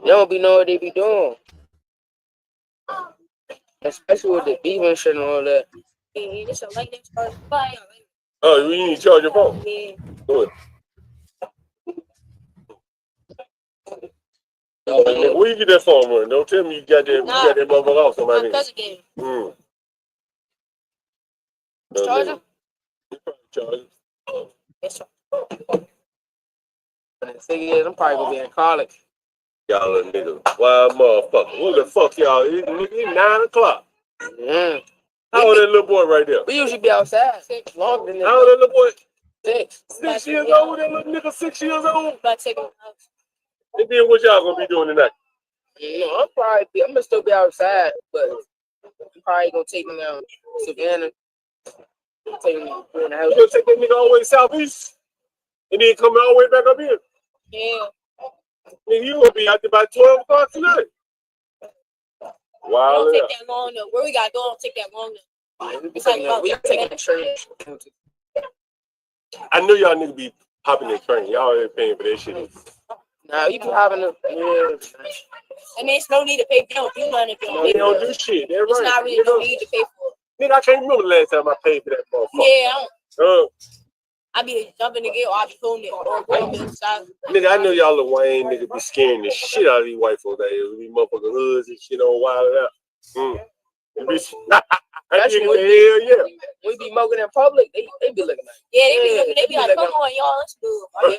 They don't be knowing what they be doing. Especially with the beef and shit and all that. Oh, you need to charge your phone? Yeah. Good. Where you get that phone from? Don't tell me you got that motherfucker off somebody. My cousin gave it. Charger? Charger. The thing is, I'm probably gonna be in college. Y'all little niggas, wild motherfucker. What the fuck y'all? It's 9 o'clock. Yeah. How old that little boy right there? We usually be outside. Longer than that. How old that little boy? 6. 6 years old? That little nigga 6 years old? About to take him out. And then what y'all gonna be doing tonight? I'm gonna still be outside, but I'm probably gonna take him down to Savannah. Take him in the house. You gonna take that nigga all the way southeast? And then come all the way back up here? Yeah. Nigga, you gonna be out there by 12 o'clock tonight. Wow. It don't take that long though. Where we gotta go, don't take that long though. We taking the train. I know y'all niggas be hopping the train. Y'all ain't paying for that shit. Nah, you be having a I mean, it's no need to pay. They don't do nothing if you don't pay. They don't do shit. They're right. It's not really no need to pay for it. Nigga, I can't remember the last time I paid for that motherfucker. Yeah, I don't. I be jumping the gate or I be pulling it or going to the side. Nigga, I know y'all little Wayne nigga be scaring the shit out of these white folks out here. These motherfucking hoods and shit on wild out. Hell yeah. We be smoking in public, they be looking like. Yeah, they be like, come on, y'all, let's do it.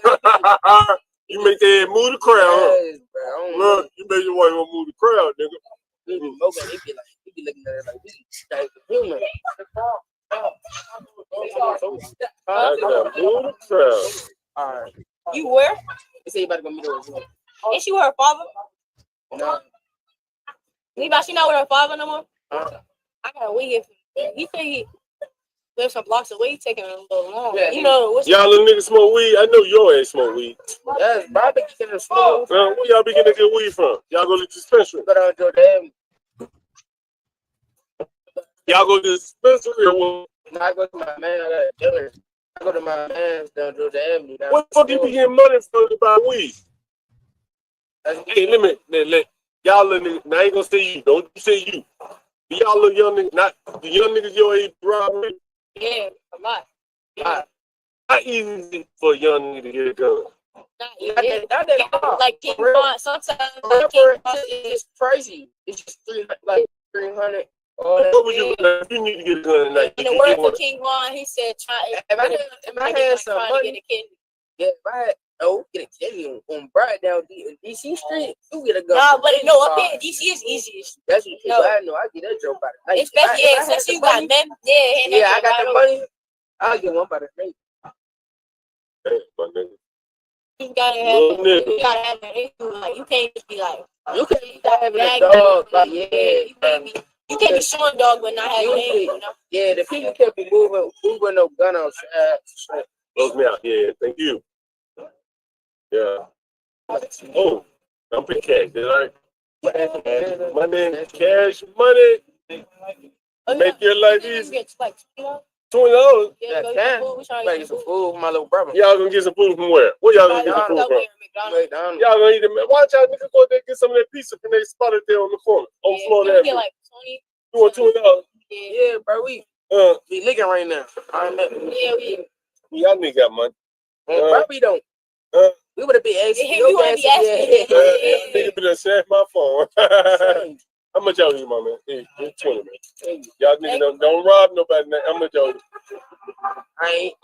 You make that move the crowd, yes, bro. Look, you make your wife gonna move the crowd, nigga. They be smoking, they be looking at it like we like human. Move the crowd. Alright. You where? They say you about to go meet her. Ain't she with her father? No. She not with her father no more? I gotta wait here. He said he lives some blocks away. He taking a little long. Yeah, you know what's y'all little niggas smoke weed? I know your ass smoke weed. Yes, but I be getting a smoke. Where y'all be getting good weed from? Y'all go to the dispensary? Go down to them. Y'all go to the dispensary or what? No, I go to my man. I got dealers. I go to my man's down to the avenue. What the fuck you be getting money from to buy weed? Hey, let y'all little niggas. Now I ain't gonna say you. Don't say you. Y'all little young niggas, not the young niggas your age robbery. Yeah, a lot. How easy is it for a young nigga to get a gun? Like King Von, sometimes it's crazy. It's just 300. What would you do if you need to get a gun tonight? In the word for King Von, he said, if I had some money, get a kidney. Yeah, if I had, get a kidney on Bright down DC Street, you get a gun. Nah, but no, up here, DC is easiest. That's what I know. I get that joke by the night. Especially you got them. Yeah, I got the money. I'll get one by the night. Hey, my nigga. You gotta have it. Like, you can't just be like, you can't have a dog. Like, you can't be showing dog but not having it. You know? Yeah, the people can't be moving no gun outside. Close me out. Yeah, thank you. Yeah. Oh, I'm pretty cash. All right. My name Cash Money. Make your life easy. $20. Yeah, get some food from my little brother. Y'all gonna get some food from where? Where y'all gonna get some food from? McDonald's. Y'all gonna eat it? Why don't y'all niggas go there and get some of that pizza from they spotted there on the corner on Florida Avenue? Like 20. You want $20? Yeah, bro. We licking right now. Y'all niggas got money. Bro, we don't. We would have been asking. We would have been asking. Nigga been snatched my phone. How much y'all need, my man? Hey, 20, man. Y'all niggas don't rob nobody. How much y'all need? I ain't.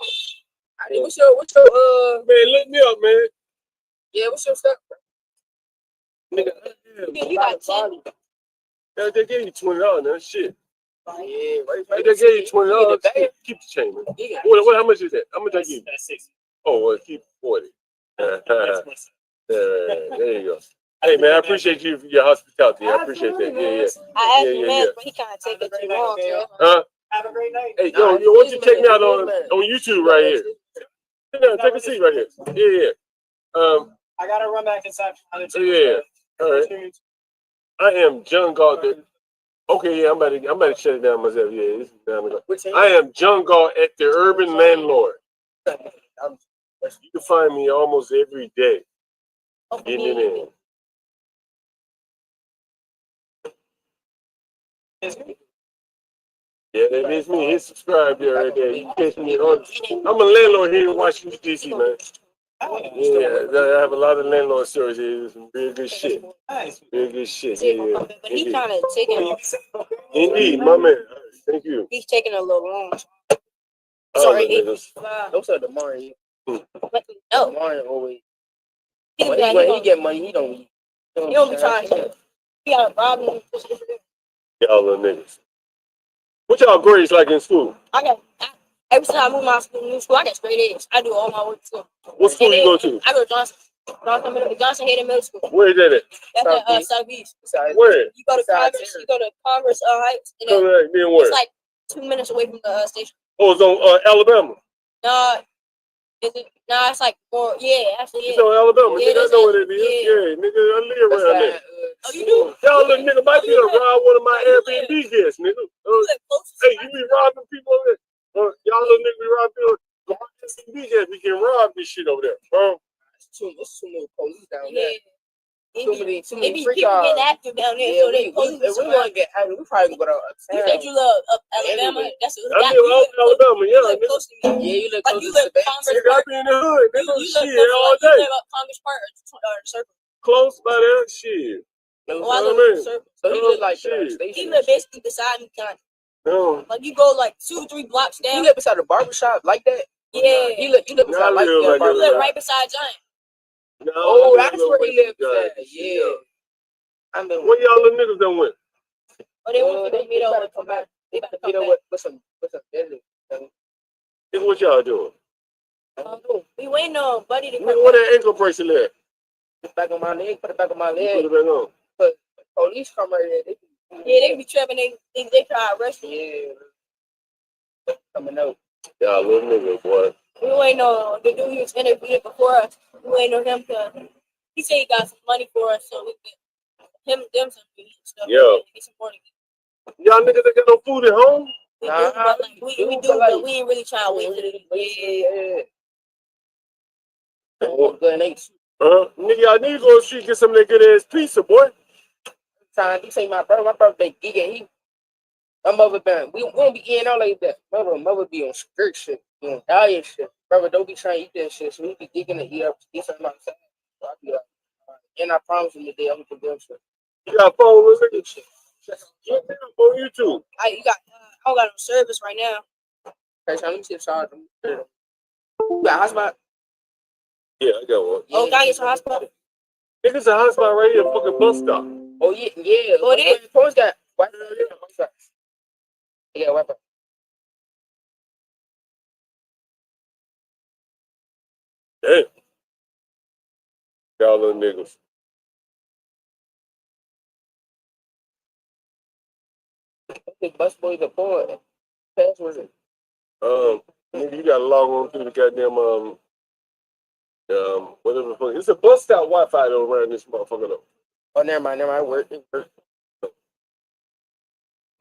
What's your man, look me up, man. Yeah, what's your stuff, bro? Nigga, you got 10. They gave you $20 now. Shit. Yeah, right. They gave you $20. Keep the chain, man. What? How much is that? How much I give you? That's 60. Oh, well, keep 40. There you go. Hey, man, I appreciate you for your hospitality. I appreciate that. Yeah. I asked him that, but he kind of take it too long. Have a great night. Hey, yo, why don't you check me out on YouTube right here? Yeah, take a seat right here. Yeah. I gotta run back inside. Yeah. All right. I am John Gall. Okay, yeah, I'm about to shut it down myself. Yeah, this is down the go. I am John Gall at the Urban Landlord. You can find me almost every day. Getting it in. Yeah, that is me. Hit subscribe there right there. You catch me on. I'm a landlord here in Washington, D.C., man. Yeah, I have a lot of landlord stories here. Some real good shit. Real good shit. Yeah. But he's kind of taking. Indeed, my man. Thank you. He's taking a little long. Sorry, those are the Mario. No, Mario always. When he get money, he don't be trying to. He got robbing. Y'all little niggas. What y'all grades like in school? Every time I move my new school, I get straight A's. I do all my work too. What school you go to? I go to Johnson Hayden Middle School. Where is that at? That's at Southeast. Where? You go to Congress. You go to Congress Heights, and then it's like 2 minutes away from the station. Oh, it's on Alabama. No, is it? No, it's like more. Yeah, actually, it's on Alabama. Yeah, nigga, I know what it is. Yeah, nigga, I live around there. Oh, you do? Y'all little nigga might be to rob one of my Airbnb guests, nigga. Hey, you be robbing people over there? Y'all little nigga be robbing people. The Airbnb guests, we can rob this shit over there, bro. It's too many police down there. Too many freak people getting active down there, so they police. If we want to get active, we probably can go to uptown. You said you love Alabama? That's what I live Alabama, yeah. You live close to me. Yeah, you live close to me. Congress Park. in the hood, nigga. Shit, all You day. live up Congress Park or Circle. Close by that shit. I live in Circle. So he live like shit. He live basically beside me, kind of. No. Like you go like 2-3 blocks down. You live beside a barbershop like that? Yeah. You live beside like that. You live right beside Giant. No, that's where he lives at. Yeah. What y'all little niggas done went? Oh, they went to meet up and come back. They about to come back. With some business. What y'all doing? We waiting on Buddy to come back. Where that ankle bracelet at? Put it back on my leg. Put it back on my leg. Put it back on. But police come right there. They be trapping. They try to arrest you. Yeah. Coming out. Y'all little niggas, boy. We waiting on the dude who was interviewed before us. We waiting on him to. He said he got some money for us, so we could. Them some stuff. Yeah. Y'all niggas ain't got no food at home? We do, but we ain't really trying to wait. Yeah. Nigga, y'all need to go to the street and get some of that good ass pizza, boy. He say my birthday gigging. My mother we won't be eating all like that. Mother be on strict shit, on diet shit. Brother, don't be trying to eat that shit. So we be gigging to eat something outside. So I be like, and I promise you today I'm gonna do shit. You got a phone with it? Yeah, on YouTube. I don't got no service right now. Okay, so let me see the charge. You got a hotspot? Yeah, I got one. Oh, can I get some hotspot? Niggas a hotspot right here, fucking bus stop. Oh yeah. Oh, it is. Phone's got Wi-Fi. Yeah, Wi-Fi. Damn. Y'all little niggas. Bus boy the phone. Password. Nigga, you gotta log on through the goddamn whatever the fuck. It's a bus stop Wi-Fi though around this motherfucker though. Oh, never mind. It worked.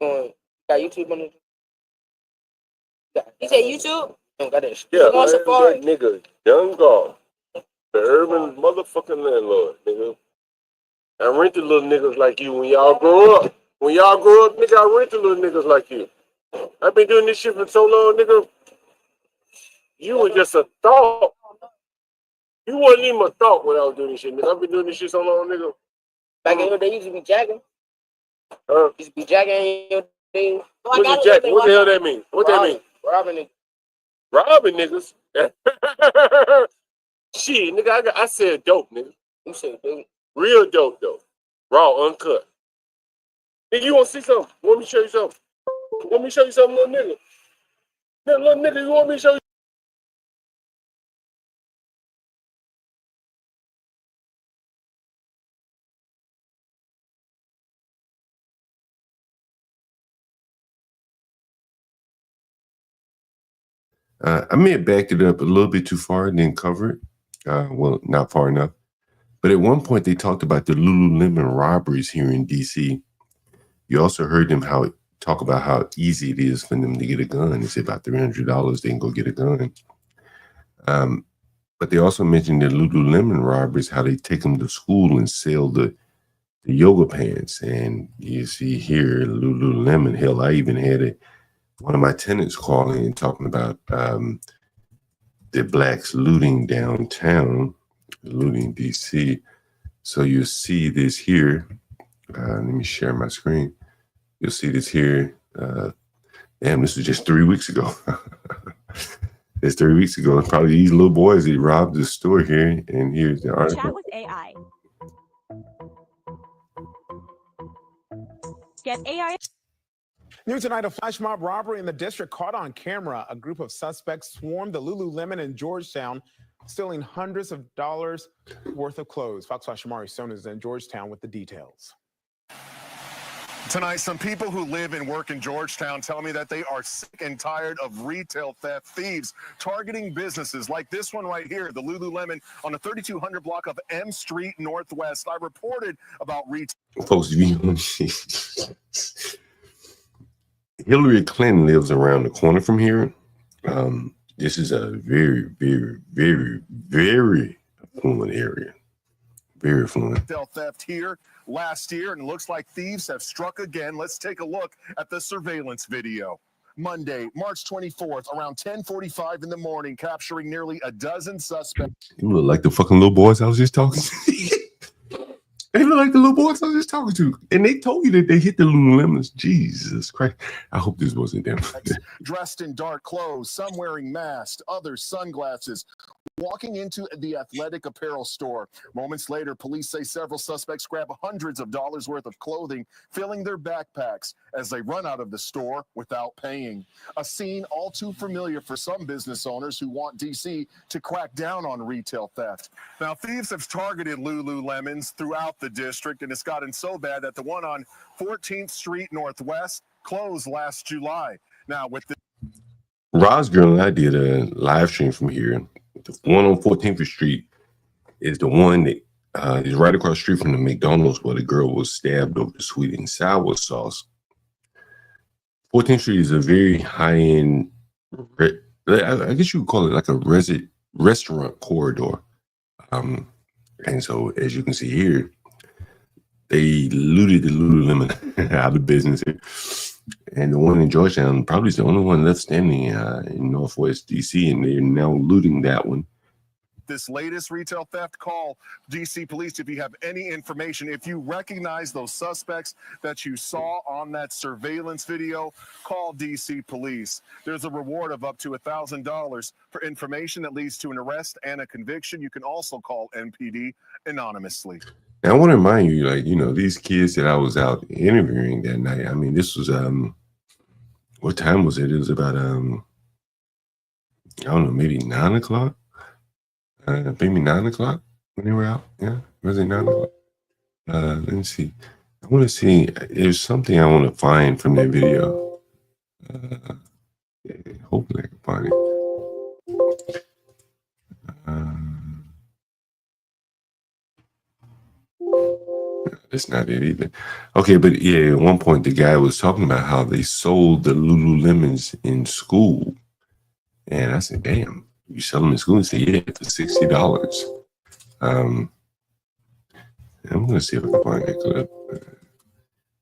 Got YouTube on it. You say YouTube? Don't got that shit. Yeah, that nigga, Young God, the urban motherfucking landlord, nigga. I rented little niggas like you when y'all grow up. When y'all grow up, nigga, I rented little niggas like you. I've been doing this shit for so long, nigga. You was just a thought. You wasn't even a thought when I was doing this shit, nigga. I've been doing this shit so long, nigga. Back in your day, you used to be jacking. Used to be jacking in your day. What's a jack? What the hell that mean? What that mean? Robbing niggas. Robbing niggas? Shit, nigga, I said dope, nigga. You said dope. Real dope, though. Raw, uncut. Nigga, you want to see something? Want me to show you something? Want me to show you something, little nigga? Little nigga, you want me to show you? I may have backed it up a little bit too far and didn't cover it. Well, not far enough. But at one point, they talked about the Lululemon robberies here in D.C. You also heard them talk about how easy it is for them to get a gun. It's about $300. They can go get a gun. But they also mentioned the Lululemon robberies, how they take them to school and sell the the yoga pants, and you see here Lululemon. Hell, I even had one of my tenants calling and talking about the blacks looting downtown, looting DC. So you see this here. Let me share my screen. You'll see this here. Damn, this was just 3 weeks ago. It's 3 weeks ago. Probably these little boys that robbed the store here. And here's the article. Chat with AI. Get AI. News tonight, a flash mob robbery in the district caught on camera. A group of suspects swarmed the Lululemon in Georgetown, stealing hundreds of dollars worth of clothes. Fox 5 Shamari Stone is in Georgetown with the details. Tonight, some people who live and work in Georgetown tell me that they are sick and tired of retail theft, thieves targeting businesses like this one right here, the Lululemon on the 3200 block of M Street Northwest. I reported about retail. Folks, Hillary Clinton lives around the corner from here. This is a very, very, very, very affluent area. Very affluent. Retail theft here last year, and it looks like thieves have struck again. Let's take a look at the surveillance video. Monday, March 24th, around 10:45 in the morning, capturing nearly a dozen suspects. You look like the fucking little boys I was just talking to. They look like the little boys I was just talking to. And they told you that they hit the Lululemons. Jesus Christ. I hope this wasn't them. Dressed in dark clothes, some wearing masks, others sunglasses, walking into the athletic apparel store. Moments later, police say several suspects grab hundreds of dollars worth of clothing, filling their backpacks as they run out of the store without paying. A scene all too familiar for some business owners who want DC to crack down on retail theft. Now, thieves have targeted Lululemons throughout the district, and it's gotten so bad that the one on 14th Street Northwest closed last July. Now, with the Rosgirl and I did a live stream from here. The one on 14th Street is the one that is right across the street from the McDonald's where the girl was stabbed over the sweet and sour sauce. 14th Street is a very high-end, I guess you would call it like a restaurant corridor. And so, as you can see here, they looted the Lululemon out of business here. And the one in Georgetown probably is the only one left standing in Northwest DC, and they're now looting that one. This latest retail theft, call DC police if you have any information. If you recognize those suspects that you saw on that surveillance video, call DC police. There's a reward of up to $1,000 for information that leads to an arrest and a conviction. You can also call MPD anonymously. Now, I want to remind you, like, you know, these kids that I was out interviewing that night, I mean, this was, what time was it? It was about, I don't know, maybe 9 o'clock? Maybe 9 o'clock when they were out. Yeah, was it 9 o'clock? Let me see. I want to see, there's something I want to find from that video. Hopefully I can find it. That's not it either. Okay, but yeah, at one point the guy was talking about how they sold the Lululemons in school. And I said, damn, you sell them in school? He said, yeah, for $60. I'm going to see if I can find that clip.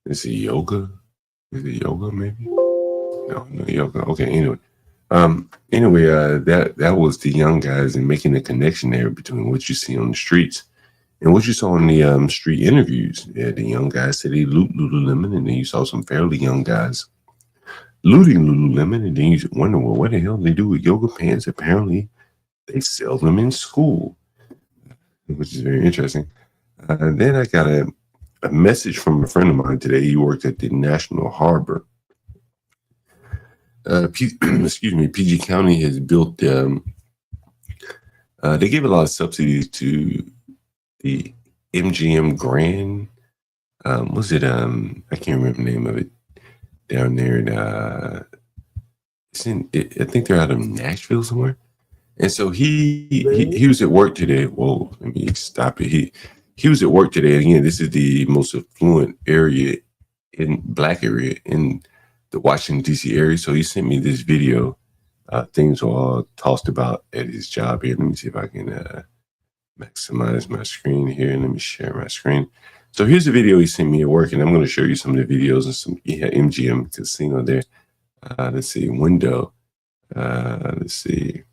Is it yoga? Is it yoga maybe? No yoga. Okay, anyway. That was the young guys and making the connection there between what you see on the streets and what you saw in the street interviews. Yeah, the young guys said they loot Lululemon, and then you saw some fairly young guys looting Lululemon, and then you wonder, well, what the hell do they do with yoga pants? Apparently, they sell them in school, which is very interesting. Then I got a message from a friend of mine today. He worked at the National Harbor. PG County has built, they gave a lot of subsidies to the MGM Grand, was it, I can't remember the name of it, down there. I think they're out of Nashville somewhere. And so he was at work today. Whoa, let me stop it. He was at work today. Again, this is the most affluent area black area in the Washington, D.C. area. So he sent me this video. Things were all tossed about at his job here. Let me see if I can maximize my screen here. Let me share my screen. So here's the video he sent me at work, and I'm going to show you some of the videos and some MGM casino there. Let's see, window. Let's see.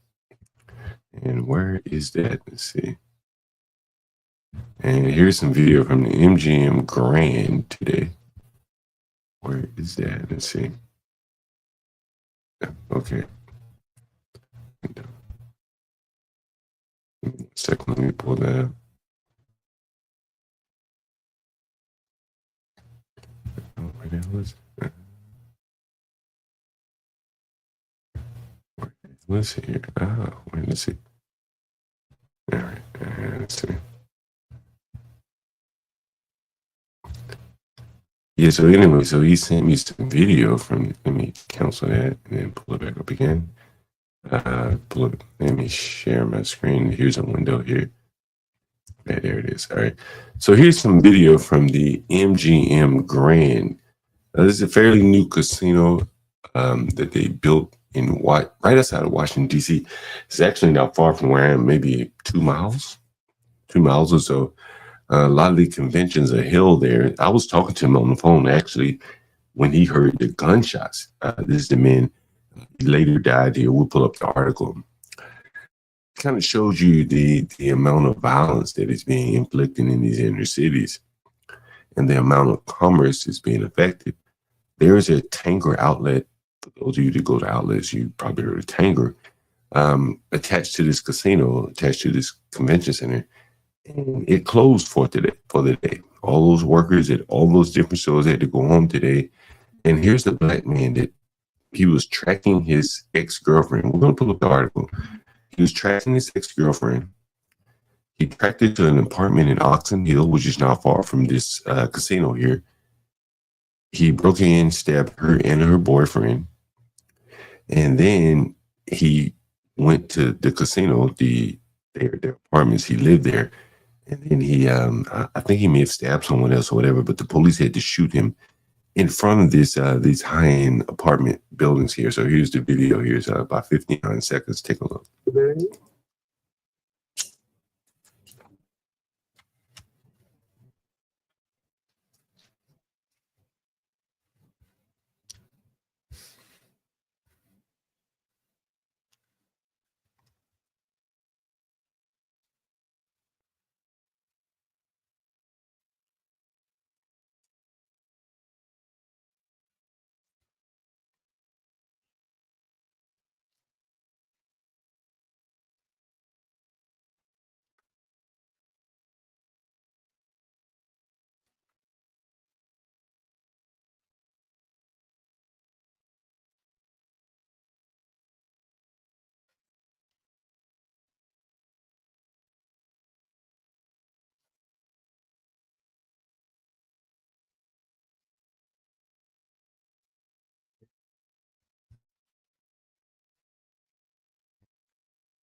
And where is that? Let's see. And here's some video from the MGM Grand today. Where is that? Let's see. Okay. Second, let me pull that up. Where the hell is it? Let's see here. Oh, wait, let's see. All right, let's see. Yeah, so anyway, so he sent me some video from, let me cancel that and then pull it back up again. Let me share my screen. Here's a window here. Yeah, there it is. All right. So here's some video from the MGM Grand. This is a fairly new casino that they built in right outside of Washington, D.C. It's actually not far from where I am, maybe 2 miles or so. A lot of the conventions are held there. I was talking to him on the phone, actually, when he heard the gunshots. This is the man. He later died here. We'll pull up the article. It kind of shows you the amount of violence that is being inflicted in these inner cities and the amount of commerce is being affected. There is a Tanger outlet. For those of you that go to outlets, you probably heard of Tanger, attached to this casino, attached to this convention center. And it closed for the day. All those workers at all those different stores had to go home today. And here's the black man that he was tracking his ex-girlfriend. We're going to pull up the article. He was tracking his ex-girlfriend. He tracked her to an apartment in Oxon Hill, which is not far from this casino here. He broke in, stabbed her and her boyfriend. And then he went to the casino, their apartments. He lived there. And then he, I think he may have stabbed someone else or whatever, but the police had to shoot him in front of these high-end apartment buildings here. So here's the video. Here's about 59 seconds. Take a look.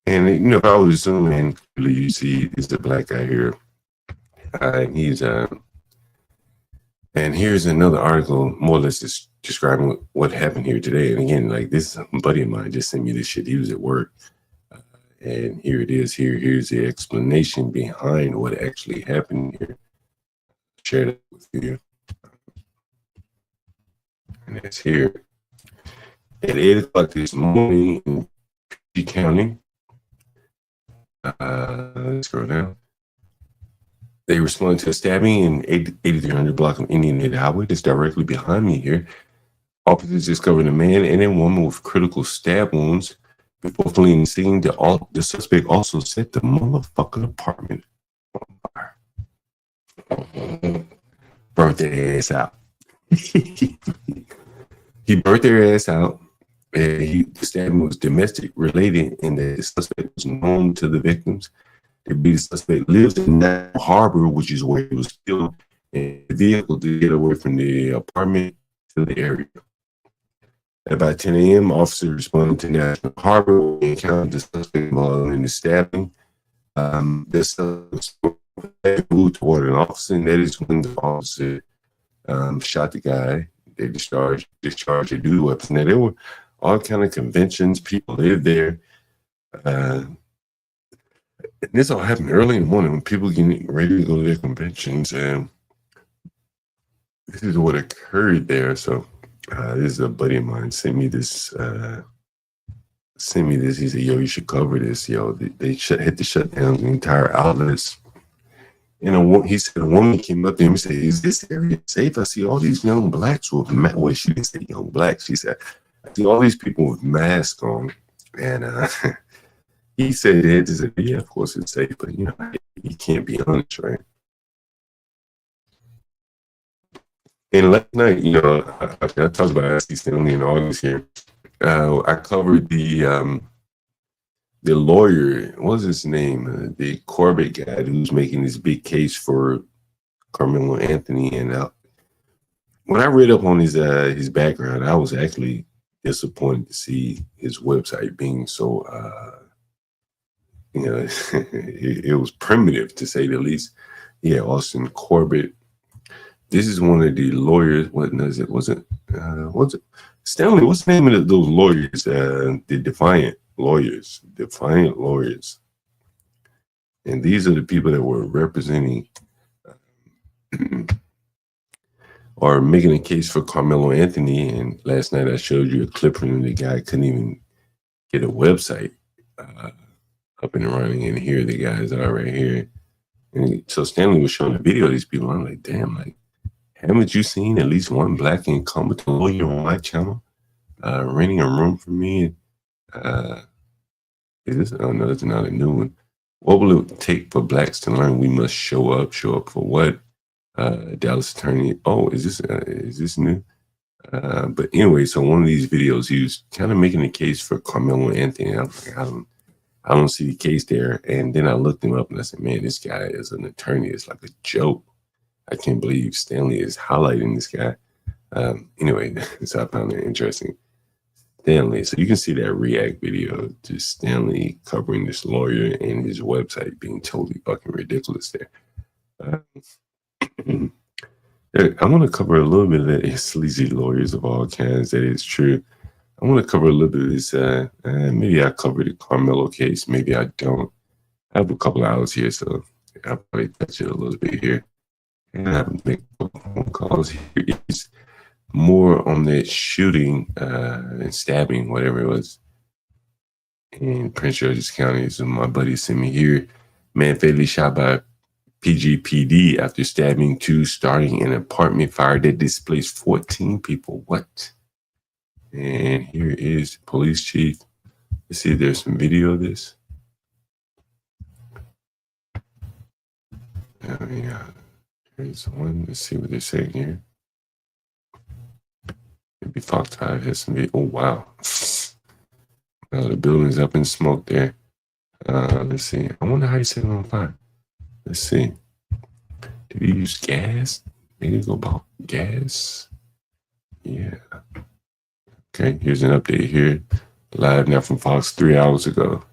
And if I was zooming, you see is the black guy here. And he's and here's another article, more or less just describing what happened here today. And again, like this buddy of mine just sent me this shit. He was at work, and here it is. Here's the explanation behind what actually happened here. Share that with you, and it's here at 8 o'clock this morning in P County. Let's scroll down. They responded to a stabbing in 8300 block of Indian Head Highway that's directly behind me here. Officers discovered a man and a woman with critical stab wounds. Before fleeing the scene, the suspect also set the motherfucking apartment on fire. Burnt their ass out. He burnt their ass out. The stabbing was domestic related, and the suspect was known to the victims. The suspect lives in National Harbor, which is where he was killed, and the vehicle to get away from the apartment to the area. At about 10 a.m., officers responded to National Harbor and encountered the suspect involved in the stabbing. The suspect moved toward an officer, and that is when the officer shot the guy. They discharged a duty weapon. Now, there were all kind of conventions. People lived there. And this all happened early in the morning when people getting ready to go to their conventions. And this is what occurred there. So this is a buddy of mine sent me this. He said, "Yo, you should cover this. Yo, they had to shut down the entire outlets." And he said a woman came up to him and said, "Is this area safe? I see all these young blacks with well, she didn't say young blacks. She said, I see all these people with masks on." And he said, "Yeah, of course it's safe, but you know, you can't be honest, right?" And last night, you know, I talked about SC Stanley in August here. I covered the lawyer, what was his name? The Corbett guy who's making this big case for Carmelo Anthony. And when I read up on his background, I was actually disappointed to see his website being so, you know, it was primitive to say the least. Yeah, Austin Corbett. This is one of the lawyers. What is it? Was it Stanley? What's the name of those lawyers? The Defiant lawyers. And these are the people that were representing or making a case for Carmelo Anthony. And last night I showed you a clip from the guy couldn't even get a website up and running. And here the guys are right here. And so Stanley was showing the video of these people. I'm like, damn, like, haven't you seen at least one black incompetent lawyer on my channel renting a room for me? Is this? Oh no, it's not a new one. What will it take for blacks to learn we must show up? Show up for what? Dallas attorney. Oh, is this new? But anyway, so one of these videos, he was kind of making a case for Carmelo Anthony. I was like, I don't see the case there. And then I looked him up and I said, man, this guy is an attorney. It's like a joke. I can't believe Stanley is highlighting this guy. Anyway, so I found it interesting. Stanley, so you can see that react video to Stanley covering this lawyer and his website being totally fucking ridiculous there. I want to cover a little bit of that sleazy lawyers of all kinds. That is true. I want to cover a little bit of this. Maybe I covered the Carmelo case. Maybe I don't. I have a couple of hours here, so I'll probably touch it a little bit here. And I have to make phone calls here. It's more on that shooting and stabbing, whatever it was, in Prince George's County. So my buddy sent me here. Man fatally shot by PGPD after stabbing two starting an apartment fire that displaced 14 people. What? And here is police chief. Let's see if there's some video of this. Yeah. Here's one. Let's see what they're saying here. Maybe Fox 5 has some video. Oh, wow. The building's up in smoke there. Let's see. I wonder how he set it on fire. Let's see. Did he use gas? Maybe go about gas? Yeah. Okay, here's an update here. Live now from Fox 3 hours ago.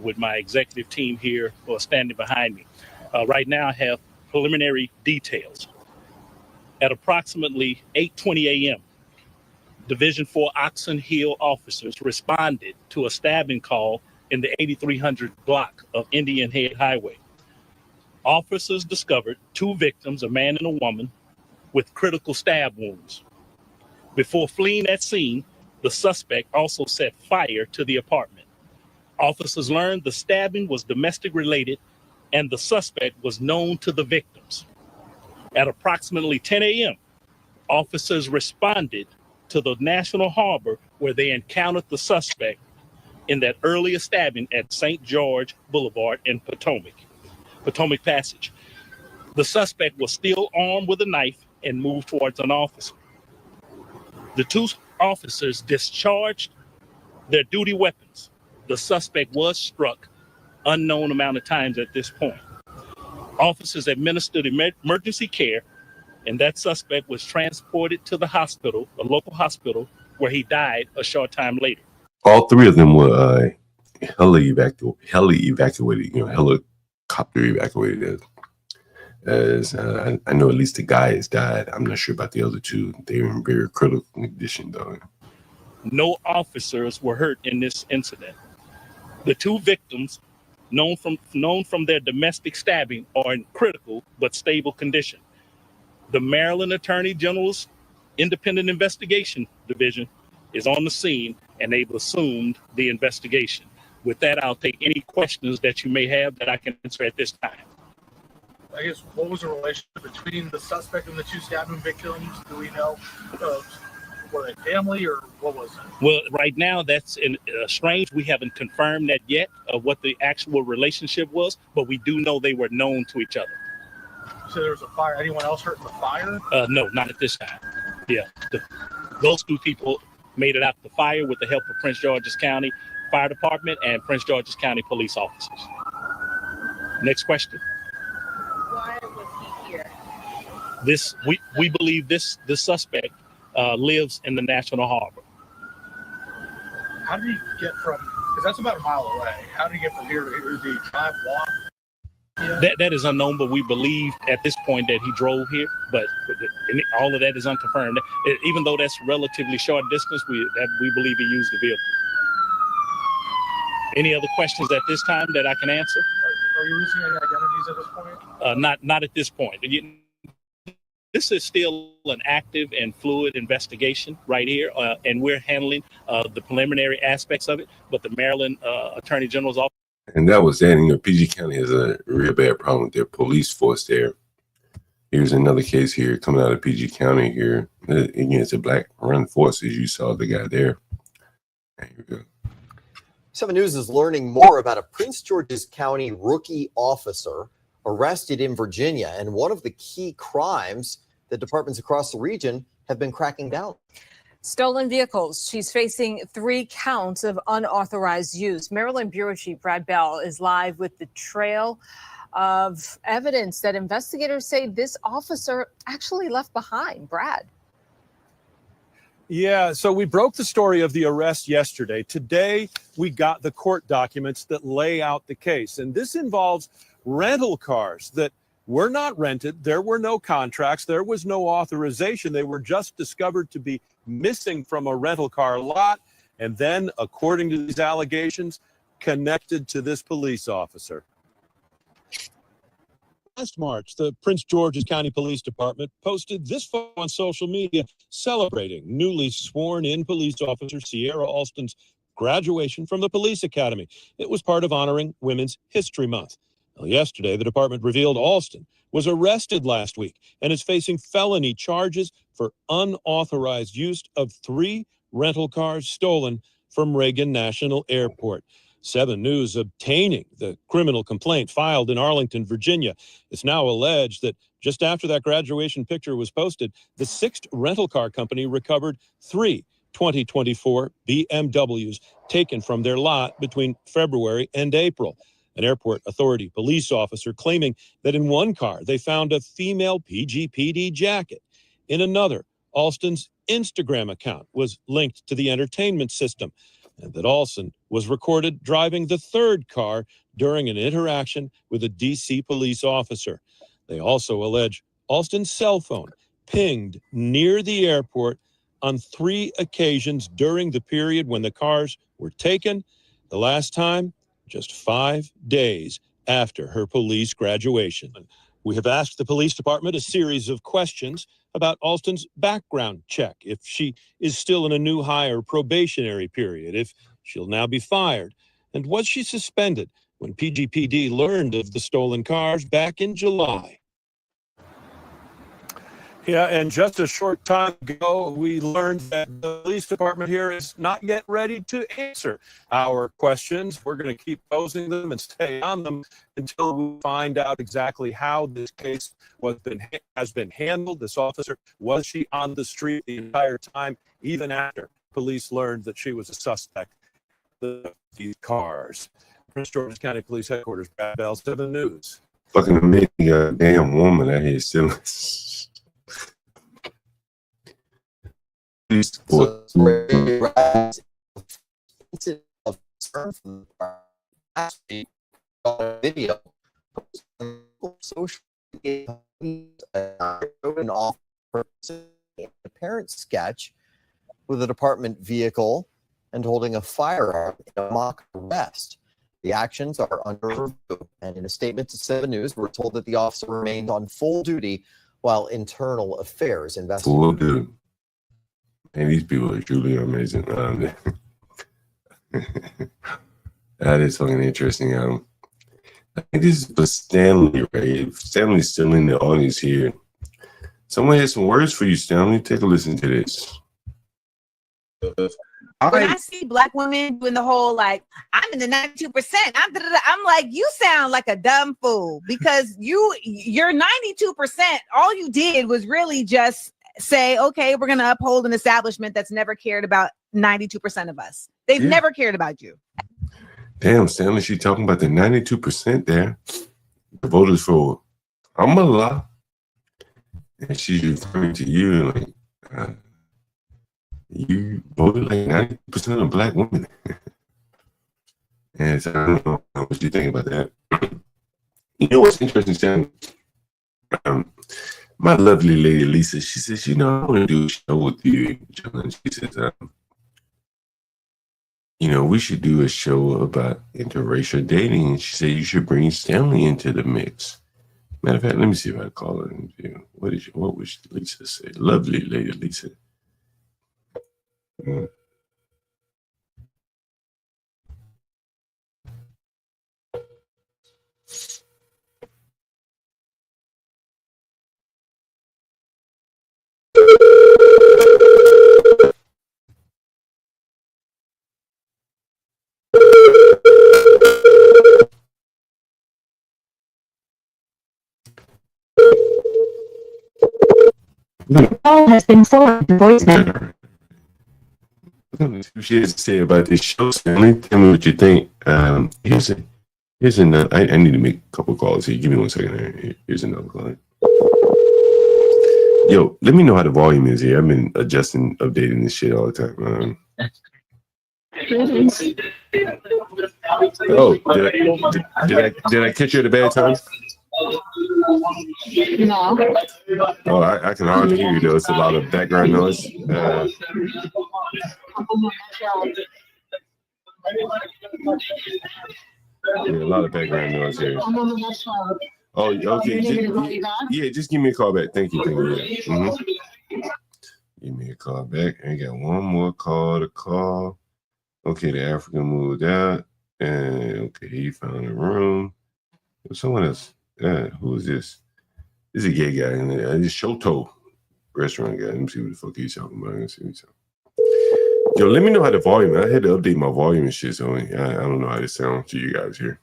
With my executive team here standing behind me. Right now I have preliminary details. At approximately 8:20 a.m., Division 4 Oxon Hill officers responded to a stabbing call in the 8300 block of Indian Head Highway. Officers discovered two victims, a man and a woman, with critical stab wounds. Before fleeing that scene, the suspect also set fire to the apartment. Officers learned the stabbing was domestic related and the suspect was known to the victims. At approximately 10 a.m., officers responded to the National Harbor where they encountered the suspect in that earlier stabbing at St. George Boulevard in Potomac Passage. The suspect was still armed with a knife and moved towards an officer. The two officers discharged their duty weapons. The suspect was struck unknown amount of times at this point. Officers administered emergency care, and that suspect was transported to the hospital, a local hospital, where he died a short time later. All three of them were heli evacuated, helicopter evacuated. As I know at least the guy has died. I'm not sure about the other two. They're in very critical condition, though. No officers were hurt in this incident. The two victims, known from their domestic stabbing, are in critical but stable condition. The Maryland Attorney General's Independent Investigation Division is on the scene, and they've assumed the investigation. With that, I'll take any questions that you may have that I can answer at this time. I guess, what was the relationship between the suspect and the two stabbing victims? Do we know? Were they family, or what was it? Well, right now, that's strange. We haven't confirmed that yet of what the actual relationship was, but we do know they were known to each other. So there was a fire. Anyone else hurt in the fire? No, not at this time. Yeah, those two people made it out the fire with the help of Prince George's County Fire Department and Prince George's County police officers. Next question. Why was he here? We believe this suspect lives in the National Harbor. How did he get from? Because that's about a mile away. How did he get from here to here? Did he drive, walk? Yeah. That is unknown, but we believe at this point that he drove here. But all of that is unconfirmed. Even though that's relatively short distance, we believe he used the vehicle. Any other questions at this time that I can answer? Are you losing any identities at this point? Not at this point. This is still an active and fluid investigation right here, and we're handling the preliminary aspects of it. But the Maryland Attorney General's office. And that was that. PG County has a real bad problem with their police force there. Here's another case here coming out of PG County here. Again, it's a black run force, as you saw the guy there. There you go. 7 News is learning more about a Prince George's County rookie officer arrested in Virginia, and one of the key crimes that departments across the region have been cracking down. Stolen vehicles. She's facing 3 counts of unauthorized use. Maryland Bureau Chief Brad Bell is live with the trail of evidence that investigators say this officer actually left behind. Brad. Yeah, so we broke the story of the arrest yesterday. Today, we got the court documents that lay out the case. And this involves rental cars that were not rented. There were no contracts. There was no authorization. They were just discovered to be missing from a rental car lot. And then, according to these allegations, connected to this police officer. Last March, the Prince George's County Police Department posted this photo on social media celebrating newly sworn-in police officer Sierra Alston's graduation from the police academy. It was part of honoring Women's History Month. Well, yesterday, the department revealed Alston was arrested last week and is facing felony charges for unauthorized use of 3 rental cars stolen from Reagan National Airport. 7 News obtaining the criminal complaint filed in Arlington, Virginia. It's now alleged that just after that graduation picture was posted, the 6th rental car company recovered 3 2024 BMWs taken from their lot between February and April. An airport authority police officer claiming that in one car they found a female PGPD jacket. In another, Alston's Instagram account was linked to the entertainment system, and that Alston was recorded driving the 3rd car during an interaction with a D.C. police officer. They also allege Alston's cell phone pinged near the airport on 3 occasions during the period when the cars were taken. The last time, just 5 days after her police graduation. We have asked the police department a series of questions about Alston's background check, if she is still in a new hire probationary period, if she'll now be fired, and was she suspended when PGPD learned of the stolen cars back in July. Yeah, and just a short time ago, we learned that the police department here is not yet ready to answer our questions. We're going to keep posing them and stay on them until we find out exactly how this case has been handled. This officer, was she on the street the entire time, even after police learned that she was a suspect of these cars? Prince George's County Police Headquarters, Brad Bell, 7 News. Fucking amazing, a damn woman out here still. Video social media an apparent sketch with a department vehicle and holding a firearm in a mock arrest. The actions are under review, and in a statement to 7 News, we're told that the officer remained on full duty while internal affairs Full investigated. dude. And these people are truly amazing. That is fucking interesting. I think this is for Stanley, right? If Stanley's still in the audience here. Someone has some words for you, Stanley. Take a listen to this. When I see black women doing the whole like, I'm in the 92%, I'm like, you sound like a dumb fool because you're 92%. All you did was really just say, okay, we're going to uphold an establishment that's never cared about 92% of us. They've never cared about you. Damn, Stanley, she talking about the 92% there. The voters for Amala. And she's referring to you like, you voted like 90% of black women. And so I don't know what you think about that. You know what's interesting, Stanley? My lovely lady Lisa, she says, you know, I want to do a show with you, John. She says, you know, we should do a show about interracial dating. And she said, you should bring Stanley into the mix. Matter of fact, let me see if I call her. What would Lisa say? Lovely lady Lisa. Call has been forwarded to voicemail. She has to say about this show, Stanley. Tell me what you think. Here's another. I need to make a couple calls here. Give me 1 second here. Here's another call. Yo, let me know how the volume is here. I've been adjusting, updating this shit all the time. Oh, did I catch you at a bad time? No. Oh, I can hardly hear you though. It's a lot of background noise. Yeah, a lot of background noise here. Oh, okay. Just give me a call back. Thank you. Yeah. Give me a call back. I got one more call to call. Okay, the African moved out. And okay, he found a room. Someone else. Who is this? This is a gay guy in there. This Shoto restaurant guy. Let me see what the fuck he's talking about. Yo, let me know how the volume. I had to update my volume and shit, so I don't know how this sounds to you guys here.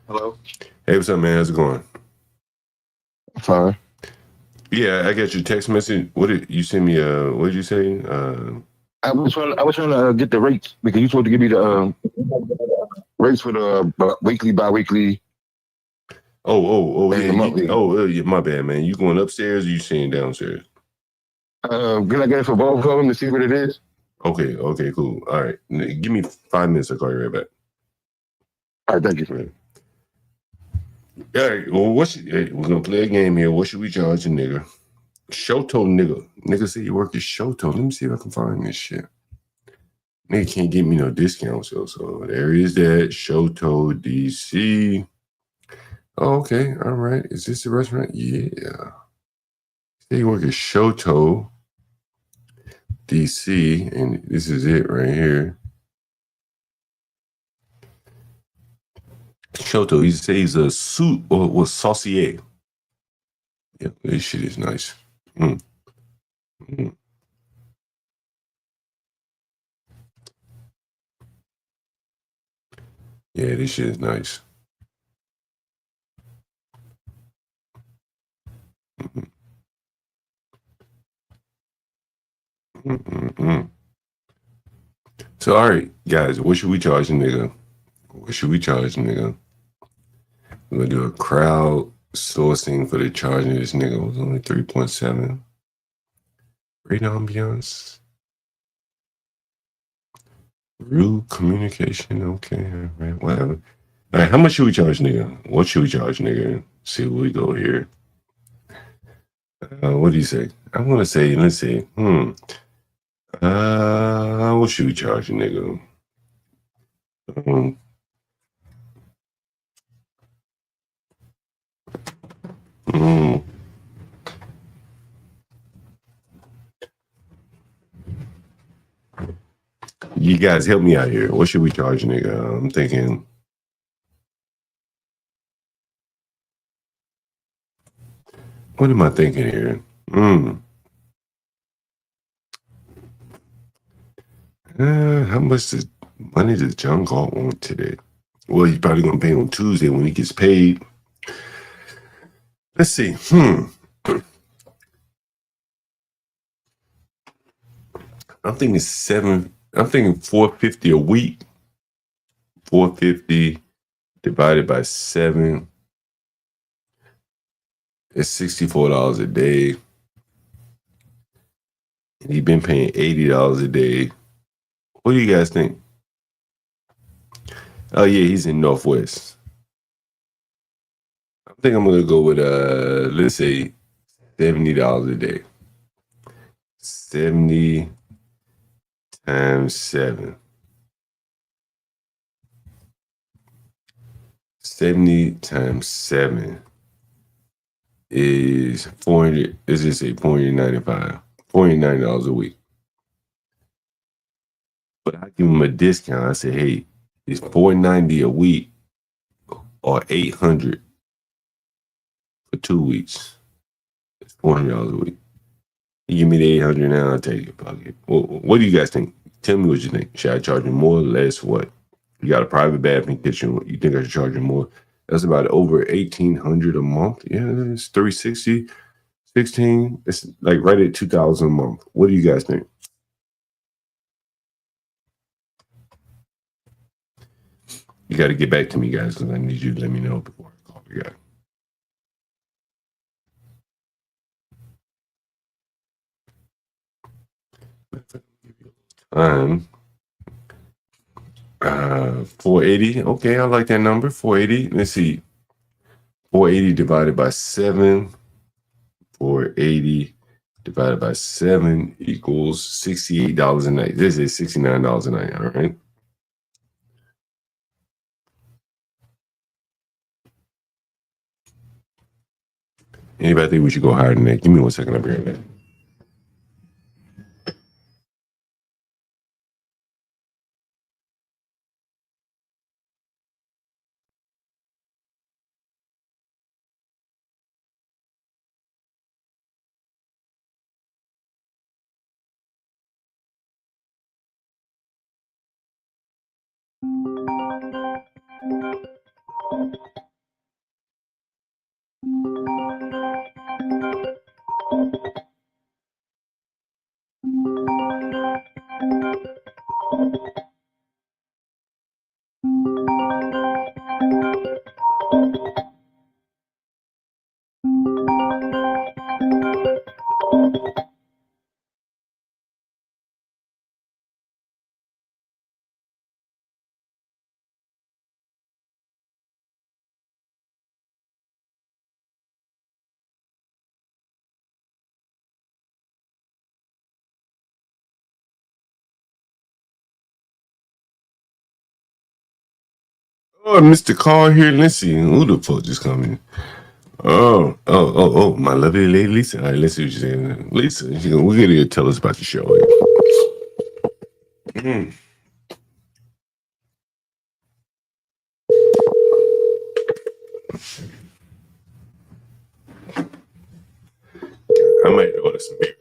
Hello. Hey, what's up, man? How's it going? Fine. Yeah, I got your text message. What did you send me? What did you say? I was trying to get the rates because you supposed to give me the rates for the weekly, bi-weekly. Yeah, my bad, man. You going upstairs or you sitting downstairs? Can I get it for both of them to see what it is? Okay, cool. All right. Give me 5 minutes. I'll call you right back. All right, thank you for it. All right, well, we're going to play a game here. What should we charge a nigga? Shoto nigga. Nigga say you work at Shoto. Let me see if I can find this shit. Nigga can't give me no discount, so there is that. Shoto DC. Oh, okay, all right. Is this the restaurant? Yeah. Say you work at Shoto DC, and this is it right here. Shoto, he says he's a suit or was saucier. Yeah, this shit is nice. Yeah, this shit is nice. So, all right, guys, what should we charge a nigga? We're going to do a crowd sourcing for the charging of this nigga. It was only 3.7. Great ambiance. Rude communication. Okay, all right, whatever. All right, how much should we charge nigga? What should we charge nigga? See where we go here. What do you say? I want to say, let's see. What should we charge a nigga? You guys help me out here. What should we charge, nigga? I'm thinking. What am I thinking here? How much money does John Galt want today? Well, he's probably gonna pay on Tuesday when he gets paid. Let's see. I'm thinking $450 a week. 450 divided by 7. It's $64 a day. And he's been paying $80 a day. What do you guys think? Oh yeah, he's in Northwest. I think I'm gonna go with let's say $70 a day. 70 times 7. 70 times 7 is 400. Let's just say $495. $490 a week. But I give him a discount. I say, hey, it's $490 a week or $800 for 2 weeks. It's $400 a week. You give me the $800 now, I'll take it. Fuck it. Well, what do you guys think? Tell me what you think. Should I charge him more or less? What? You got a private bathroom kitchen. You think I should charge him more? That's about over $1,800 a month. Yeah, it's $360, 16. It's like right at $2,000 a month. What do you guys think? You got to get back to me, guys, because I need you to let me know before I call the guy. 480. Okay, I like that number. 480. Let's see. 480 divided by 7. 480 divided by 7 equals $68 a night. This is $69 a night. All right. Anybody think we should go higher than that? Give me 1 second. I'll be right back. Oh, Mr. Carr here. Let's see who the fuck just coming. Oh, my lovely lady Lisa. All right, let's see what you're saying. Lisa, we're going to tell us about the show. I might order some beer.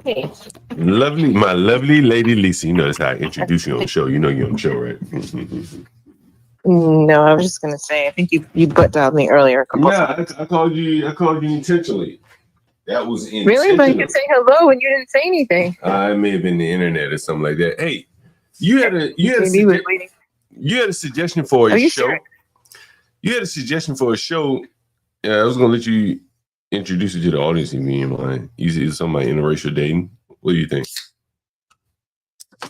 Hey. My lovely lady Lisa. You know that's how I introduce you on the show. You know you're on the show, right? No, I was just gonna say. I think you butt dialed me earlier. Yeah, I called you. I called you intentionally. That was intentional. Really? But you could say hello and you didn't say anything. It may have been the internet or something like that. Hey, you had a suggestion for a show. Sure? You had a suggestion for a show. Yeah, I was gonna let you introduce it to the audience. If you mind, you said something about interracial dating. What do you think?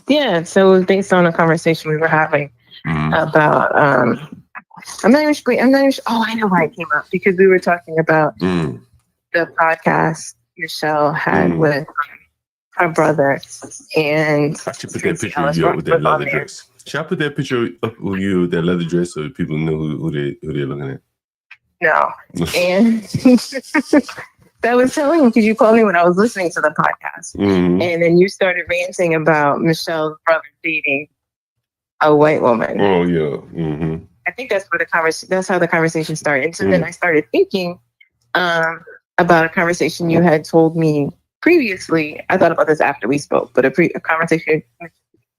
Yeah, so it was based on a conversation we were having about. I'm not even sure. Oh, I know why it came up because we were talking about the podcast your show had with her brother, and I should put that picture of you up with that leather dress. Should I put that picture up with you with that leather dress so that people know who they're looking at? No. And I was telling you because you called me when I was listening to the podcast. Mm-hmm. And then you started ranting about Michelle's brother dating a white woman. Oh, yeah. Mm-hmm. I think that's where that's how the conversation started. And so then I started thinking about a conversation you had told me previously. I thought about this after we spoke, but a conversation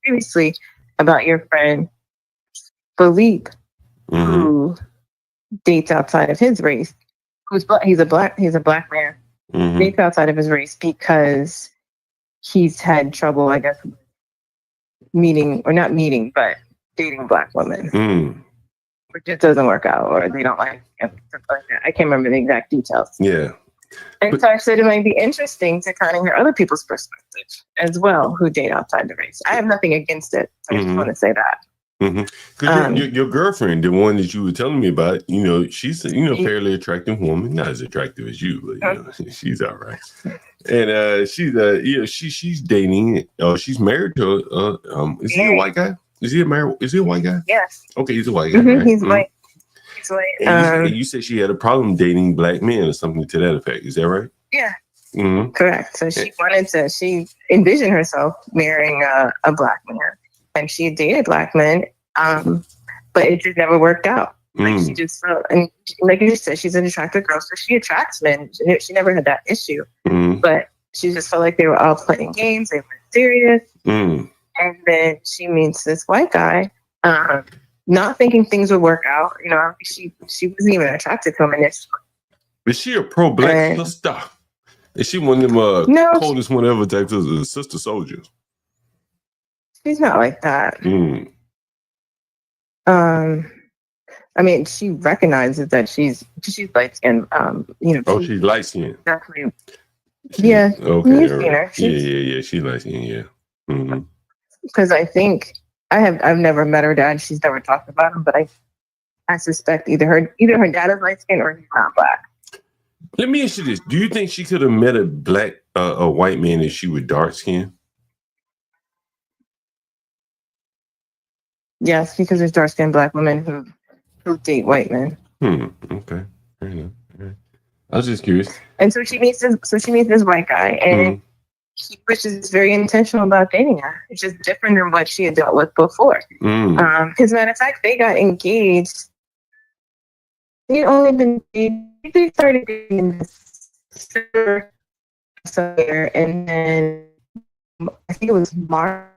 previously about your friend Philippe, who dates outside of his race. He's a black man. Dates outside of his race because he's had trouble, I guess, but dating black women. Or just doesn't work out, or they don't like him. I can't remember the exact details. Yeah. And so I said it might be interesting to kind of hear other people's perspective as well who date outside the race. I have nothing against it. I just want to say that. Because your girlfriend, the one that you were telling me about, she's a fairly attractive woman, not as attractive as you, but she's all right. And she's dating. She's married to. Is he a white guy? Is he a white guy? Yes. Okay, he's a white guy. Right? He's white. He's white. And you said she had a problem dating black men or something to that effect. Is that right? Yeah. Correct. So she envisioned herself marrying a black man, and she dated black men, but it just never worked out. Like she just felt, and like you said, she's an attractive girl, so she attracts men. She never had that issue, but she just felt like they were all playing games. They weren't serious. And then she meets this white guy, not thinking things would work out. She wasn't even attracted to him initially. Is she a pro-black sister? Is she one of them coldest whatever types of sister soldiers? She's not like that. I mean, she recognizes that she's light skinned. She's light skinned. Definitely. Yeah. Okay. You've seen her. Yeah. She's light skinned. Yeah. Because I think I've never met her dad. She's never talked about him, but I suspect either her dad is light skinned or he's not black. Let me ask you this: do you think she could have met a white man if she was dark skinned? Yes, because there's dark skinned black women who date white men. Okay. Fair enough. I was just curious. And so she meets this white guy, and which is very intentional about dating her. It's just different than what she had dealt with before. As a matter of fact, they got engaged. They started dating in December, and then I think it was March.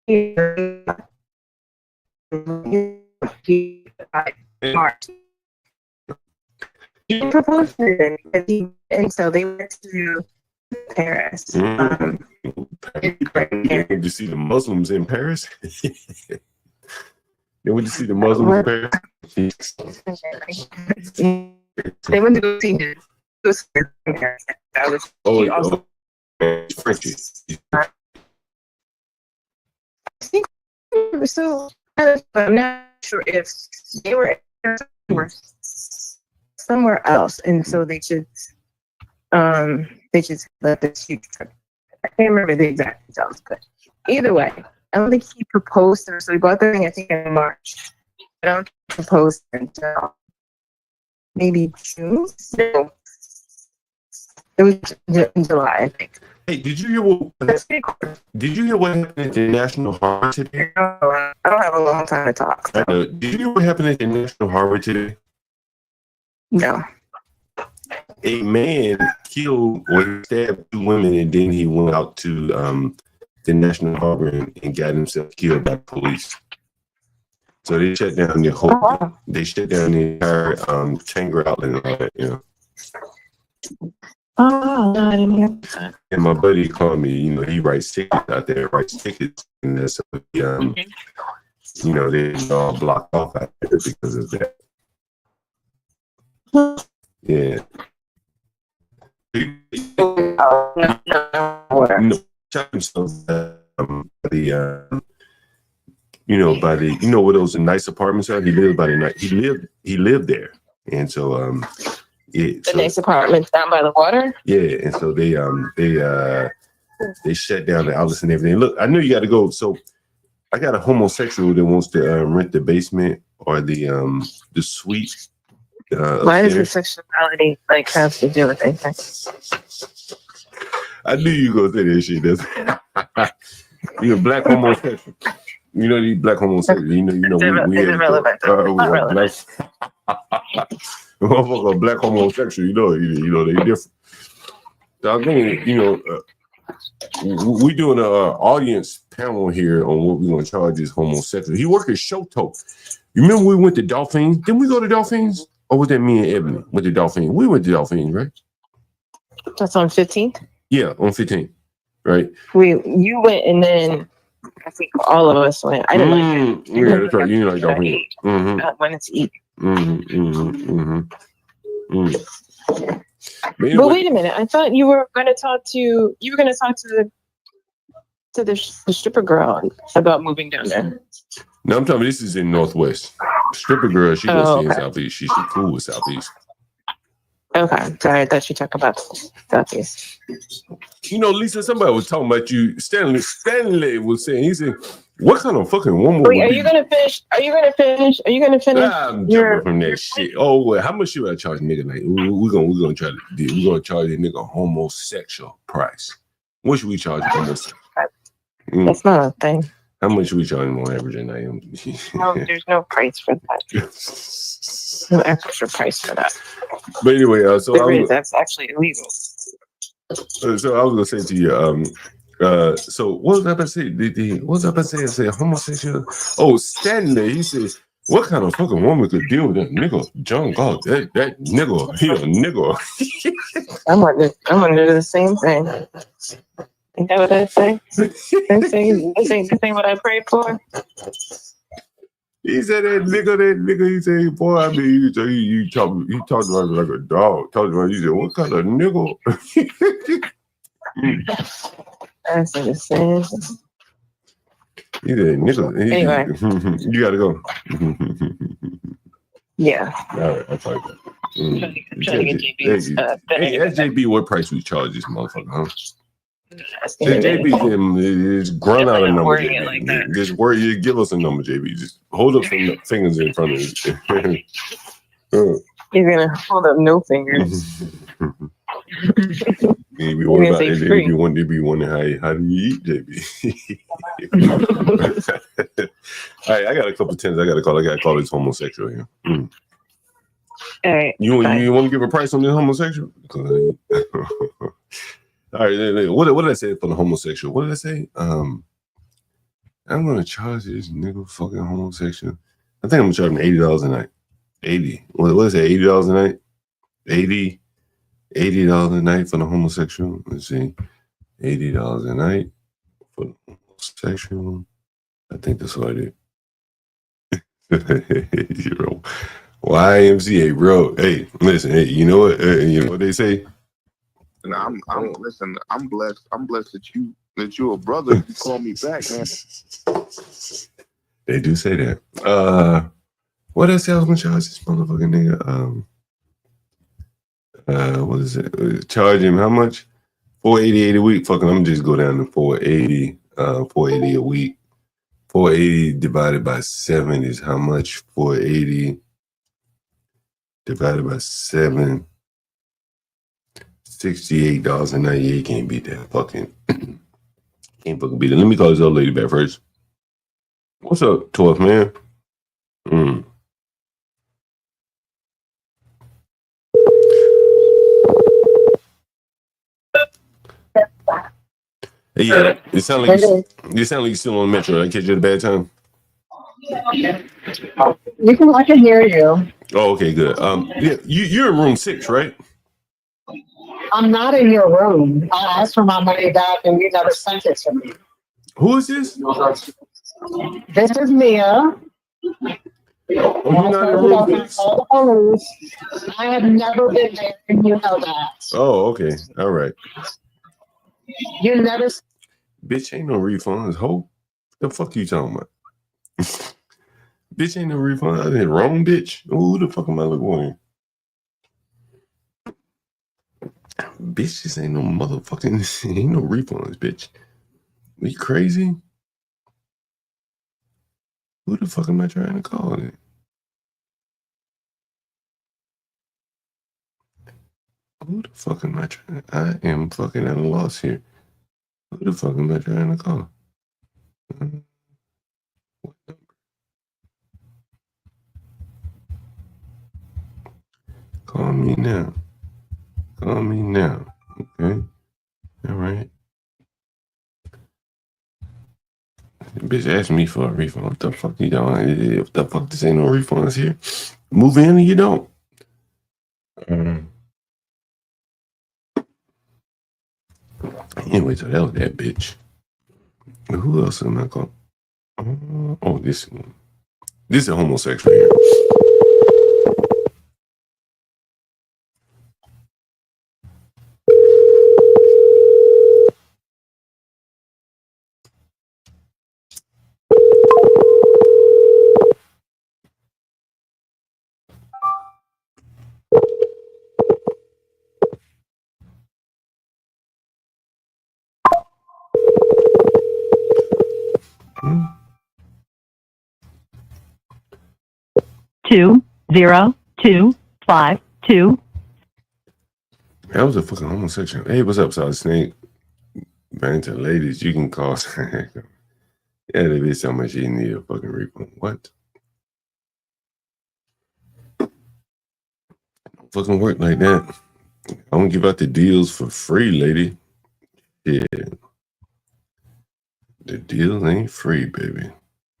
He proposed to her, and so they went to Paris. Did you see the Muslims in Paris? They went to see the Muslims in Paris. They went to go see him. That was Frenchy. I think so. But I'm not sure if they were somewhere else, and so they just let this huge trip. I can't remember the exact details, but either way, I don't think he proposed to her. So he bought the ring, I think, in March. I don't think he proposed until maybe June. So it was in July, I think. Hey, did you hear what happened at the National Harbor today? I don't have a long time to talk. So. Did you hear what happened at the National Harbor today? No. A man killed or stabbed 2 women, and then he went out to the National Harbor and got himself killed by police. So they shut down the whole. They shut down the entire Tanger outlet and all that. Oh, no, I didn't hear that. And my buddy called me. He writes tickets out there. And that's they're all blocked off out there because of that. Yeah. Where those nice apartments are. He lived by the night. He lived there, and so nice apartments down by the water. Yeah, and so they They shut down the outlets and everything. Look, I know you got to go. So I got a homosexual that wants to rent the basement or the suite. Why does the sexuality like have to do with anything? I knew you were gonna say that shit. You're a black homosexual. You know these black homosexuals. You know we It's irrelevant. Not relevant. A black homosexual. You know they different. So I think we doing an audience panel here on what we're gonna charge this homosexual. He worked at Shoto. You remember we went to Dolphins? Didn't we go to Dolphins? Or was that me and Ebony went to Dolphins? We went to Dolphins, right? That's on 15th. Yeah, on 15th, right? You went, and then I think all of us went. I didn't like it. Yeah, that's right. You like Dolphins. I wanted to eat. But wait a minute. I thought you were going to talk to the stripper girl about moving down there. No, I'm talking. This is in Northwest. Stripper girl. She goes in Southeast. She cool with Southeast. Okay, sorry. I thought you talked about Southeast. You know, Lisa. Somebody was talking about you. Stanley was saying. He said, "What kind of fucking woman?" Wait, are you gonna finish? Are you gonna finish? I'm jumping from that shit. Oh, well, how much should I charge nigga? Like, we're gonna try to do. We're gonna charge a nigga homosexual price. What should we charge a homosexual? That's not a thing. How much should we charge him on average at night? No, there's no price for that. No extra price for that. But anyway, that's actually illegal. So I was gonna say to you, so what was I about to say? What was I about to say? I said homosexual. Oh, Stanley, he says, what kind of fucking woman could deal with that nigga? John God, that nigga, he a nigga. I'm gonna do the same thing. Is that what I say? This ain't the thing what I prayed for. He said that nigga. He said, boy, I mean, he talked about me like a dog. He said, what kind of nigga? That's the same. He said, nigga. Anyway, you gotta go. Yeah. All right, I'll tell you that. I'm trying to get JB's. Hey, ask JB what price we charge this motherfucker, huh? JB is grunt out a number. Like that. Just word, you give us a number, JB. Just hold up some fingers in front of you. You're gonna hold up no fingers. Maybe what about it? Maybe you wondering how do you eat, JB? All right, I got a couple tens. I gotta call this homosexual here. All right. You want to give a price on this homosexual? All right, what did I say for the homosexual? What did I say? I'm gonna charge this nigga fucking homosexual. I think I'm gonna charge him $80 a night. 80. What is it? $80 a night? $80 a night for the homosexual. Let's see. $80 a night for the homosexual. I think that's what I did. YMCA, bro. Hey, listen. Hey, you know what? You know what they say. And I'm blessed. I'm blessed that you're a brother. You call me back, man. They do say that. What did I say I was gonna charge this motherfucking nigga? What is it? Charge him how much? $488 a week. Fucking, I'm just go down to 480. 480 a week. 480 divided by 7 is how much? 480 divided by 7. $68 a night. Yeah, you can't beat that. Fucking can't fucking beat it. Let me call this old lady back first. What's up, 12th man? Hey, yeah, it sounds like you're still on the metro. I catch you at a bad time. I can hear you. Oh, okay, good. Yeah, you're in room 6, right? I'm not in your room. I asked for my money back and you never sent it to me. Who is this? This is Mia. You're not in room 6? I have never been there and you know that. Oh, okay. All right. You never. Bitch, ain't no refunds. Ho. The fuck you talking about? Bitch, ain't no refund. I did wrong, bitch. Who the fuck am I looking for? Bitch, this ain't no motherfucking, ain't no refunds, bitch. Are you crazy? Who the fuck am I trying to call then? Who the fuck am I trying to? I am fucking at a loss here. Who the fuck am I trying to call? What number? Call me now. Call me now. Okay. All right. Bitch asked me for a refund. What the fuck you don't? If the fuck this ain't no refunds here, move in and you don't. Anyway, so that was that bitch. Who else am I calling? Oh, this one. This is a homosexual here. Hmm? 20252. That was a fucking homosexual. Hey, what's up, Solid Snake? Bang to ladies, you can call. Yeah, there is so much you need a fucking refund. What? Don't fucking work like that. I don't give out the deals for free, lady. Yeah. The deal ain't free, baby.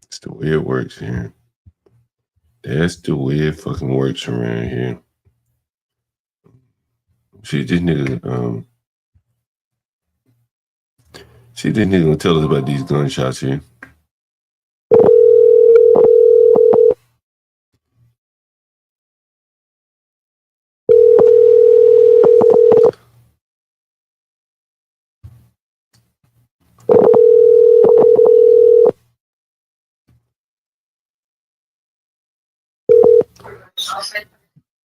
It's the way it works here. That's the way it fucking works around here. This nigga gonna tell us about these gunshots here.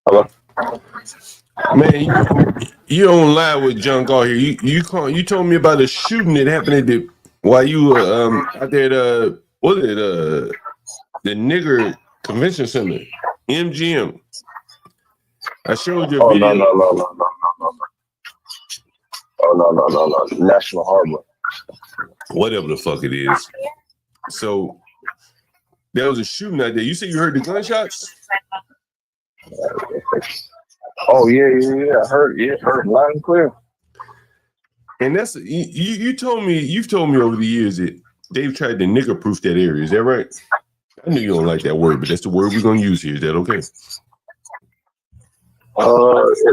Hello? Man, you don't lie with junk out here. You told me about a shooting that happened at the while you were out there at the nigger convention center, MGM. I showed you a video. No. Oh, no. National Harbor. Whatever the fuck it is. So there was a shooting out there. You said you heard the gunshots? Oh, yeah. I heard loud and clear. And that's you've told me over the years that they've tried to nigger proof that area. Is that right? I know you don't like that word, but that's the word we're gonna use here. Is that okay?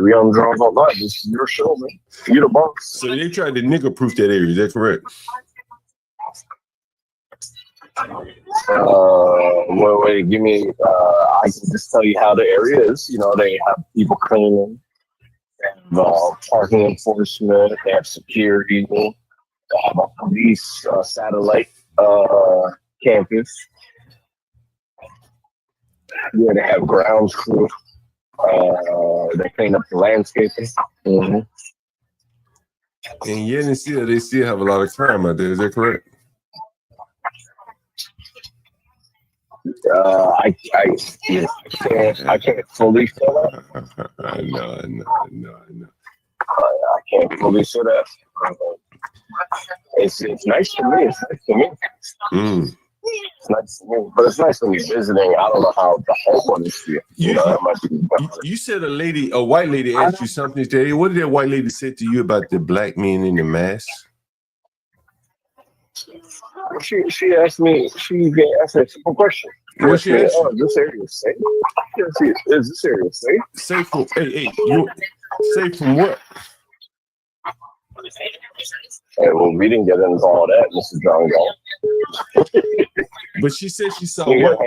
We don't draw about that. This is your show, man. You're the boss. So they tried to nigger proof that area. Is that correct? Wait, give me. I can just tell you how the area is. You know, they have people cleaning, they have parking enforcement, they have security, they have a police satellite campus. Yeah, they have grounds crew. They clean up the landscaping. Mm-hmm. And yet and still, they still have a lot of crime out there. Is that correct? I can't fully say that. I know. I can't fully say that. It's nice to me. It's nice to me. It's nice to me. But it's nice when you're visiting. I don't know how the homeowners feel. You said a white lady asked you something today. What did that white lady say to you about the black men in the mask? She asked me. She asked a simple question. What she asked? Is this area safe? Is this area safe? Safe from you safe from what? Hey, well, we didn't get into all that, Mr. John Gall. But she said she saw what?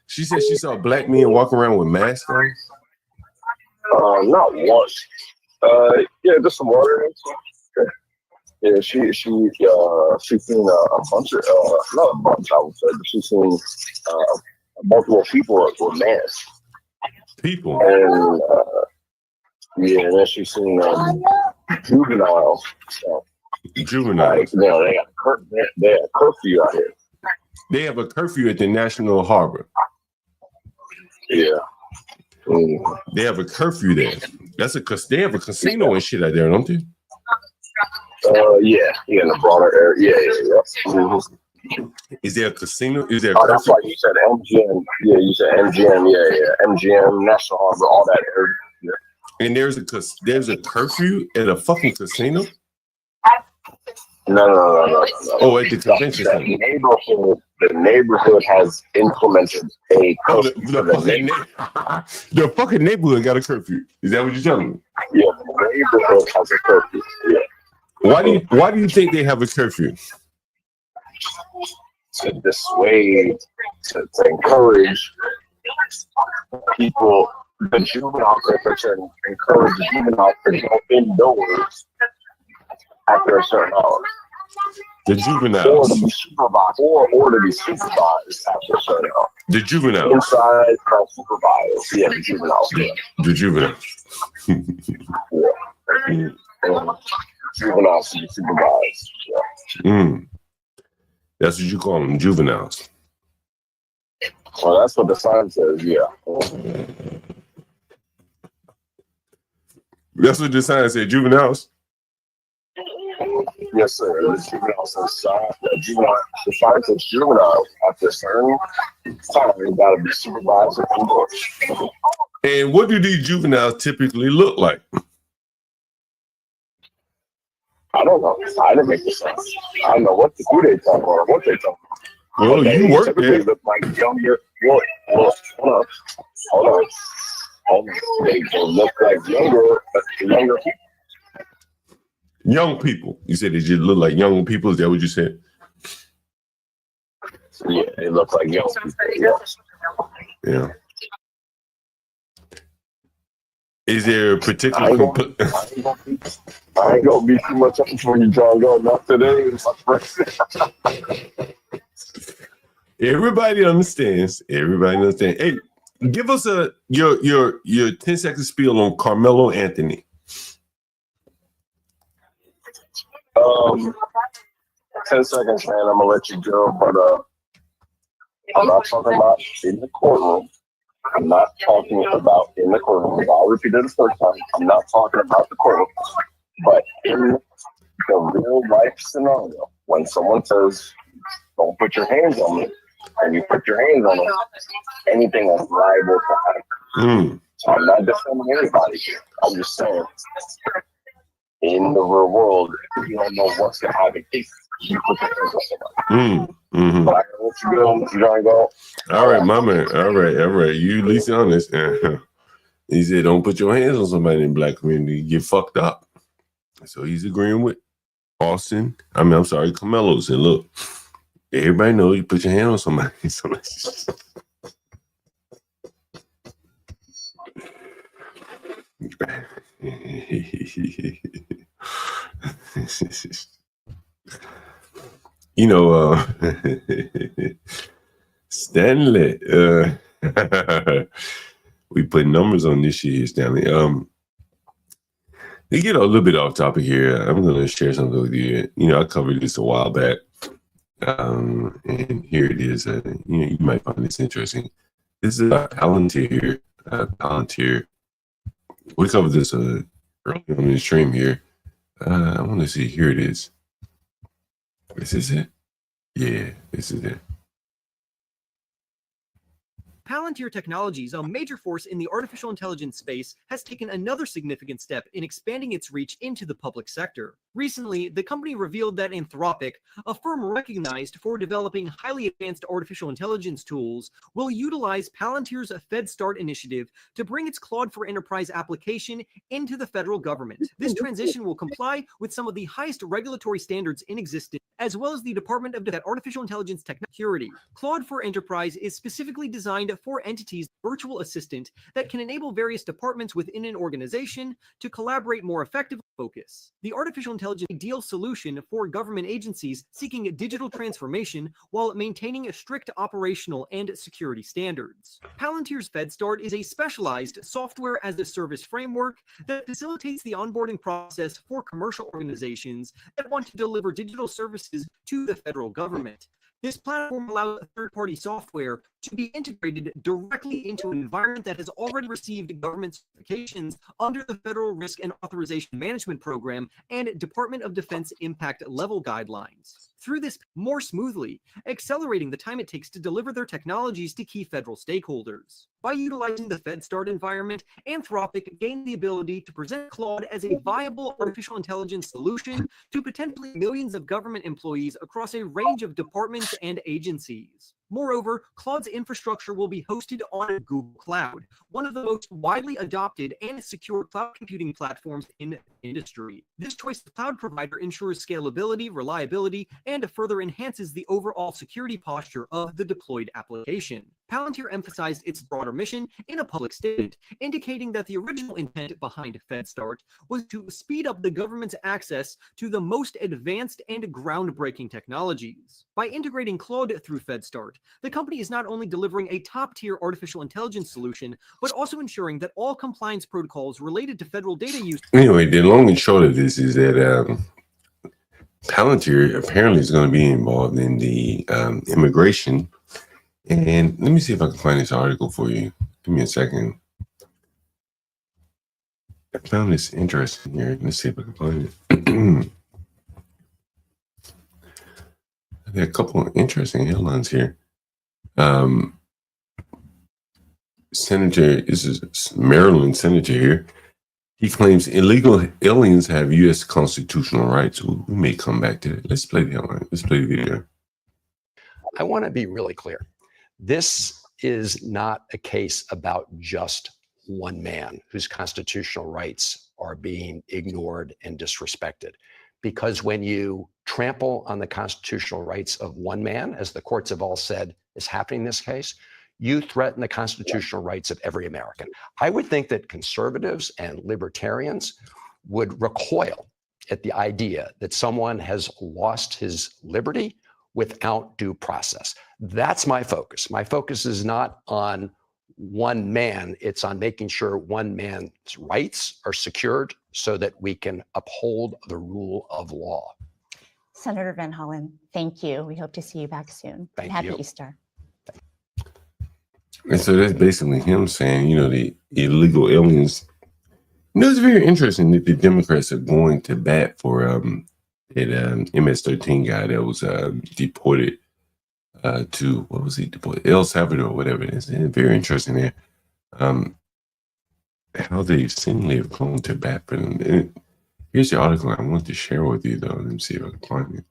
She said she saw black men walk around with masks on. Not once. Yeah, just some water and stuff. Yeah, she seen a bunch of not a bunch, I would say, but she seen multiple people with masks. People. And and then she seen Juvenile. So, Juvenile. like, they got they have curfew out here. They have a curfew at the National Harbor. Yeah. They have a curfew there. They have a casino and shit out there, don't they? Yeah, in the broader area. Yeah. Mm-hmm. Is there a casino? Is there a curfew? That's why you said MGM. Yeah, you said MGM. Yeah. MGM, National Harbor, all that area. Yeah. And there's a curfew at a fucking casino? No. Oh, at the convention center. The neighborhood has implemented a curfew. The fucking neighborhood got a curfew. Is that what you're telling me? Yeah, the neighborhood has a curfew. Yeah. Why do you think they have a curfew? To dissuade, to encourage people, the juvenile court, to encourage the juvenile to go indoors after a certain hour. The juveniles. Or to be supervised, or to be supervised after a certain hour. The juveniles. Inside, supervised. Yeah, the juveniles. Yeah. The juveniles. Juveniles to be supervised. Yeah. That's what you call them, juveniles. Well, that's what the sign says, yeah. That's what the sign said, juveniles? Yes, sir. The juveniles the sign says juvenile. After a certain time, they gotta be supervised and indoors. And what do these juveniles typically look like? I don't know. I didn't make the sign. I don't know who they talk about or what they talk about. Well, they you work there. Look like younger. Hold on. They look like younger people. Young people. You said they just look like young people. Is that what you said? Yeah, they look like young people. Yeah. Is there a particular? I ain't gonna be too much up for you, John. Go not today. Everybody understands. Hey, give us your 10-second spiel on Carmelo Anthony. 10 seconds, man. I'm gonna let you go, but I'm not talking about in the courtroom. I'm not talking about in the courtroom. I'll repeat it the first time. I'm not talking about the courtroom, but in the real life scenario, when someone says, "Don't put your hands on me," and you put your hands on them, anything is liable to happen. So I'm not defending anybody here. I'm just saying, in the real world, you don't know what's gonna happen. You put your hands on somebody. But I can let you go. You gotta go. All right, my man. All right. You at least honest. He said, "Don't put your hands on somebody in the black community. You get fucked up." So he's agreeing with Austin. I'm sorry, Carmelo said, "Look, everybody knows you put your hand on somebody." You know, Stanley, we put numbers on this shit here, Stanley. To get a little bit off topic here, I'm going to share something with you. You know, I covered this a while back, and here it is. You might find this interesting. This is Palantir. We covered this early on the stream here. I want to see. Here it is. This is it. Yeah, this is it. Palantir Technologies, a major force in the artificial intelligence space, has taken another significant step in expanding its reach into the public sector. Recently, the company revealed that Anthropic, a firm recognized for developing highly advanced artificial intelligence tools, will utilize Palantir's FedStart initiative to bring its Claude for Enterprise application into the federal government. This transition will comply with some of the highest regulatory standards in existence, as well as the Department of Artificial Intelligence Security. Claude for Enterprise is specifically designed for entities virtual assistant that can enable various departments within an organization to collaborate more effectively. Focus. The artificial intelligence intelligence ideal solution for government agencies seeking digital transformation while maintaining strict operational and security standards. Palantir's FedStart is a specialized software as a service framework that facilitates the onboarding process for commercial organizations that want to deliver digital services to the federal government. This platform allows third-party software to be integrated directly into an environment that has already received government certifications under the Federal Risk and Authorization Management Program and Department of Defense Impact Level Guidelines. Through this more smoothly, accelerating the time it takes to deliver their technologies to key federal stakeholders. By utilizing the FedStart environment, Anthropic gained the ability to present Claude as a viable artificial intelligence solution to potentially millions of government employees across a range of departments and agencies. Moreover, Claude's infrastructure will be hosted on Google Cloud, one of the most widely adopted and secure cloud computing platforms in the industry. This choice of cloud provider ensures scalability, reliability, and further enhances the overall security posture of the deployed application. Palantir emphasized its broader mission in a public statement, indicating that the original intent behind FedStart was to speed up the government's access to the most advanced and groundbreaking technologies. By integrating Claude through FedStart, the company is not only delivering a top-tier artificial intelligence solution, but also ensuring that all compliance protocols related to federal data use. Anyway, the long and short of this is that Palantir apparently is going to be involved in the immigration. And let me see if I can find this article for you. Give me a second. I found this interesting here. Let's see if I can find it. There are a couple of interesting headlines here. Senator, this is Maryland Senator here. He claims illegal aliens have U.S. constitutional rights. We may come back to that. Let's play the headline. Let's play the video. I want to be really clear. This is not a case about just one man whose constitutional rights are being ignored and disrespected. Because when you trample on the constitutional rights of one man, as the courts have all said is happening in this case, you threaten the constitutional rights of every American. I would think that conservatives and libertarians would recoil at the idea that someone has lost his liberty without due process. That's my focus. My focus is not on one man. It's on making sure one man's rights are secured so that we can uphold the rule of law. Senator Van Hollen, thank you. We hope to see you back soon. Thank Happy you. Easter. And so that's basically him saying, the illegal aliens. It's very interesting that the Democrats are going to bat for that MS-13 guy that was deported to, what was he deported? El Salvador, whatever it is. And very interesting there. How they seemingly have gone to bat for them. And here's the article I want to share with you, though. Let me see if I can find it.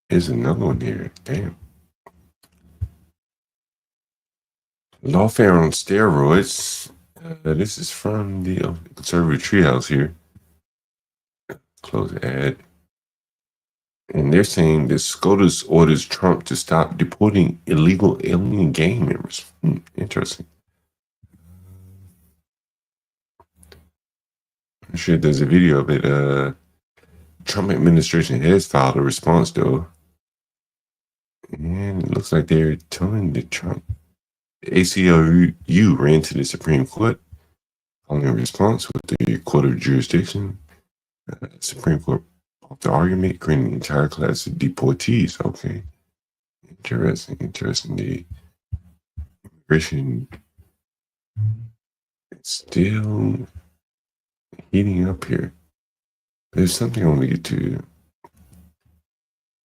Here's another one here. Damn. Lawfare on steroids. This is from the Conservative Treehouse here. Close the ad. And they're saying that SCOTUS orders Trump to stop deporting illegal alien gang members. Interesting. I'm sure there's a video of it. Trump administration has filed a response, though. And it looks like they're telling the Trump. The ACLU ran to the Supreme Court following a response with the Court of Jurisdiction. Supreme Court of the argument, granting the entire class of deportees. Okay. Interesting. The immigration is still heating up here. There's something I want to get to.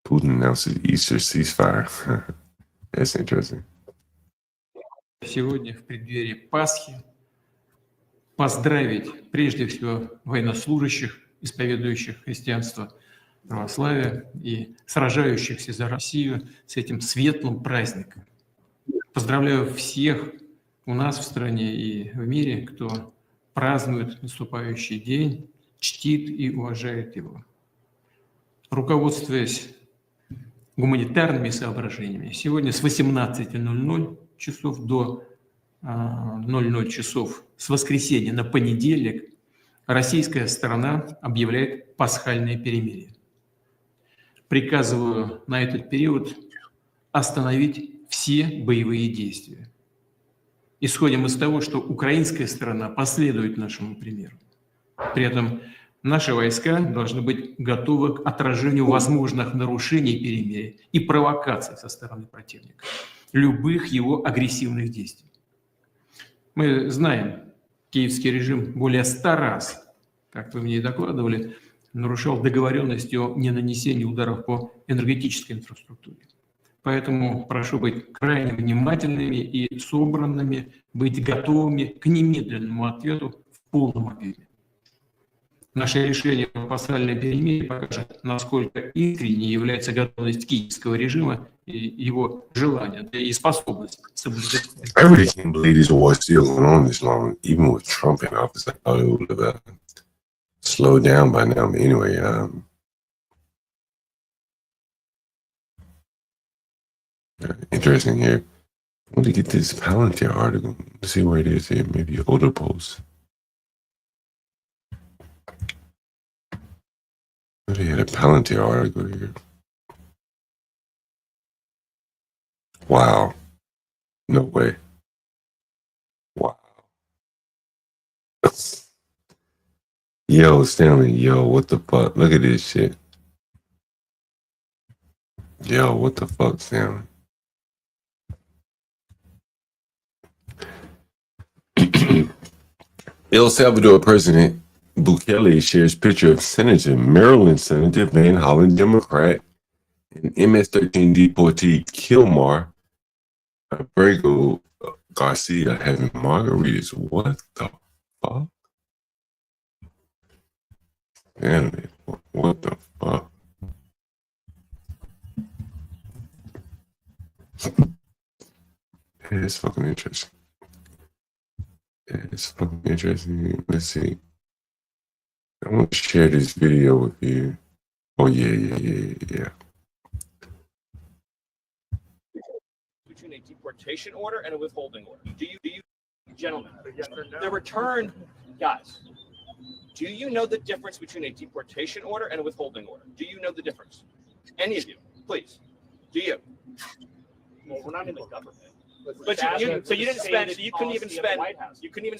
Putin announces Easter ceasefire. That's interesting. Сегодня в преддверии Пасхи поздравить прежде всего военнослужащих, исповедующих христианство, православие и сражающихся за Россию с этим светлым праздником. Поздравляю всех у нас в стране и в мире, кто празднует наступающий день, чтит и уважает его. Руководствуясь гуманитарными соображениями, сегодня с 18:00 часов до 00 часов с воскресенья на понедельник российская сторона объявляет пасхальное перемирие. Приказываю на этот период остановить все боевые действия. Исходим из того, что украинская сторона последует нашему примеру. При этом наши войска должны быть готовы к отражению возможных нарушений перемирия и провокаций со стороны противника, любых его агрессивных действий. Мы знаем, киевский режим более 100 раз, как вы мне и докладывали, нарушал договоренности о ненанесении ударов по энергетической инфраструктуре. Поэтому прошу быть крайне внимательными и собранными, быть готовыми к немедленному ответу в полном объеме. Наше решение о пасхальном перемирии покажет, насколько искренней является готовность киевского режима и его желание, да и способность соблюдать. I really can't believe this war is still going on this long, even with Trump in office. I thought it would have slowed down by now. But anyway, interesting here. I want to get this Palantir article. Let's see where it is here. Maybe older post. They had a Palantir article here. Wow. No way. Wow. Yo, Stanley, yo, what the fuck? Look at this shit. Yo, what the fuck, Stanley? El Salvador President Bukele shares picture of Maryland Senator Van Hollen, Democrat, and MS-13 deportee Kilmar Abrego Garcia having margaritas. What the fuck? Damn, what the fuck? It's fucking interesting. It's fucking interesting. Let's see. I want to share this video with you. Oh, yeah. Between a deportation order and a withholding order. Do you gentlemen, the return, guys, do you know the difference between a deportation order and a withholding order? Do you know the difference? Any of you, please. Do you? Well, we're not in the government. But so you didn't spend, you couldn't even spend, I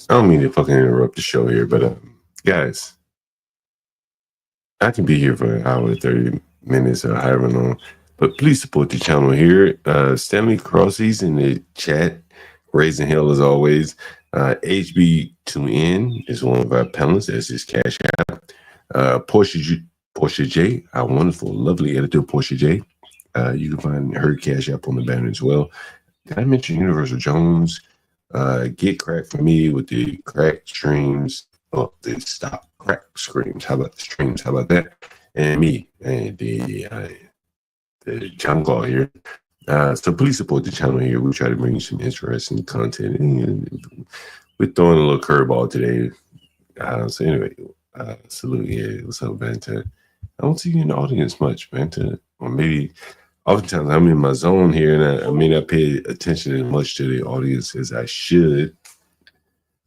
don't mean to fucking interrupt the show here, but guys, I can be here for an hour, 30 minutes, or however long, but please support the channel here. Stanley Crossy's in the chat, raising hell as always. HB2N is one of our panelists. That's his cash app. Portia J, our wonderful, lovely editor, Portia J. You can find her cash app on the banner as well. Did I mention Universal Jones? Get crack for me with the crack streams. Oh, the stop crack screams. How about the streams? How about that? And me and the John Claw here. So please support the channel here. We try to bring you some interesting content. And we're throwing a little curveball today. So anyway, salute. Yeah, what's up, Banta? I don't see you in the audience much, Banta. Or maybe oftentimes I'm in my zone here, and I may not pay attention as much to the audience as I should.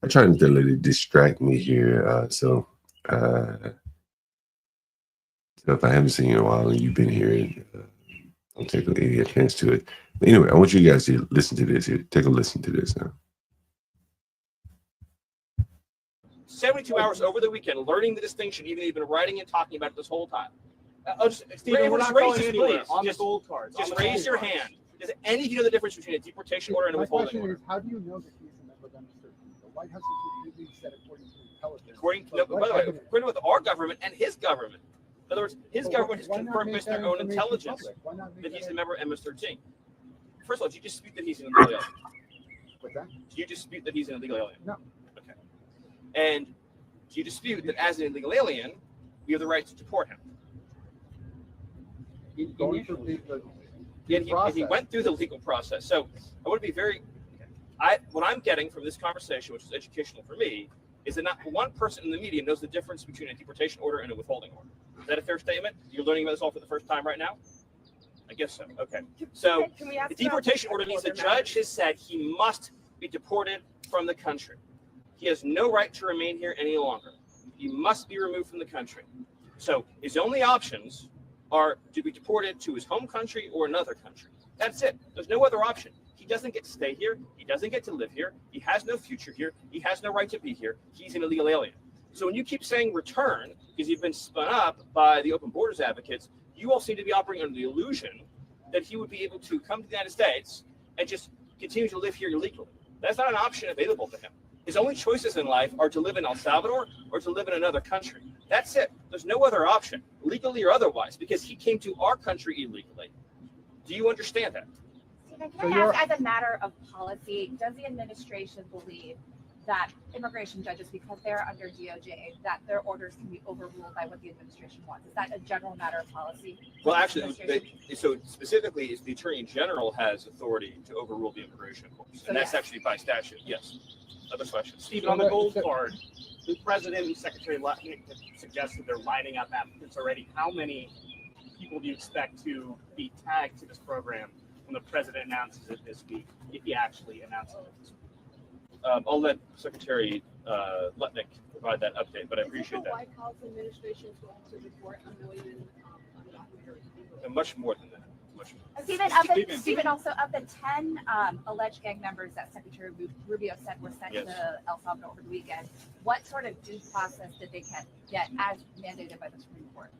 I try not to let it distract me here. So if I haven't seen you in a while and you've been here, I'll take a chance to it. But anyway, I want you guys to listen to this here. Take a listen to this now. 72 hours over the weekend, learning the distinction, even though you've been writing and talking about it this whole time. Stephen, we're not going anywhere. On the gold cards. Just raise your hand. Does any of you know the difference between a deportation order and a withholding order? How do you know that he's a member of MS-13? The White House has repeatedly said according to intelligence. According to our government and his government. In other words, his government has confirmed based on their own intelligence that he's a member of MS-13. First of all, do you dispute that he's an illegal alien? What's that? Do you dispute that he's an illegal alien? No. Okay. And do you dispute that as an illegal alien, you have the right to deport him? He went through he went through the legal process. So I want to be very. What I'm getting from this conversation, which is educational for me, is that not one person in the media knows the difference between a deportation order and a withholding order. Is that a fair statement? You're learning about this all for the first time right now? I guess so. Okay. So the deportation order means the judge has said he must be deported from the country. He has no right to remain here any longer. He must be removed from the country. So his only options are to be deported to his home country or another country. That's it. There's no other option. He doesn't get to stay here. He doesn't get to live here. He has no future here. He has no right to be here. He's an illegal alien. So when you keep saying return, because you've been spun up by the open borders advocates, you all seem to be operating under the illusion that he would be able to come to the United States and just continue to live here illegally. That's not an option available to him. His only choices in life are to live in El Salvador or to live in another country. That's it. There's no other option, legally or otherwise, because he came to our country illegally. Do you understand that? Can I ask, as a matter of policy, does the administration believe that immigration judges, because they're under DOJ, that their orders can be overruled by what the administration wants? Is that a general matter of policy? Well, actually, so specifically, is the Attorney General has authority to overrule the immigration courts, and that's actually by statute. Yes. Other questions? Stephen, on the gold card, the president and Secretary Lutnick have suggested they're lining up applicants already. How many people do you expect to be tagged to this program when the president announces it this week, if he actually announces it this week? I'll let Secretary Lutnick provide that update, but I appreciate that. The White House administration is going to report a million undocumented. Much more than that. Much more. Stephen, also of the 10 alleged gang members that Secretary Rubio said were sent to El Salvador over the weekend, what sort of due process did they get as mandated by the Supreme Court?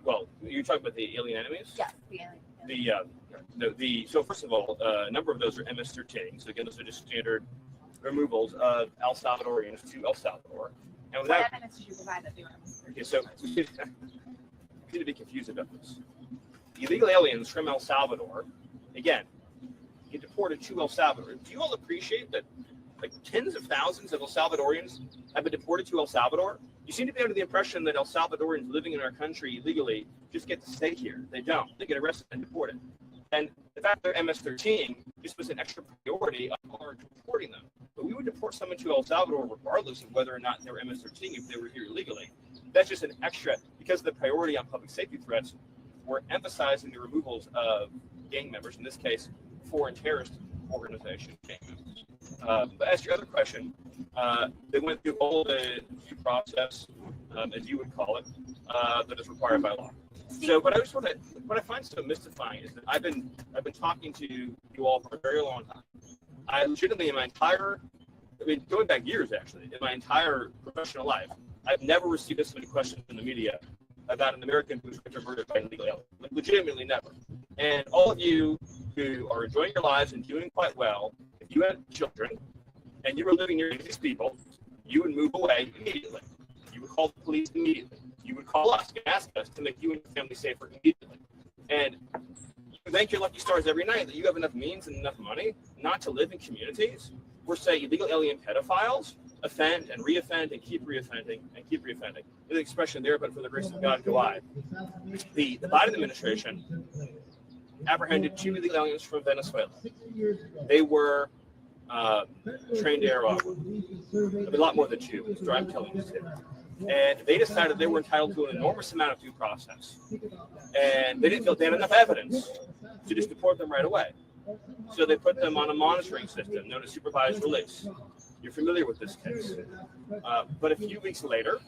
Well, you're talking about the alien enemies? Yes, the alien. So first of all, a number of those are MS-13. So again, those are just standard removals of El Salvadorians to El Salvador. And what evidence did you provide that they were MS-13? Okay, so we need to be confused about this. The illegal aliens from El Salvador, again, get deported to El Salvador. Do you all appreciate that like tens of thousands of El Salvadorians have been deported to El Salvador? You seem to be under the impression that El Salvadorians living in our country illegally just get to stay here. They don't. They get arrested and deported. And the fact they're MS-13 just was an extra priority of our deporting them. But we would deport someone to El Salvador regardless of whether or not they were MS-13 if they were here illegally. That's just an extra, because of the priority on public safety threats, we're emphasizing the removals of gang members, in this case, foreign terrorist organization gang members. But as to your other question, they went through all the due process, as you would call it, that is required by law. So, but I just want to, what I find so mystifying is that I've been talking to you all for a very long time. I legitimately, in my entire, going back years actually, in my entire professional life, I've never received this many questions in the media about an American who's converted by an illegal alien. Like, legitimately never. And all of you who are enjoying your lives and doing quite well, if you had children and you were living near these people, you would move away immediately. You would call the police immediately. You would call us and ask us to make you and your family safer immediately. And you thank your lucky stars every night that you have enough means and enough money not to live in communities where, say, illegal alien pedophiles offend and reoffend and keep reoffending and keep reoffending. There's an expression there, but for the grace of God, go I. The Biden administration apprehended 2 illegal aliens from Venezuela. They were trained air a lot more than 2, so I'm telling you. And they decided they were entitled to an enormous amount of due process. And they didn't feel they had enough evidence to just deport them right away. So they put them on a monitoring system known as supervised release. You're familiar with this case. But a few weeks later,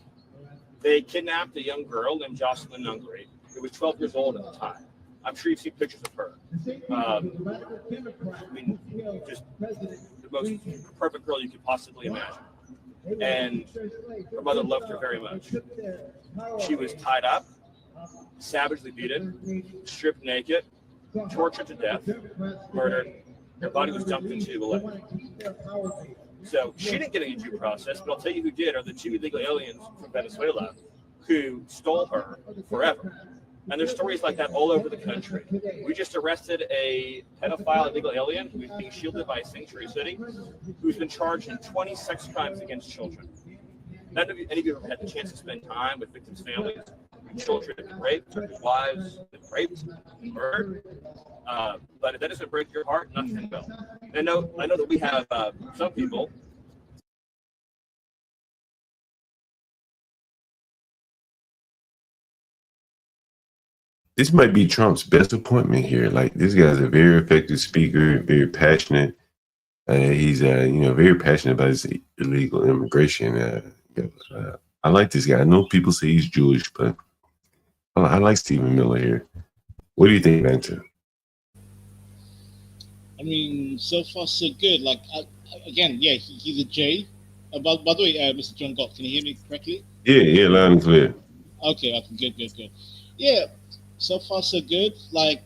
they kidnapped a young girl named Jocelyn Nungri, who was 12 years old at the time. I'm sure you've seen pictures of her. Just the most perfect girl you could possibly imagine. And her mother loved her very much. She was tied up, savagely beaten, stripped naked, tortured to death, murdered. Her body was dumped into a lake. So she didn't get any due process, but I'll tell you who did are the 2 illegal aliens from Venezuela who stole her forever. And there's stories like that all over the country. We just arrested a pedophile illegal alien who's being shielded by a sanctuary city, who's been charged in 20 sex crimes against children. None of you, any of you have had the chance to spend time with victims' families. Children have been raped, their wives have been raped, murdered. But if that doesn't break your heart, nothing will. I know that we have some people. This might be Trump's best appointment here. Like, this guy's a very effective speaker, very passionate. He's very passionate about his illegal immigration. I like this guy. I know people say he's Jewish, but I like Stephen Miller here. What do you think, Vanta? I mean, so far so good. Like again, yeah, he's a J. By the way, Mr. John Gott, can you hear me correctly? Yeah, loud and clear. Okay, good. Yeah, so far so good. Like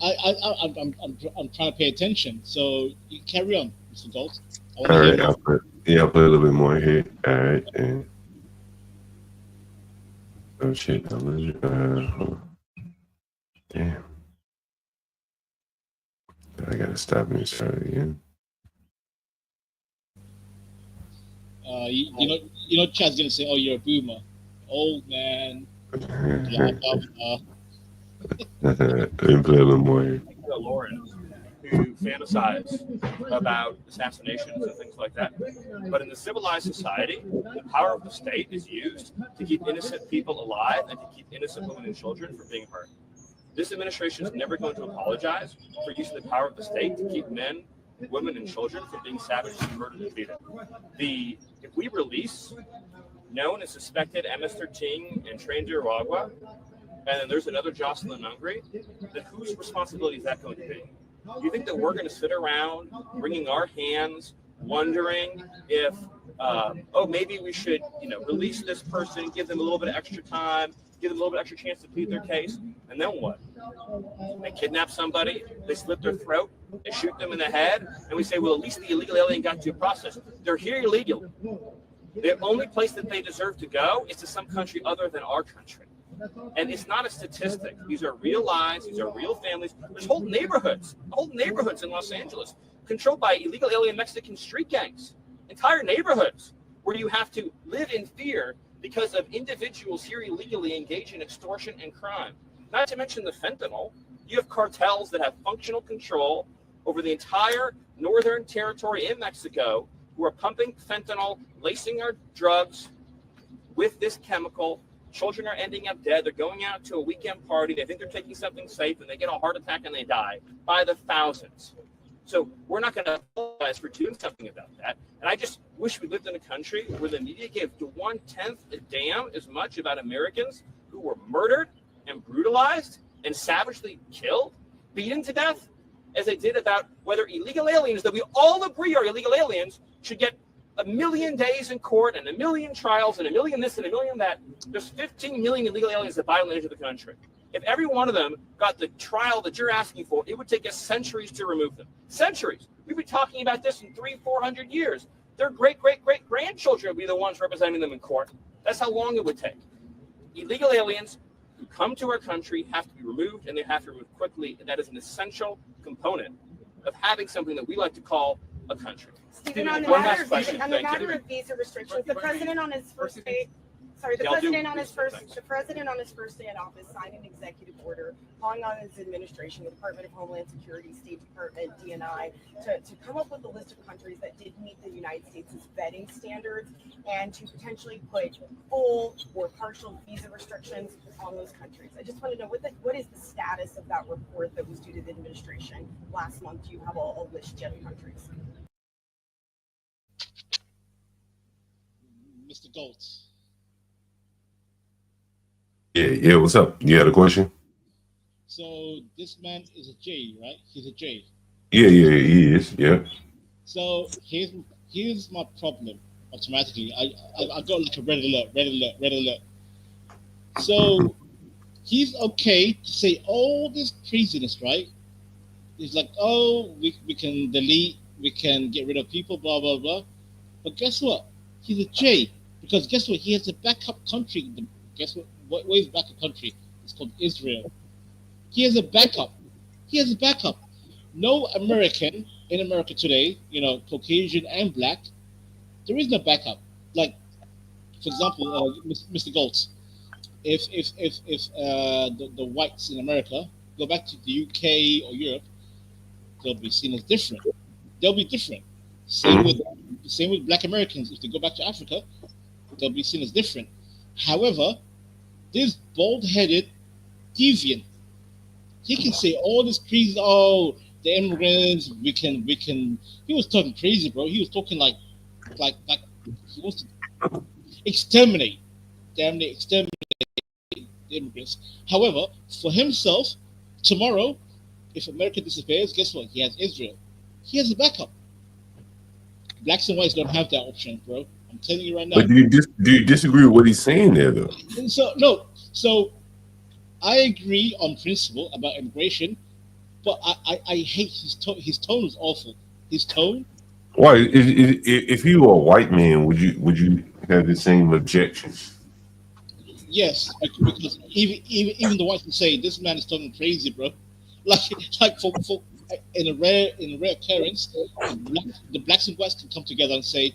I'm trying to pay attention. So you carry on, Mr. Galt. All right, I'll put a little bit more here. All right, and oh shit, hold on. Damn, I gotta stop and start again. You know, Chad's gonna say, "Oh, you're a boomer, old man." Blah blah blah. Let me play a little more here. Lawrence, who fantasize about assassinations and things like that. But in the civilized society, the power of the state is used to keep innocent people alive and to keep innocent women and children from being hurt. This administration is never going to apologize for using the power of the state to keep men, women, and children from being savagely murdered and treated. If we release known and suspected MS-13 and trained Iragua, and then there's another Jocelyn Hungary, then whose responsibility is that going to be? You think that we're going to sit around wringing our hands, wondering if, maybe we should, release this person, give them a little bit of extra time, give them a little bit extra chance to plead their case, and then what? They kidnap somebody, they slit their throat, they shoot them in the head, and we say, well, at least the illegal alien got due process. They're here illegally. The only place that they deserve to go is to some country other than our country. And it's not a statistic. These are real lives. These are real families. There's whole neighborhoods in Los Angeles controlled by illegal alien Mexican street gangs. Entire neighborhoods where you have to live in fear because of individuals here illegally engaged in extortion and crime. Not to mention the fentanyl. You have cartels that have functional control over the entire northern territory in Mexico who are pumping fentanyl, lacing our drugs with this chemical. Children are ending up dead. They're going out to a weekend party. They think they're taking something safe, and they get a heart attack and they die by the thousands. So we're not going to apologize for doing something about that. And I just wish we lived in a country where the media gave 1/10 a damn as much about Americans who were murdered and brutalized and savagely killed, beaten to death, as they did about whether illegal aliens that we all agree are illegal aliens should get 1 million days in court and 1 million trials and 1 million this and 1 million that. There's 15 million illegal aliens that violate into the country. If every one of them got the trial that you're asking for, it would take us centuries to remove them. Centuries. We'd be talking about this in 300-400 years. Their great-great-great-grandchildren would be the ones representing them in court. That's how long it would take. Illegal aliens who come to our country have to be removed, and they have to be removed quickly, and that is an essential component of having something that we like to call a country. Stephen, on the matter of visa restrictions, the president on his first day, the president on his first day in office signed an executive order calling on his administration, the Department of Homeland Security, State Department, DNI, to come up with a list of countries that did meet the United States' vetting standards and to potentially put full or partial visa restrictions on those countries. I just want to know what is the status of that report that was due to the administration last month? Do you have a list yet of countries? Mr. Goltz. Yeah. What's up? You had a question? So this man is a J, right? He's a J. Yeah, he is. Yeah. So here's my problem. Automatically, I got like a red alert. So he's okay to say all this craziness, right? He's like, oh, we can delete, we can get rid of people, blah blah blah. But guess what? He's a J, because guess what? He has a backup country. Guess what? What is backup country? It's called Israel. He has a backup. No American in America today, Caucasian and black, there is no backup. Like, for example, Mr. Goltz, if the whites in America go back to the UK or Europe, they'll be seen as different. They'll be different. Same with black Americans. If they go back to Africa, they'll be seen as different. However, this bald-headed deviant, he can say all this crazy, the immigrants. We can. He was talking crazy, bro. He was talking like he wants to exterminate, damn near exterminate the immigrants. However, for himself, tomorrow, if America disappears, guess what? He has Israel. He has a backup. Blacks and whites don't have that option, bro. I'm telling you right now. But do you disagree with what he's saying there, though? So no, so I agree on principle about immigration, but I hate his tone. His tone is awful. His tone. Why? If you were a white man, would you have the same objections? Yes, because even the whites can say this man is talking crazy, bro. Like for in a rare occurrence, the blacks and whites can come together and say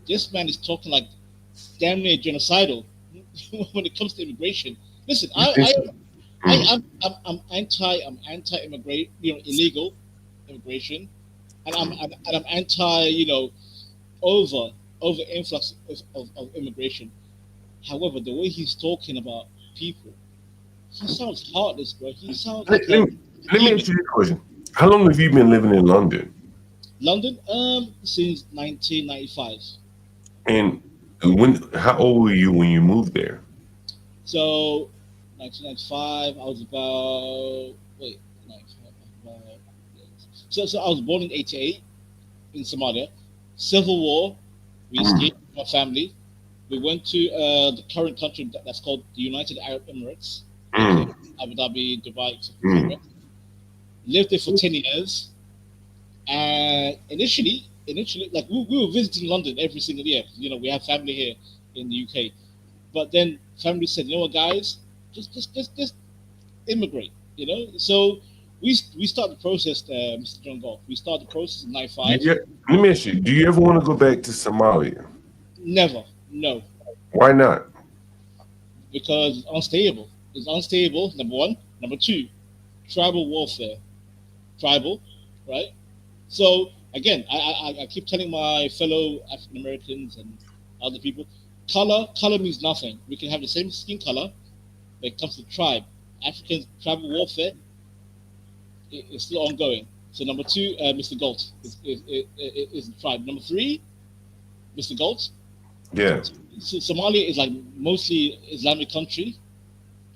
this man is talking like damn near genocidal when it comes to immigration. Listen, I'm anti-immigrate, illegal immigration, and I'm anti, over influx of immigration. However, the way he's talking about people, he sounds heartless, bro. He sounds like Let me ask you this question: how long have you been living in London? London, since 1995. And how old were you when you moved there? So, 1995, I was about wait, 95, about, so I was born in 88 in Somalia. Civil War, we escaped with my family. We went to the current country that's called the United Arab Emirates, Abu Dhabi, Dubai, etc. Lived there for 10 years. And initially, like we were visiting London every single year. We have family here in the UK. But then family said, you know what, guys, just immigrate. So we started the process, Mr. John Golf. We started the process in '95. Let me ask you: do you ever want to go back to Somalia? Never, no. Why not? Because it's unstable. It's unstable. Number one. Number two, tribal warfare. Tribal, right? So again, I keep telling my fellow African Americans and other people, color means nothing. We can have the same skin color, but it comes to tribe. African tribal warfare is still ongoing. So number two, Mr. Galt is the tribe. Number three, Mr. Galt. Yeah. So Somalia is like mostly Islamic country,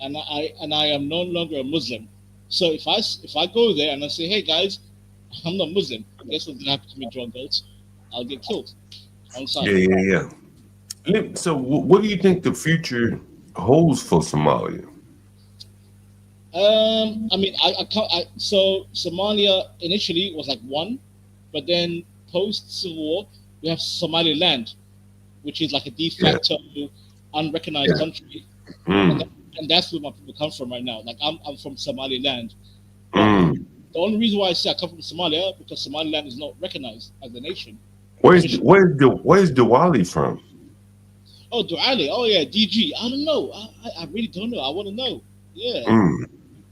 and I am no longer a Muslim. So if I go there and I say, hey guys, I'm not Muslim, guess what's gonna happen to me, John Galt? I'll get killed on sight. Yeah. So what do you think the future holds for Somalia? I mean, so Somalia initially was like one, but then post Civil War we have Somaliland, which is like a de facto unrecognized country, and that's where my people come from right now. Like I'm from Somaliland. The only reason why I say I come from Somalia because Somaliland is not recognized as a nation. Where's Diwali from? Oh, Duali. Oh yeah, DG. I don't know. I really don't know. I want to know. Yeah.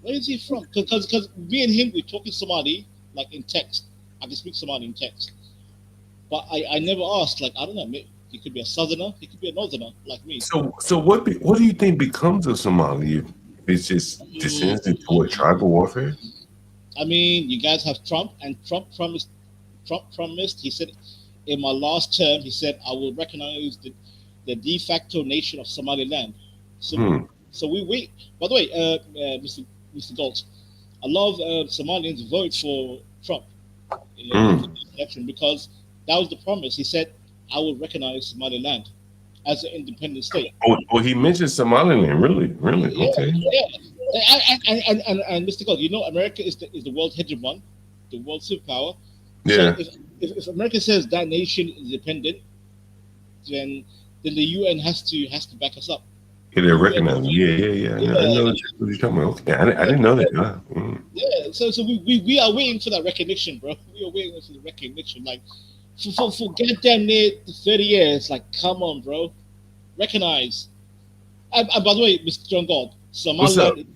Where is he from? Because me and him, we're talking Somali, like in text. I can speak Somali in text. But I never asked, like, I don't know, he could be a southerner, he could be a northerner, like me. So what do you think becomes of Somalia if it's just descends into what, tribal warfare? I mean, you guys have Trump, and Trump promised, he said, in my last term, he said, I will recognize the de facto nation of Somaliland. So we wait. By the way, Mr. Galt, a lot of Somalians vote for Trump in the election because that was the promise. He said, I will recognize Somaliland as an independent state. Oh, he mentioned Somaliland. Really? Yeah, Okay. yeah. And Mr. Galt, America is the world hegemon, the world superpower. Yeah. So if America says that nation is independent, then the UN has to back us up. Yeah, they recognize me. Yeah. I know what you're talking about. Okay, I didn't know that. Yeah, so we are waiting for that recognition, bro. We are waiting for the recognition. Like for goddamn near 30 years, like come on, bro. Recognize. And by the way, Mr. John Gold, Somaliland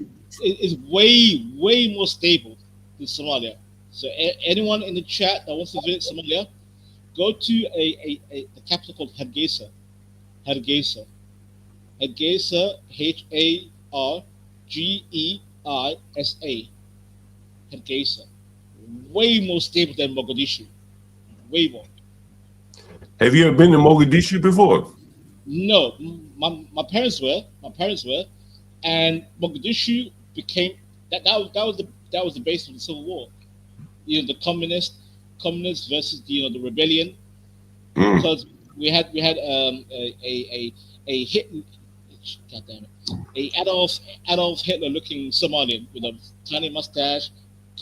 is way more stable than Somalia. So anyone in the chat that wants to visit Somalia, go to a capital called Hargeisa. Hargeisa, Hargeisa. Hargeisa. way more stable than Mogadishu. Way more. Have you ever been to Mogadishu before? No, my parents were. My parents were, and Mogadishu became that was the base of the civil war. You know, the communists versus the rebellion, because we had a hit, God damn it, a Adolf Hitler looking Somalian with a tiny mustache,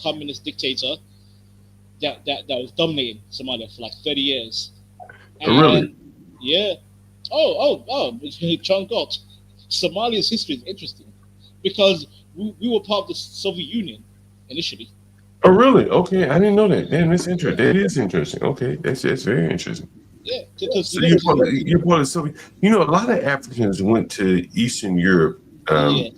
communist dictator that was dominating Somalia for like 30 years. And Really? yeah. John Galt. Somalia's history is interesting because we were part of the Soviet Union initially. Oh, really? Okay, I didn't know that. Damn, that's interesting. That is interesting. Okay, that's very interesting. Yeah, because So you're part of Soviet. You know, a lot of Africans went to Eastern Europe, either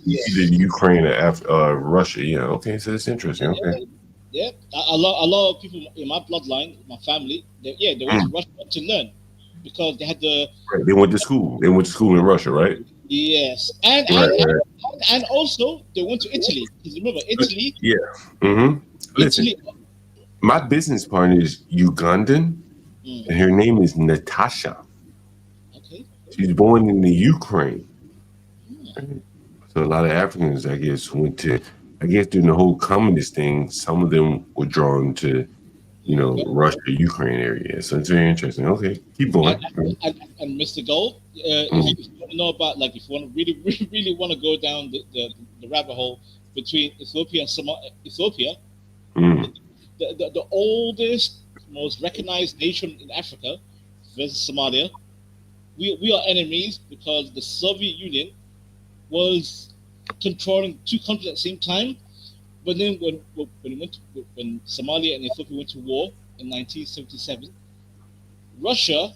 Ukraine or Russia. Yeah. Okay, so that's interesting. Okay. Yeah, a lot of people in my bloodline, my family, they went to Russia to learn because they had the Right. They went to school. They went to school in Russia, right? yes, and also they went to Italy. Because remember, Italy. Yeah. Mm-hmm. Listen, Italy. my business partner is Ugandan, and her name is Natasha. Okay. She's born in the Ukraine. So a lot of Africans, I guess, went to. I guess during the whole communist thing, some of them were drawn to, Russia, Ukraine area. So it's very interesting. Okay, keep going. And Mr. Gold, if you want to know about, like, if you want to really want to go down the rabbit hole between Ethiopia and Ethiopia, the oldest, most recognized nation in Africa versus Somalia, we are enemies because the Soviet Union was controlling two countries at the same time. But then when Somalia and Ethiopia went to war in 1977, Russia,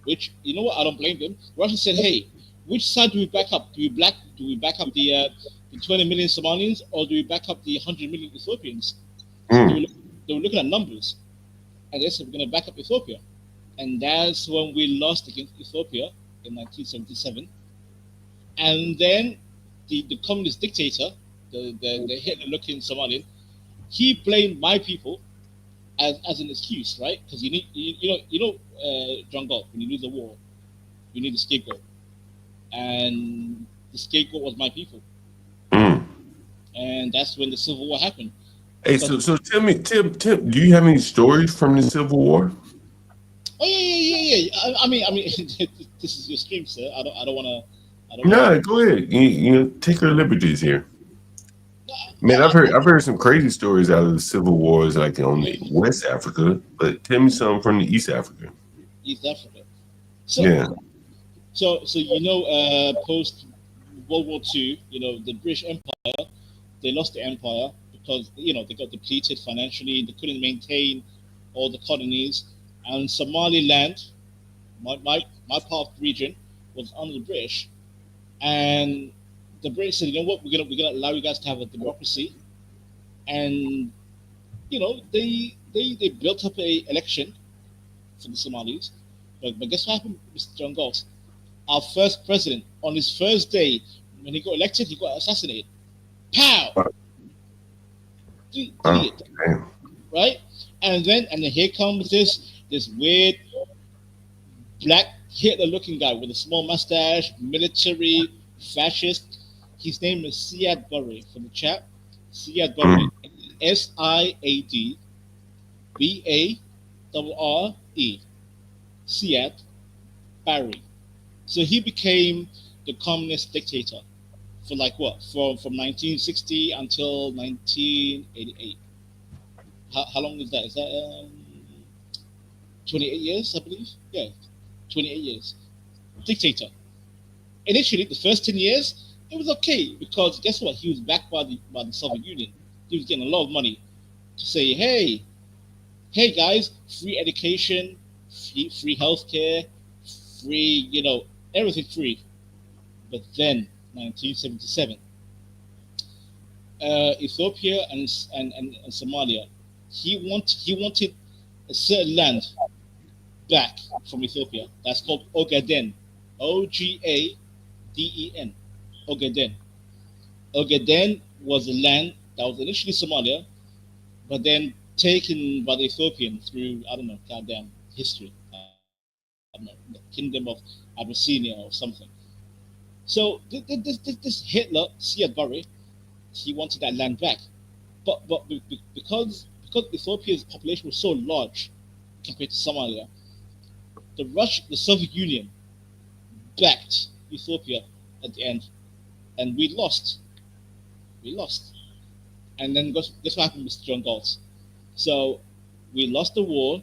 which, you know what, I don't blame them. Russia said, "Hey, which side do we back up? Do we back up the 20 million Somalians, or do we back up the 100 million Ethiopians?" So they were looking at numbers, and they said, "We're going to back up Ethiopia," and that's when we lost against Ethiopia in 1977. And then the communist dictator, the Hitler-looking Somalian, he blamed my people as an excuse, right? Because John Galt, when you lose a war, you need a scapegoat, and the scapegoat was my people, and that's when the Civil War happened. Hey, so tell me, Tim, do you have any stories from the Civil War? Oh yeah. I mean, this is your stream, sir. I don't want to. No, go ahead. You take your liberties here. Man, I've heard some crazy stories out of the Civil Wars, like on the West Africa. But tell me something from the East Africa. East Africa. So, yeah. So post World War II, the British Empire, they lost the empire because they got depleted financially. They couldn't maintain all the colonies, and Somaliland, my part of the region, was under the British. And the British said, "You know what? We're gonna allow you guys to have a democracy," and they built up a election for the Somalis. But guess what happened, Mr. John Galt? Our first president, on his first day when he got elected, he got assassinated. Pow! Right? And then here comes this weird black Hitler-looking guy with a small mustache, military, fascist. His name is Siad Barre for the chat. Siad Barre, SIAD BARRE. Siad Barre. So he became the communist dictator for from 1960 until 1988. How long is that? Is that 28 years, I believe? Yeah, 28 years. Dictator. Initially, the first 10 years, it was okay because guess what? He was backed by the Soviet Union. He was getting a lot of money to say, hey guys, free education, free healthcare, free, everything free. But then, 1977, Ethiopia and Somalia, he wanted a certain land back from Ethiopia. That's called Ogaden, Ogaden. Ogaden. Ogaden was a land that was initially Somalia, but then taken by the Ethiopian through, I don't know, goddamn history. I don't know, the kingdom of Abyssinia or something. So this Hitler, Siad Barre, he wanted that land back, but because Ethiopia's population was so large compared to Somalia, the Soviet Union backed Ethiopia at the end, and we lost. We lost, and then guess what happened, Mr. John Galt? So we lost the war.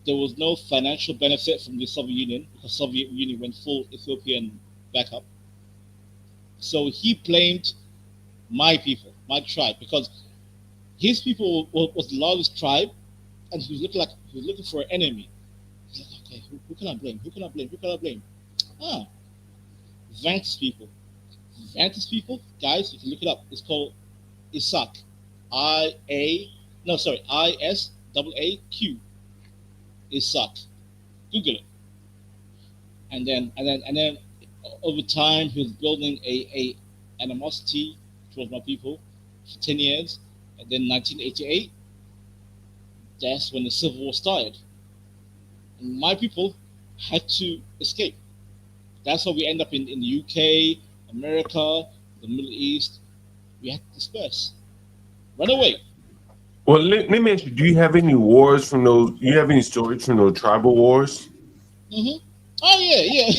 There was no financial benefit from the Soviet Union because Soviet Union went full Ethiopian backup. So he blamed my people, my tribe, because his people was the largest tribe, and he was looking for an enemy. He's like, okay, who can I blame? Who can I blame? Who can I blame? Ah, Vantis people. Vantis people, guys, if you look it up, it's called Isaac. ISAAQ. Isaac. Google it. And then over time he was building a animosity towards my people for 10 years. And then 1988, that's when the Civil War started. And my people had to escape. That's how we end up in the UK, America, the Middle East. We had to disperse. Run away. Well, let me ask you: do you have any wars from those? Do you have any stories from those tribal wars? Mm-hmm. Oh yeah.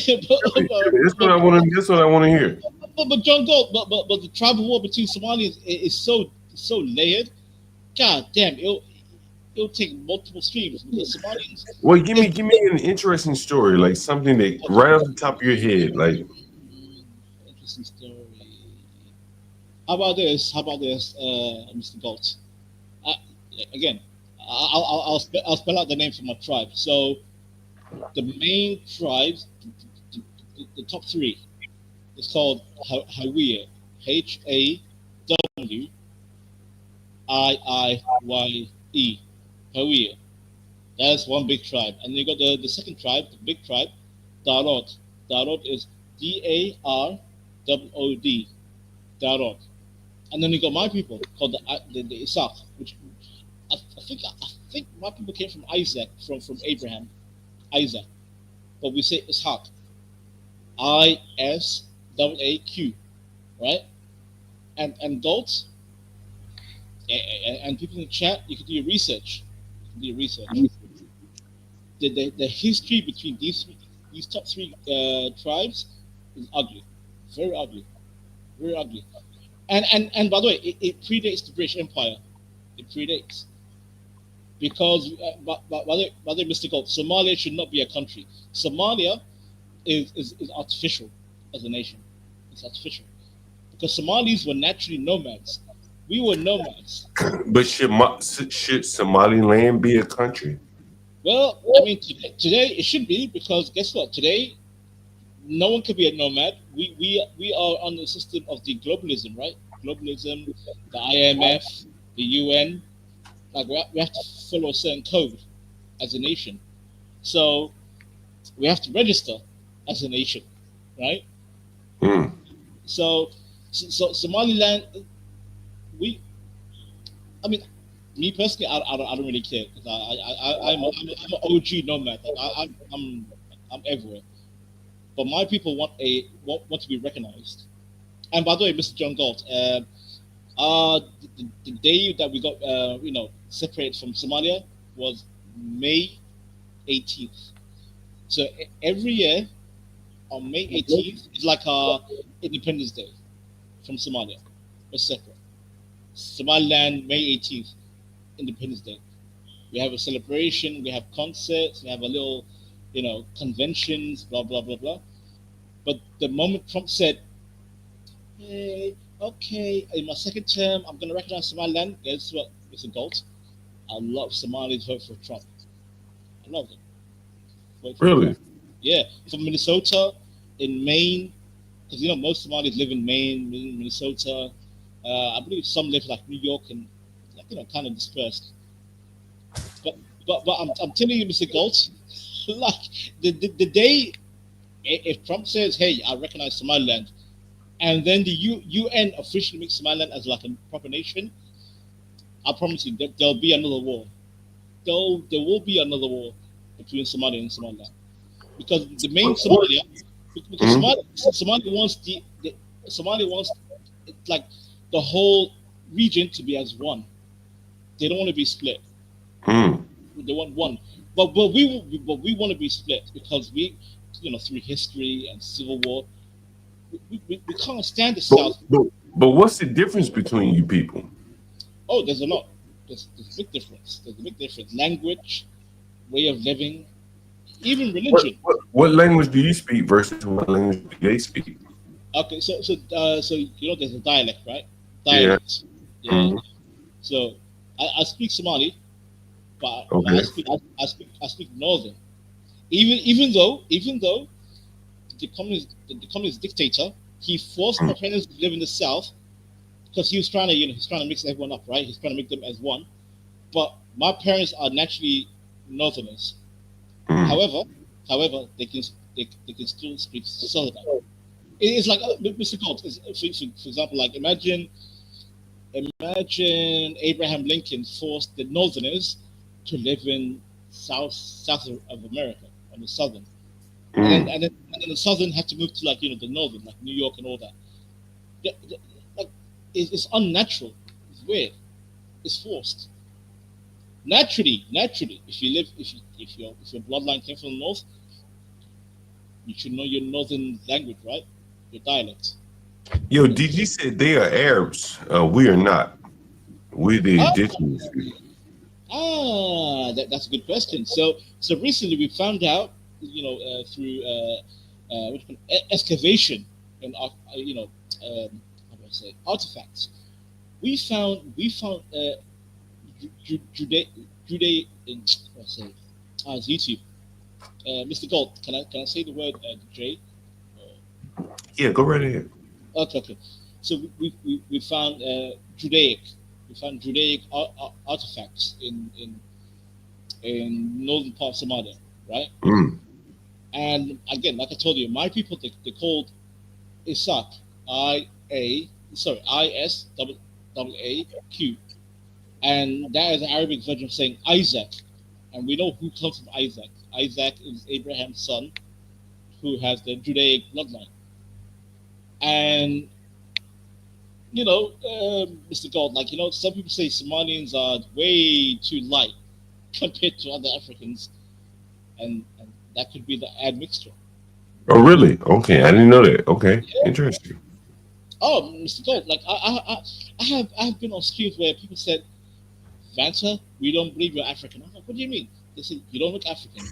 That's what I want to. That's what I want to hear. But John Gold, but the tribal war between Somalis is so layered. God damn, it'll take multiple streams because Somalians. Well, give me an interesting story, like something that right off the top of your head, like. Interesting story. How about this, Mr. Galt? Again, I'll spell out the names of my tribe. So, the main tribes, the top three, is called Hawiye, HAWIIYE, Hawiye. That's one big tribe, and you got the second tribe, the big tribe, Darod. Darod is DAROOD, Darod. And then you got my people called the Isaac, which I think my people came from Isaac, from Abraham, Isaac, but we say Ishaq, ISAAQ, right? And Galt, and people in the chat, you can do your research. The history between these top three tribes is ugly, very ugly, very ugly. And by the way, it predates the British Empire. It predates. Because, by the way, Mr. Gold, Somalia should not be a country. Somalia is artificial as a nation. It's artificial. Because Somalis were naturally nomads. We were nomads. But should Somaliland be a country? Well, I mean, today it should be, because guess what? Today, no one can be a nomad. We are on the system of the globalism, right? Globalism, the IMF, the UN. Like we have to follow a certain code as a nation. So we have to register as a nation, right? So Somaliland, me personally, I don't really care, because I'm an OG nomad. Like I'm everywhere. But my people want to be recognized. And by the way, Mr. John Galt, the day that we got separated from Somalia was May 18th. So every year on May 18th is like our Independence Day from Somalia. We're separate. Somaliland, May 18th, Independence Day. We have a celebration, we have concerts, we have a little, conventions, blah, blah, blah, blah. But the moment Trump said, hey, okay, in my second term, I'm going to recognize Somaliland, guess what, Mr. Galt? A lot of Somalis vote for Trump. I love it. Really? Yeah, from Minnesota, in Maine, because most Somalis live in Maine, Minnesota. I believe some live like New York and kind of dispersed. But I'm telling you, Mr. Galt, like the day if Trump says, "Hey, I recognize Somaliland," and then the UN officially makes Somaliland as like a proper nation, I promise you, there'll be another war. There will be another war between Somalia and Somalia, because the main Somalia, because Somalia wants Somalia wants like the whole region to be as one. They don't want to be split. They want one, but we want to be split because we, through history and civil war, we can't stand the South. But what's the difference between you people? Oh, there's a lot. There's a big difference. There's a big difference. Language, way of living, even religion. What language do you speak versus what language do they speak? Okay, so there's a dialect, right? Yeah. Dialect. Yeah. So I speak Somali, but I speak Northern. Even though the communist dictator, he forced my parents to live in the South because he was trying to mix everyone up, right? He's trying to make them as one. But my parents are naturally Northerners. However, they can still speak Southern. It's like Mr. Colt. For example, like imagine Abraham Lincoln forced the Northerners to live in south of America, on the Southern, and then the Southern had to move to the Northern, like New York and all that. Like it's unnatural. It's weird. It's forced. Naturally, if your bloodline came from the North, you should know your Northern language, right? Your dialect. Yo, DG said they are Arabs. We are not. We're the indigenous people. That's a good question. So recently we found out, through excavation and how do I say, artifacts. We found Judaic. What's it? It's YouTube. Mr. Gold, can I say the word J? Yeah, go right ahead. Okay. So we found Judaic. We found Judaic artifacts in northern part of Somalia, right? And again, like I told you, my people they called Isaac, ISAAQ, and that is the Arabic version of saying Isaac, and we know who comes from Isaac. Isaac is Abraham's son, who has the Judaic bloodline, and Mr. Gold, some people say Somalians are way too light compared to other Africans, and that could be the admixture. Oh, really? Okay, I didn't know that. Okay, interesting. Oh, Mr. Gold, I have been on streams where people said, Vanta, we don't believe you're African. I'm like, what do you mean? They said, you don't look African.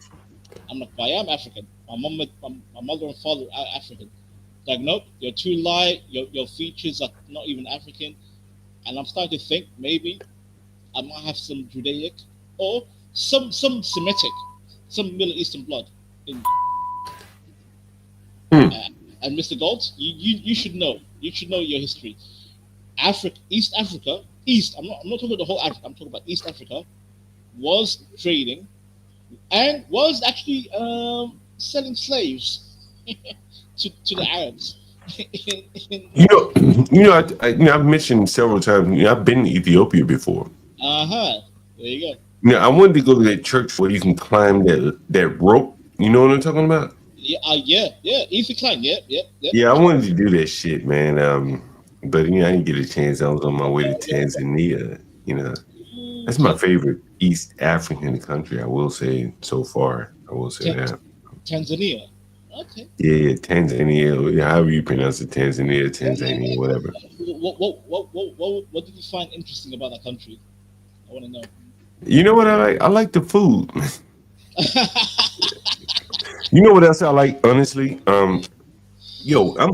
I'm like, I am African. My mother and father are African. Like, nope, you're too light. Your features are not even African. And I'm starting to think maybe I might have some Judaic or some Semitic, some Middle Eastern blood in me. And Mr. Gold, you should know. You should know your history. East Africa. I'm not talking about the whole Africa. I'm talking about East Africa. Was trading and was actually selling slaves to the Arabs. I've mentioned several times. I've been to Ethiopia before. There you go. Now I wanted to go to that church where you can climb that rope. You know what I'm talking about? Yeah. Easy climb. Yep. Yeah, I wanted to do that shit, man. But I didn't get a chance. I was on my way to Tanzania. That's my favorite East African country. I will say so far. I will say that. Tanzania. Okay. Yeah, Tanzania. However you pronounce it, Tanzania, whatever. What did you find interesting about that country? I want to know. You know what I like? I like the food. You know what else I like? Honestly, I'm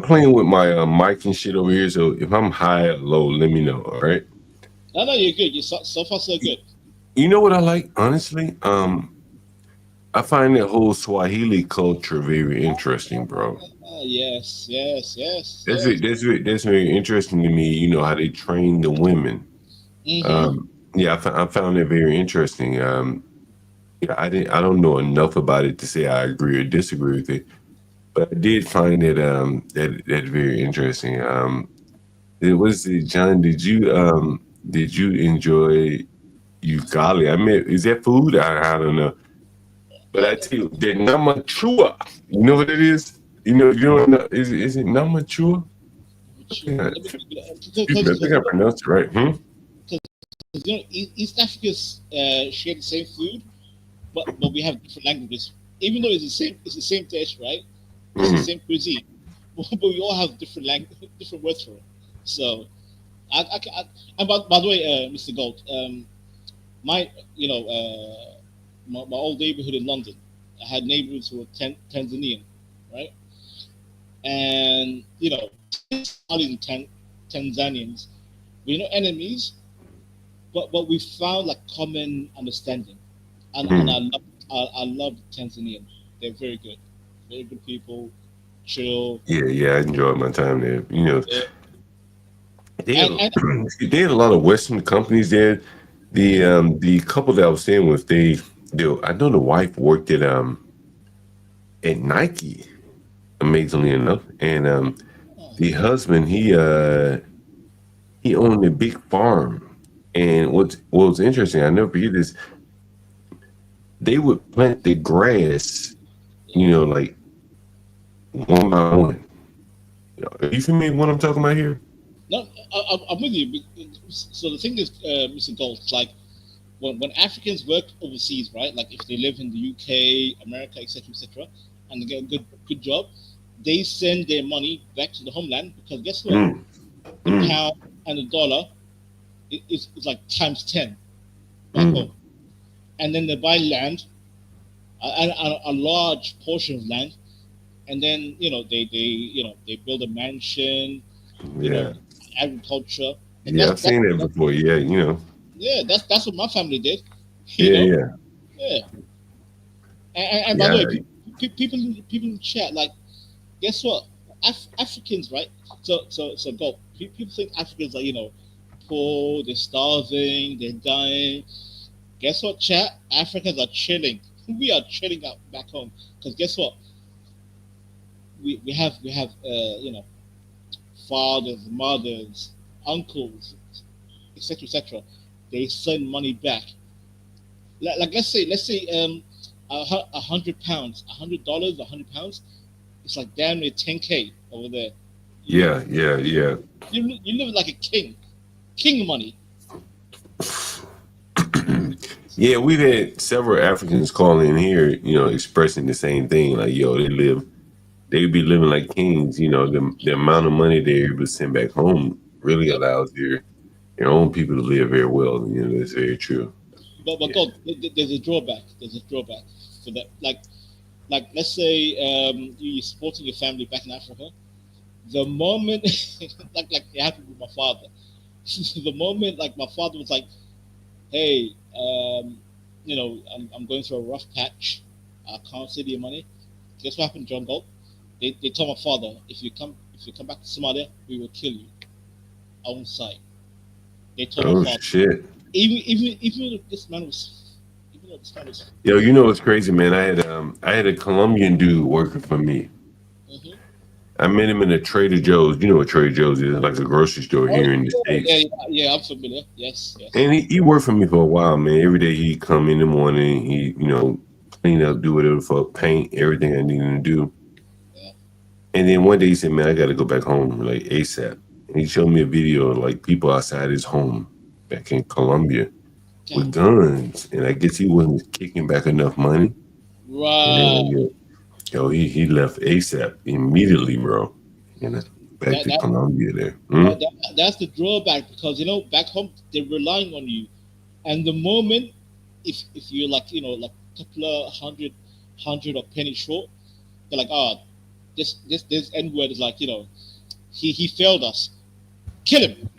playing with my mic and shit over here. So if I'm high or low, let me know. All right. No, you're good. You're so far so good. You know what I like? Honestly, I find that whole Swahili culture very interesting, bro. Yes. That's very interesting to me. How they train the women. I found it very interesting. I don't know enough about it to say I agree or disagree with it, but I did find it that very interesting. It was John. Did you did you enjoy ugali? I mean, is that food? I don't know. But I tell you, the namachua. You know what it is? You know, is it namachua? I think I pronounced it right. You know, East Africa's share the same food, but we have different languages. Even though it's the same dish, right? It's the same cuisine, but we all have different different words for it. So, and by the way, Mr. Gold, my my old neighborhood in London, I had neighbors who were Tanzanian, right? And Tanzanians, we're not enemies, but we found like common understanding, and I love Tanzanian. They're very good people, chill. Yeah, I enjoyed my time there. You know, Yeah. they had a lot of Western companies there. The couple that I was staying with, I know the wife worked at Nike, amazingly enough, and the husband he owned a big farm. And what was interesting, I never forget this. They would plant the grass, like one by one. Are you familiar with what I'm talking about here? No, I'm with you. So the thing is, Mr. Gold, like when Africans work overseas, right? Like if they live in the UK, America, etc., and they get a good job, they send their money back to the homeland because guess what? The pound and the dollar is like times 10 back home, and then they buy land, a large portion of land, and then they build a mansion, agriculture. And Yeah, I've seen that before. Yeah, Yeah, that's what my family did. Yeah. And by the way, people in the chat, like, guess what? Africans, right? So go. People think Africans are poor, they're starving, they're dying. Guess what, chat? Africans are chilling. We are chilling out back home because guess what? We have fathers, mothers, uncles, etc. They send money back. Like let's say £100, £100, £100. It's like damn near 10K over there. Yeah. You live like a king money. Yeah, we've had several Africans calling in here, expressing the same thing. Like, they be living like kings. The amount of money they're able to send back home really allows your own people to live very well. That's very true. But God, there's a drawback. There's a drawback for that. Like let's say you're supporting your family back in Africa. The moment, like it happened with my father. The moment, like my father was like, "Hey, I'm going through a rough patch. I can't send you money." Guess what happened, John Gold? They told my father, if you come back to Somalia, we will kill you on sight. They told my father. Shit. Even if this man was. Yo, you know what's crazy, man? I had a Colombian dude working for me. I met him in a Trader Joe's. You know what Trader Joe's is? Like a grocery store here in the States. Yeah, I'm familiar. Yes. And he worked for me for a while, man. Every day he'd come in the morning, he, clean up, do whatever for paint, everything I needed to do. Yeah. And then one day he said, man, I got to go back home, like ASAP. And he showed me a video of like people outside his home back in Colombia with guns. And I guess he wasn't kicking back enough money. Right. And then, he left ASAP immediately, bro. Back to Colombia there. That's the drawback because back home they're relying on you, and the moment if you're like like a couple of hundred or penny short, they're like, this N word is like he failed us, kill him.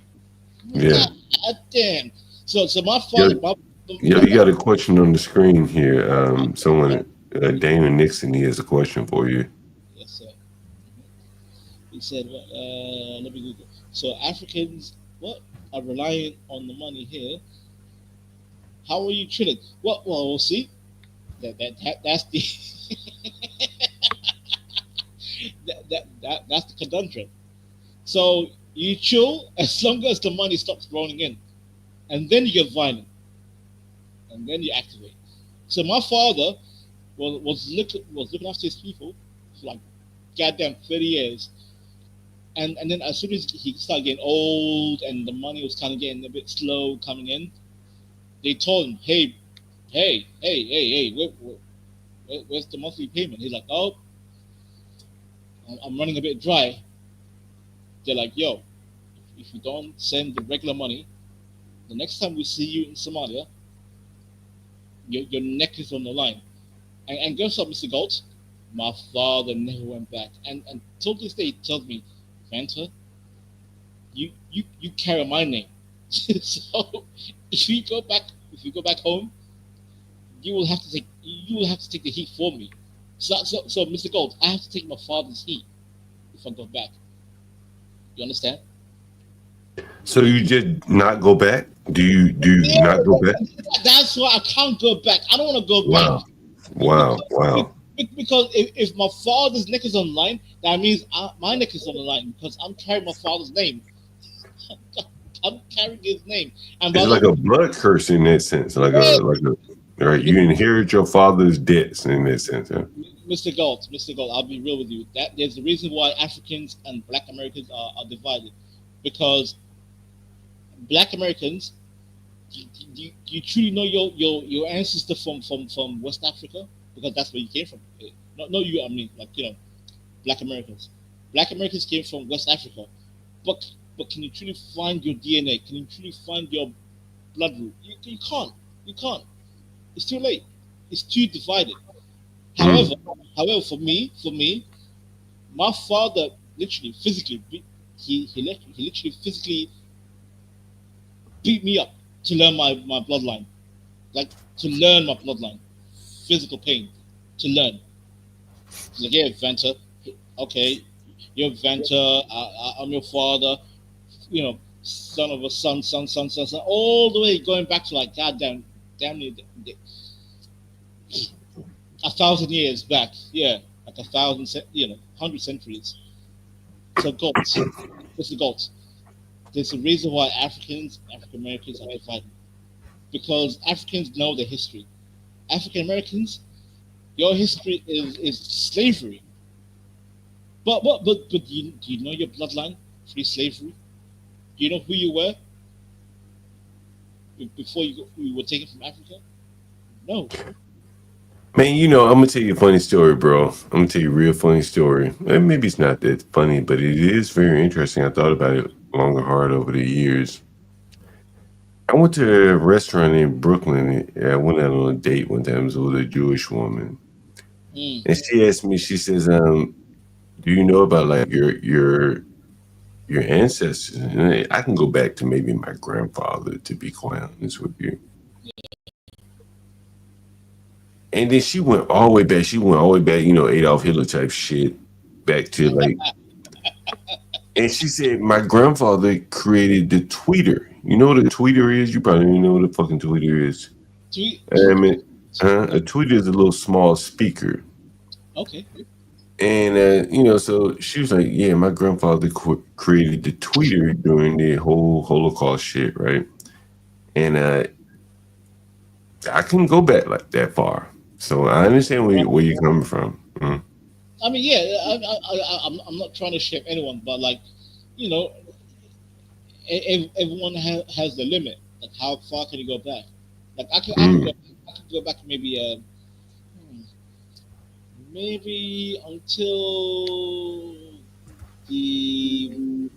Yeah. God damn. So my father. You got a question on the screen here. Someone, Damon Nixon, he has a question for you. Yes, sir. He said, let me Google. So Africans, are relying on the money here. How are you chilling? Well, we'll see. That's the that's the conundrum. So you chill as long as the money stops rolling in. and then you get violent, and then you activate. So my father was looking after his people for like goddamn 30 years. And then as soon as he started getting old and the money was kind of getting a bit slow coming in, they told him, hey, where's the monthly payment? He's like, oh, I'm running a bit dry. They're like, yo, if you don't send the regular money, the next time we see you in Somalia, your neck is on the line. And guess what, Mr. Galt? My father never went back. And till this day, he tells me, Fanta, you carry my name. So if you go back home, you will have to take the heat for me. So Mr. Gold, I have to take my father's heat if I go back. You understand? So you just not go back? Do you not go back? That's why I can't go back. I don't want to go back. Wow. Because if my father's neck is on the line, that means my neck is on the line because I'm carrying my father's name. I'm carrying his name. And It's like a blood curse in that sense. Like a right. You inherit your father's debts in that sense. Huh? Mr. Galt, I'll be real with you. That there's a reason why Africans and Black Americans are divided, because Black Americans, do you truly know your ancestor from West Africa, because that's where you came from. No, you. I mean, like, you know, Black Americans. Black Americans came from West Africa, but can you truly find your DNA? Can you truly find your blood root? You can't. You can't. It's too late. It's too divided. However, for me, my father literally physically he literally physically beat me up to learn my bloodline, like to learn my bloodline, physical pain to learn. He's like, yeah, Venter, okay, you're Venter, I'm your father, you know, son of a son, all the way going back to like damn near 1,000 years back, yeah, like 100 centuries. So GOAT, Mr. GOAT, there's a reason why African Americans are divided, because Africans know their history. African Americans, your history is slavery. But do you know your bloodline through slavery? Do you know who you were before you were taken from Africa? No. Man, you know, I'm gonna tell you a funny story, bro. I'm gonna tell you a real funny story. And maybe it's not that funny, but it is very interesting. I thought about it long and hard over the years. I went to a restaurant in Brooklyn. I went out on a date one time. It was with a Jewish woman, and she asked me. She says, "Do you know about like your ancestors?" And I can go back to maybe my grandfather, to be quite honest with you. And then she went all the way back. She went all the way back, you know, Adolf Hitler type shit, back to like. And she said, my grandfather created the tweeter. You know what a tweeter is? You probably don't know what a fucking tweeter is. I mean, a tweeter is a little small speaker. Okay. And, you know, so she was like, yeah, my grandfather created the tweeter during the whole Holocaust shit, right? And I couldn't go back like that far. So I understand where you're coming from. I mean, yeah, I'm not trying to shame anyone, but like, you know, everyone has the limit. Like, how far can you go back? Like, I could go back maybe until the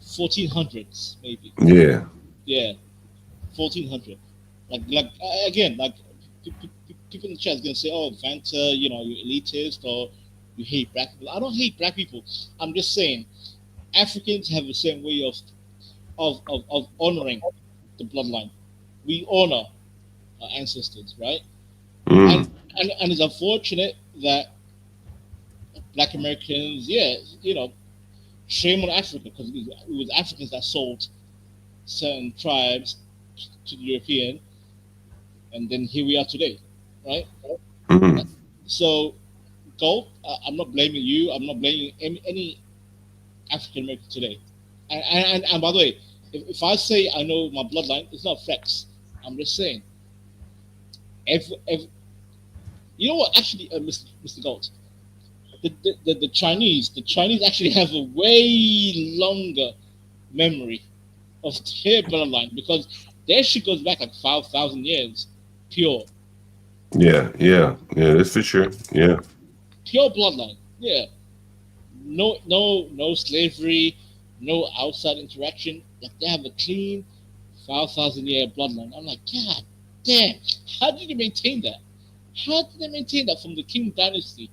1400s, maybe. Yeah. Yeah, 1400. Like again, like people in the chat is gonna say, "Oh, Vanta, you know, you're elitist or you hate black people." I don't hate black people. I'm just saying, Africans have the same way of honoring the bloodline. We honor our ancestors, right? And it's unfortunate that Black Americans, yeah, you know, shame on Africa, because it was Africans that sold certain tribes to the European, and then here we are today, right? So, Gold, I'm not blaming you. I'm not blaming any African American today. And by the way, if I say I know my bloodline, it's not flex. I'm just saying. If you know what, actually, Mr. Gold, the Chinese actually have a way longer memory of their bloodline because their shit goes back like 5,000 years, pure Yeah, that's for sure. Yeah. pure bloodline. Yeah, no slavery, no outside interaction. Like they have a clean 5,000-year bloodline. I'm like, God damn, how did you maintain that? How did they maintain that from the King Dynasty?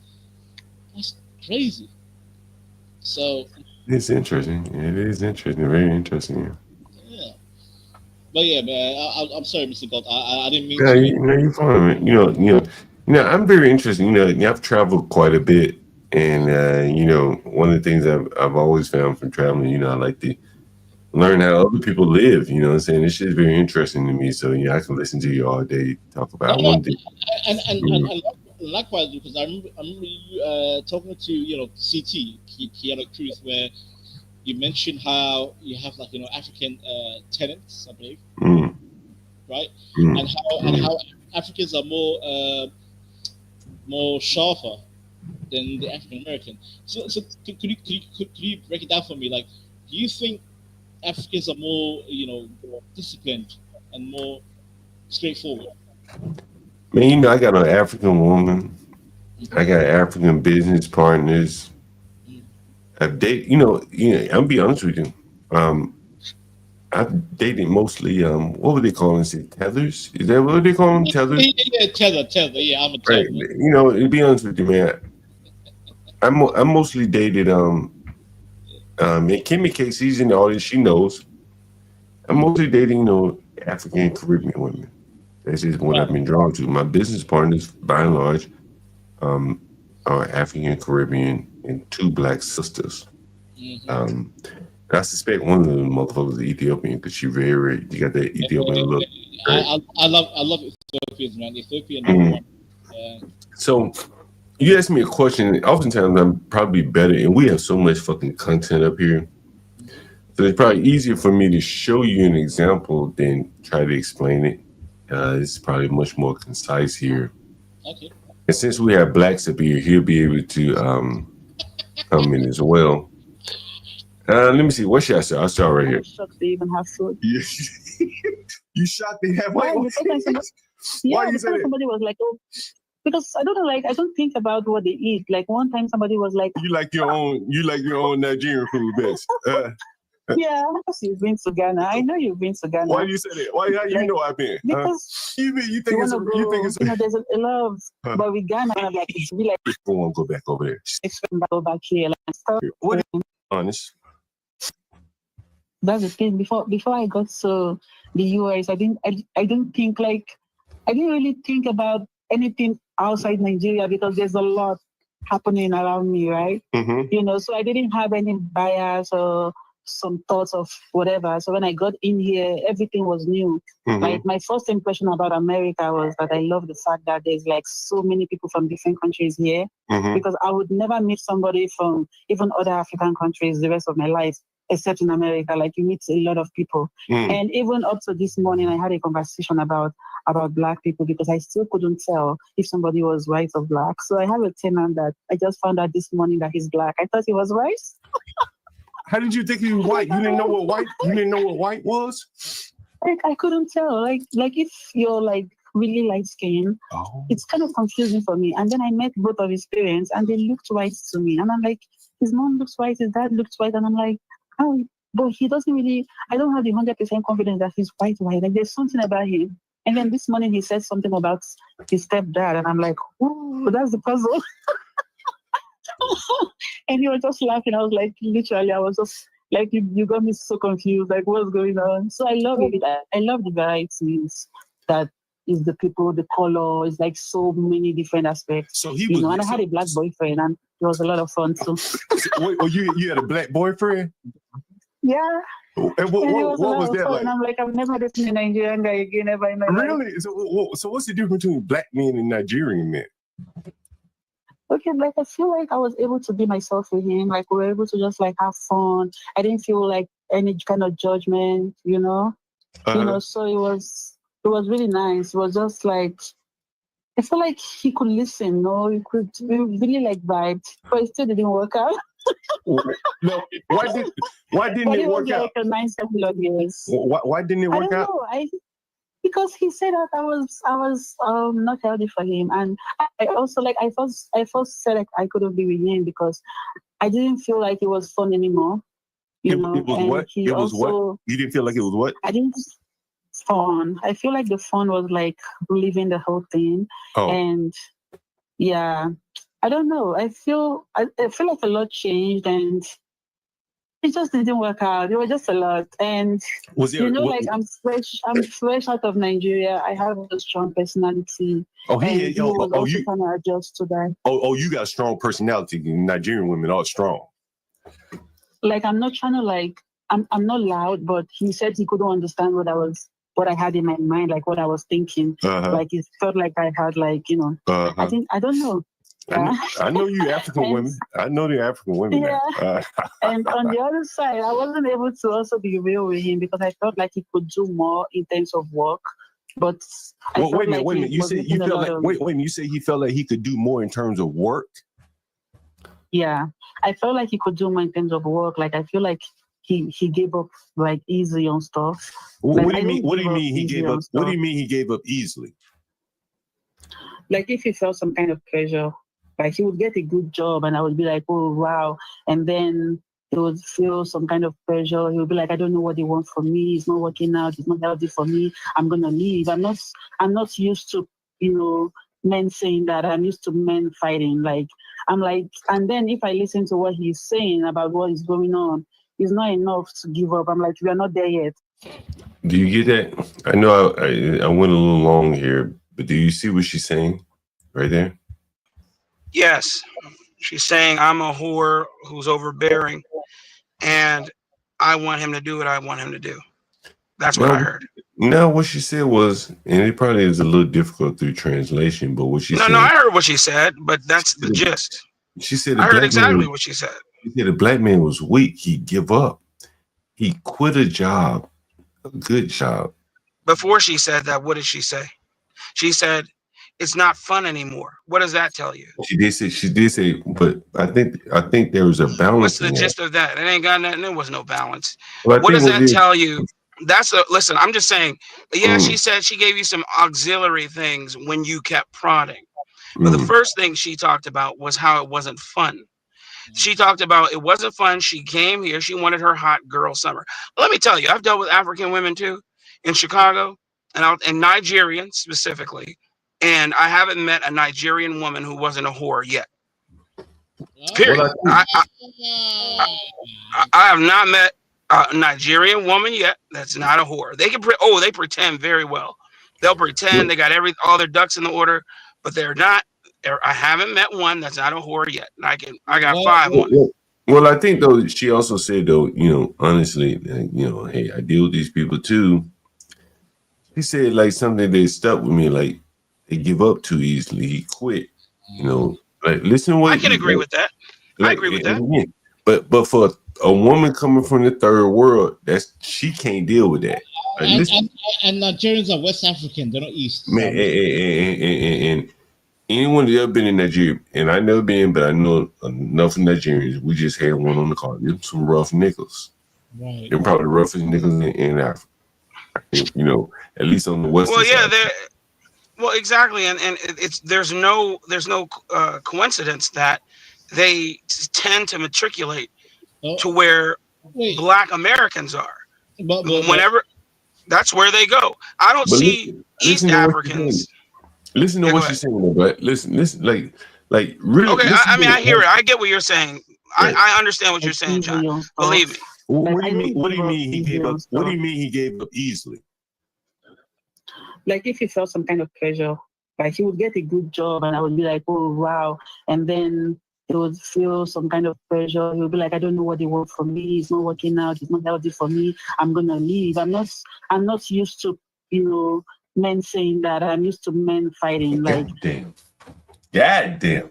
That's crazy. So It's interesting. It is interesting. Very interesting. yeah, but yeah, man, I'm sorry, Mr. Gold. I didn't mean Yeah, to. you're fine. Man. I'm very interested. I've traveled quite a bit, and one of the things I've always found from traveling, I like to learn how other people live. You know what I'm saying? This shit is very interesting to me. So I can listen to you all day talk about one thing. And likewise, because I remember you talking to CT Kiana Cruz, where you mentioned how you have African tenants, I believe, right? And how Africans are more sharper than the African American. So could you break it down for me? Like, do you think Africans are more disciplined and more straightforward? Man, I got an African woman. I got African business partners. I've dated, I'll be honest with you. I've dated mostly, what would they call them? Tethers? Is that what they call them? Tethers? Yeah, tether. Yeah, I'm a Right. tether. To be honest with you, man, I mostly dated, and Kimmy K, she's in the audience, she knows. I'm mostly dating, African Caribbean women. That's just what I've been drawn to. My business partners, by and large, are African Caribbean and two black sisters. I suspect one of the motherfuckers is Ethiopian because she very, you got that Ethiopian look. Right? I love Ethiopians, man. Ethiopian number one. So you ask me a question. Oftentimes I'm probably better, and we have so much fucking content up here. So it's probably easier for me to show you an example than try to explain it. It's probably much more concise here. Okay. And since we have blacks up here, he'll be able to come in as well. Let me see. What should I start? I'll start right here. I'm shocked they even have food. You shocked they have Why? what? Yeah, because somebody was like, oh, because I don't know, like I don't think about what they eat. Like one time somebody was like, You like your own Nigerian food best. yeah, because you've been to Ghana. I know you've been to Ghana. Why do you say that? How you know I've been? Because you think it's there's a lot of, but with Ghana, like it's really like I want to go back over there. expect to go back here. Like, stuff. What is honest? That's the thing. Before I got to the US, I didn't really think about anything outside Nigeria because there's a lot happening around me, right? So I didn't have any bias or some thoughts of whatever. So when I got in here, everything was new. Like my first impression about America was that I love the fact that there's like so many people from different countries here, because I would never meet somebody from even other African countries the rest of my life, except in America. Like you meet a lot of people. And even up to this morning, I had a conversation about black people because I still couldn't tell if somebody was white or black. So I have a tenant that I just found out this morning that he's black. I thought he was white. How did you think he was white? You didn't know what white was? Like I couldn't tell. Like if you're like really light skinned, it's kind of confusing for me. And then I met both of his parents and they looked white to me. And I'm like, his mom looks white, his dad looks white, and I'm like, oh, but he doesn't really, I don't have the 100% confidence that he's white. Like there's something about him. And then this morning he said something about his stepdad, and I'm like, oh, that's the puzzle. And he was just laughing. I was like, literally, I was just like, you got me so confused. Like, what's going on? So I love it. I love the varieties that is the people, the color. It's like so many different aspects. So he was, and I had a black boyfriend, and it was a lot of fun too. You had a black boyfriend? Yeah. And what was that like? And I'm like, I've never dated a Nigerian guy again ever in my life. Really? So what's the difference between black men and Nigerian men? Okay, like I feel like I was able to be myself with him. Like we were able to just like have fun. I didn't feel like any kind of judgment, you know. So it was really nice. It was just like I felt like he could listen, no, he could really like vibe, but it still didn't work out. No, why didn't But it work was like out? a nice couple of years. Why didn't it I work don't out? know. Because he said that I was not healthy for him, and I also like I first said like I couldn't be with him because I didn't feel like it was fun anymore. It was and what? he It was what? also You didn't feel like it was what? I didn't fun. I feel like the fun was like leaving the whole thing, and yeah, I don't know. I feel like a lot changed, and it just didn't work out. It was just a lot, and Was there, like I'm fresh out of Nigeria. I have a strong personality. Oh, and he was also trying to adjust to that. Oh, you got a strong personality. Nigerian women are strong. Like I'm not trying to like I'm not loud, but he said he couldn't understand what I had in my mind, like what I was thinking. Like it felt like I had like I don't know. I know you African women. I know the African women. Yeah. And on the other side, I wasn't able to also be real with him because I felt like he could do more in terms of work. But wait a minute. You say you felt like wait a minute. You say he felt like he could do more in terms of work. Yeah, I felt like he could do more in terms of work. Like I feel like he gave up like easy on stuff. What do you mean? What do you mean he gave up? What do you mean he gave up easily? Like if he felt some kind of pressure, like he would get a good job, and I would be like, oh wow, and then he would feel some kind of pressure. He would be like, I don't know what he wants from me. It's not working out. It's not healthy for me. I'm gonna leave. I'm not used to men saying that. I'm used to men fighting. Like I'm like, and then if I listen to what he's saying about what is going on, it's not enough to give up. I'm like, we are not there yet. Do you get that? I know I went a little long here, but do you see what she's saying right there? Yes. She's saying I'm a whore who's overbearing, and I want him to do what I want him to do. That's what I heard. No, what she said was, and it probably is a little difficult through translation, but what she said. No, I heard what she said, but that's the gist. She said I heard exactly what she said. She said a black man was weak. He'd give up. He quit a job, a good job. Before she said that, what did she say? She said, it's not fun anymore. What does that tell you? She did say, but I think there was a balance. What's the gist of that? It ain't got nothing. There was no balance. Well, what does that tell you? Listen, I'm just saying, yeah, she said she gave you some auxiliary things when you kept prodding. But the first thing she talked about was how it wasn't fun. She talked about it wasn't fun. She came here. She wanted her hot girl summer. Let me tell you, I've dealt with African women too in Chicago and Nigerian specifically. And I haven't met a Nigerian woman who wasn't a whore yet. Period. I have not met a Nigerian woman yet that's not a whore. They can they pretend very well. They'll pretend they got all their ducks in the order, but they're not. I haven't met one that's not a whore yet. And I got 5 women. Well, I think though she also said though, honestly, hey, I deal with these people too. He said like something that stuck with me, like they give up too easily. He quit. Like listen to what I can agree with that. I agree with that. Again, but for a woman coming from the third world, she can't deal with that. Like, and Nigerians are West African, they're not East. Man, and anyone that ever been in Nigeria, and I never been, but I know enough Nigerians. We just had one on the car. Them some rough niggas. Right. They're probably the roughest niggas in Africa. At least on the western side. Well, exactly, and there's no coincidence that they tend to matriculate to where Black Americans are. Whenever that's where they go. I don't see East Africans. Listen to what she's saying, but listen, like really. Okay, I hear it. I get what you're saying. I understand what you're saying, John. Believe me. What do you mean? What do you mean he gave up? What do you mean he gave up easily? Like if he felt some kind of pressure, like he would get a good job, and I would be like, oh wow, and then he would feel some kind of pressure. He would be like, I don't know what they want from me. It's not working out. It's not healthy for me. I'm gonna leave. I'm not used to men saying that. I'm used to men fighting. Like God damn.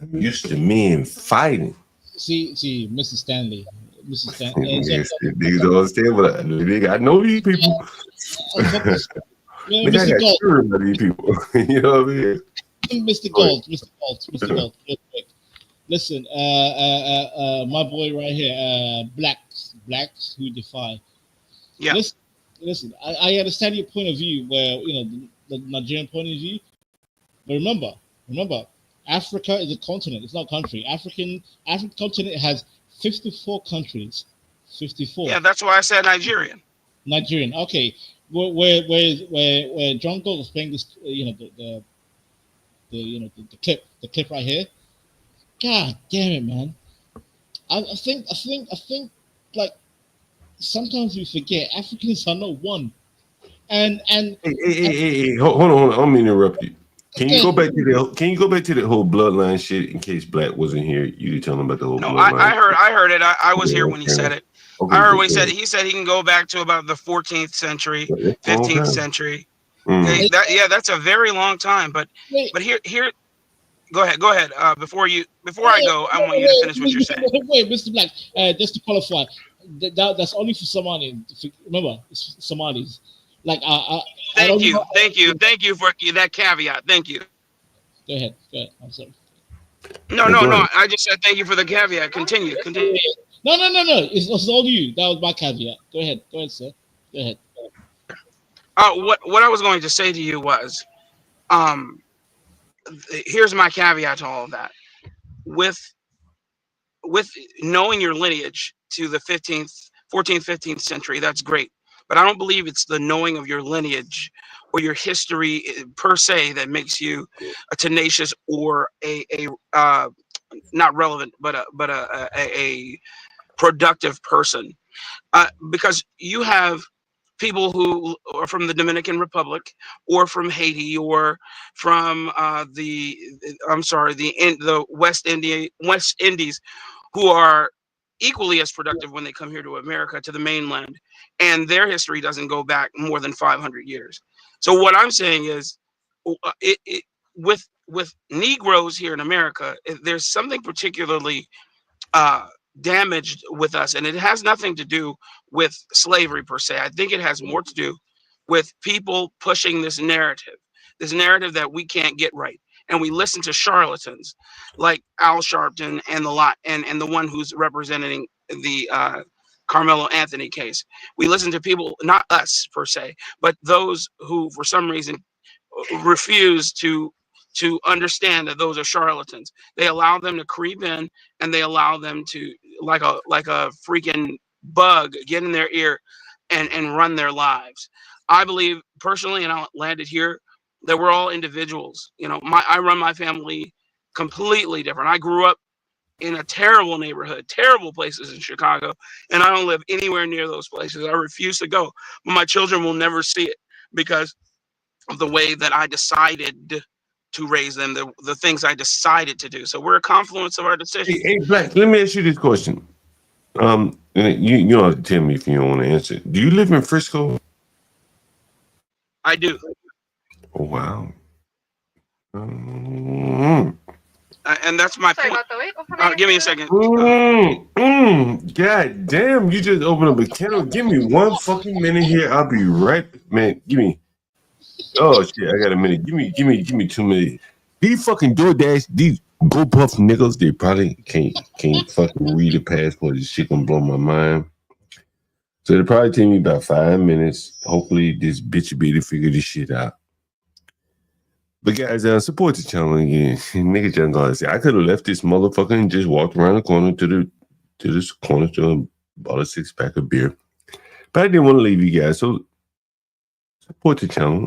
I'm used to men fighting. See, Mr. Stanley, Mrs. Stan. Yes, niggas don't understand, but nigga, I know these people. Nigga, I Mr. got Gold. sure about these people. You know what I mean? Mr. Gold, real quick. Listen, my boy right here, blacks who defy. Yeah. Listen. I understand your point of view, where the Nigerian point of view, but remember, Africa is a continent. It's not a country. African continent has 54 countries. 54. Yeah, that's why I said Nigerian. Nigerian. Okay. Where John Gold was playing this, the clip right here. God damn it, man! I think like sometimes we forget Africans are not one. And Hey, hold on. I'm gonna interrupt you. Can you go back to the whole bloodline shit in case Black wasn't here? You could tell them about the whole No, bloodline. I heard it. I was here when he Okay. said it. Okay, I heard good, what he said. good. He said he can go back to about the 14th century, Long 15th time. century. Mm. That's a very long time. But here, go ahead. Before I go, I want you to finish what you're saying. Wait, Mr. Black, just to qualify, that's only for Somali. Remember, it's Somalis. Like, Thank you for that caveat. Thank you. Go ahead. I'm sorry. No. I just said thank you for the caveat. Continue. No. It's all you. That was my caveat. Go ahead, sir. Go ahead. What I was going to say to you was, here's my caveat to all of that. With knowing your lineage to the 14th, 15th century, that's great. But I don't believe it's the knowing of your lineage or your history per se that makes you a tenacious or a not relevant, but a productive person. Because you have people who are from the Dominican Republic or from Haiti or from the West Indies who are equally as productive when they come here to America, to the mainland, and their history doesn't go back more than 500 years. So what I'm saying is, with Negroes here in America, there's something particularly damaged with us, and it has nothing to do with slavery per se. I think it has more to do with people pushing this narrative that we can't get right, and we listen to charlatans like Al Sharpton and the lot, and the one who's representing the Carmelo Anthony case. We listen to people, not us per se, but those who for some reason refuse to understand that those are charlatans. They allow them to creep in, and they allow them to, like a freaking bug, get in their ear and run their lives. I believe personally, and I'll land it here, that we're all individuals. I run my family completely different. I grew up in a terrible neighborhood, terrible places in Chicago, and I don't live anywhere near those places. I refuse to go, but my children will never see it because of the way that I decided to raise them, the things I decided to do. So we're a confluence of our decisions. Hey, Black, let me ask you this question. You don't have to tell me if you don't want to answer. Do you live in Frisco? I do. Oh, wow. And that's my point. Give me a second. God damn, you just opened up a can. Give me 1 fucking minute here. I'll be right, man. Give me. Oh shit, I got a minute. Give me 2 minutes. These fucking DoorDash, these GoPuff niggas, they probably can't fucking read a passport. This shit gonna blow my mind. So it'll probably take me about 5 minutes. Hopefully this bitch will be able to figure this shit out. But guys, support the channel again. Nigga John God said I could have left this motherfucker and just walked around the corner to this corner store and bought a 6-pack of beer. But I didn't want to leave you guys, so support the channel.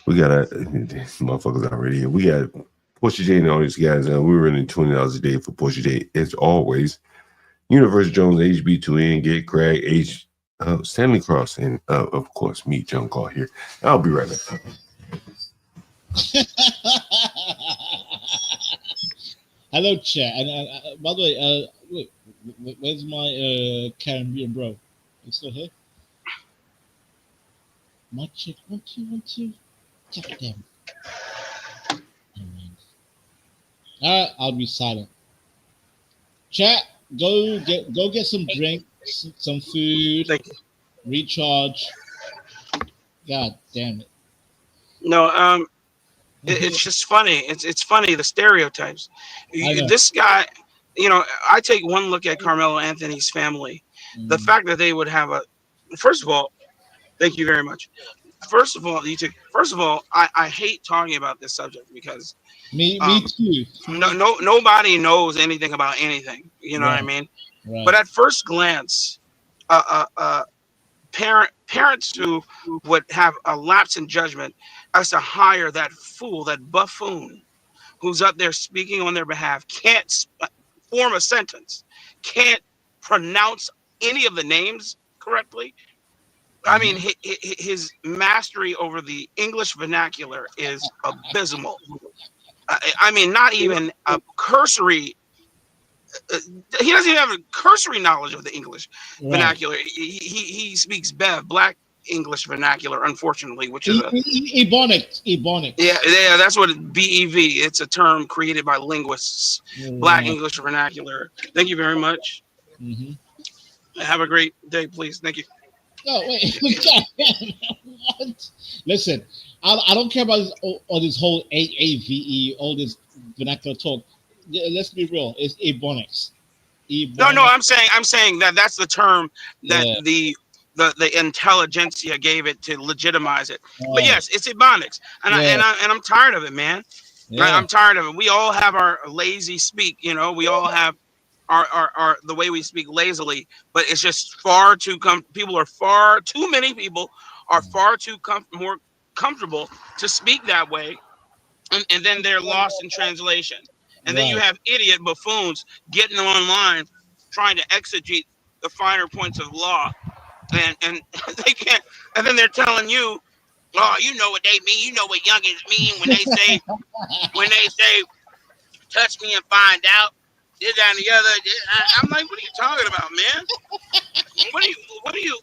We got these motherfuckers already here. We got Portia J and all these guys. We're running $20 a day for Portia J as always. Universal Jones, HB2N, Get Craig, Stanley Cross, and of course me, John Call here. I'll be right back. Hello, chat. And by the way, wait, where's my Caribbean bro? You still here? My chick, 1 2 1 2. God damn. All right, I'll be silent. Chat, Go get some drinks, some food, recharge. God damn it. No, it's just funny. It's funny, the stereotypes. I know. This guy, I take one look at Carmelo Anthony's family. The fact that they would have first of all, thank you very much. First of all, I hate talking about this subject because me too. Nobody knows anything about anything. You know what I mean? Right. But at first glance, parents who would have a lapse in judgment as to hire that fool, that buffoon, who's up there speaking on their behalf, can't form a sentence, can't pronounce any of the names correctly. I mean, his mastery over the English vernacular is abysmal. I mean, not even a cursory. He doesn't even have a cursory knowledge of the English vernacular. He speaks Black English vernacular, unfortunately, which is Ebonics. Yeah, that's what BEV. It's a term created by linguists. Black English vernacular. Thank you very much. Have a great day, please. Thank you. Oh wait, what? Listen, I don't care about all this whole AAVE, all this vernacular talk. Let's be real. It's Ebonics. No, I'm saying that's the term that the intelligentsia gave it to legitimize it. But yes, it's Ebonics, and I'm tired of it, man. I'm tired of it. We all have our lazy speak, we all have our the way we speak lazily, but it's just far too too many people are far too more comfortable to speak that way, and then they're lost in translation. And then you have idiot buffoons getting online trying to exegete the finer points of law, and they can't. And then they're telling you, "Oh, you know what they mean. You know what youngins mean when they say touch me and find out." This and the other. I'm like, what are you talking about, man? What are you?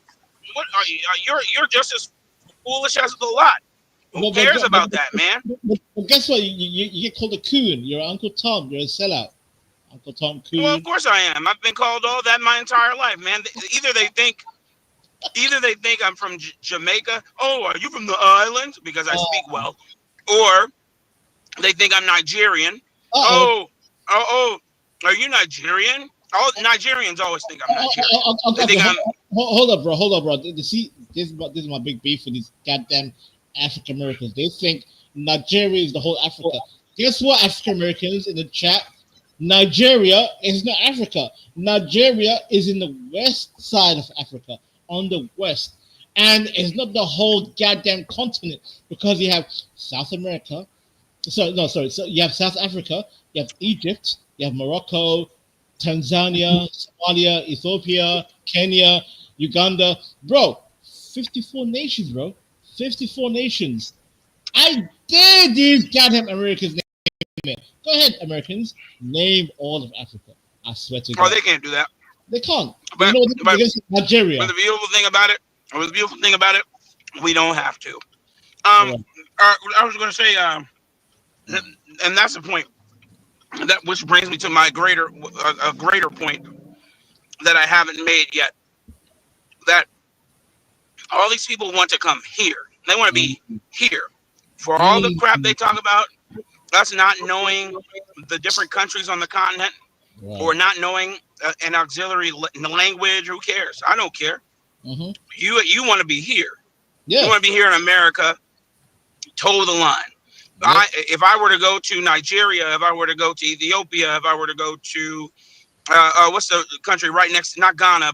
You're just as foolish as the lot. Who cares about that, man? But guess what? You get called a coon. You're Uncle Tom. You're a sellout. Uncle Tom Coon. Well, of course I am. I've been called all that my entire life, man. Either they think I'm from Jamaica. Oh, are you from the islands? Because I speak well. Or they think I'm Nigerian. Oh, are you Nigerian? All Nigerians always think I'm Nigerian. They think hold up, bro. See, this is my big beef with these goddamn African Americans. They think Nigeria is the whole Africa. Guess what, African Americans in the chat? Nigeria is not Africa. Nigeria is in the west side of Africa, on the west. And it's not the whole goddamn continent, because you have South America. So you have South Africa, you have Egypt, you have Morocco, Tanzania, Somalia, Ethiopia, Kenya, Uganda. Bro, 54 nations, bro. 54 nations. I dare these goddamn Americans name it. Go ahead, Americans. Name all of Africa. I swear to God. Oh, they can't do that. They can't. But, Nigeria. But the beautiful thing about it, we don't have to. I was going to say, and that's the point. That which brings me to my greater point that I haven't made yet. That all these people want to come here. They want to be here. For all the crap they talk about, us not knowing the different countries on the continent, or not knowing an auxiliary language, who cares? I don't care. You want to be here. You want to be here in America. Toe the line. If I were to go to Nigeria, if I were to go to Ethiopia, if I were to go to what's the country right next to, not Ghana,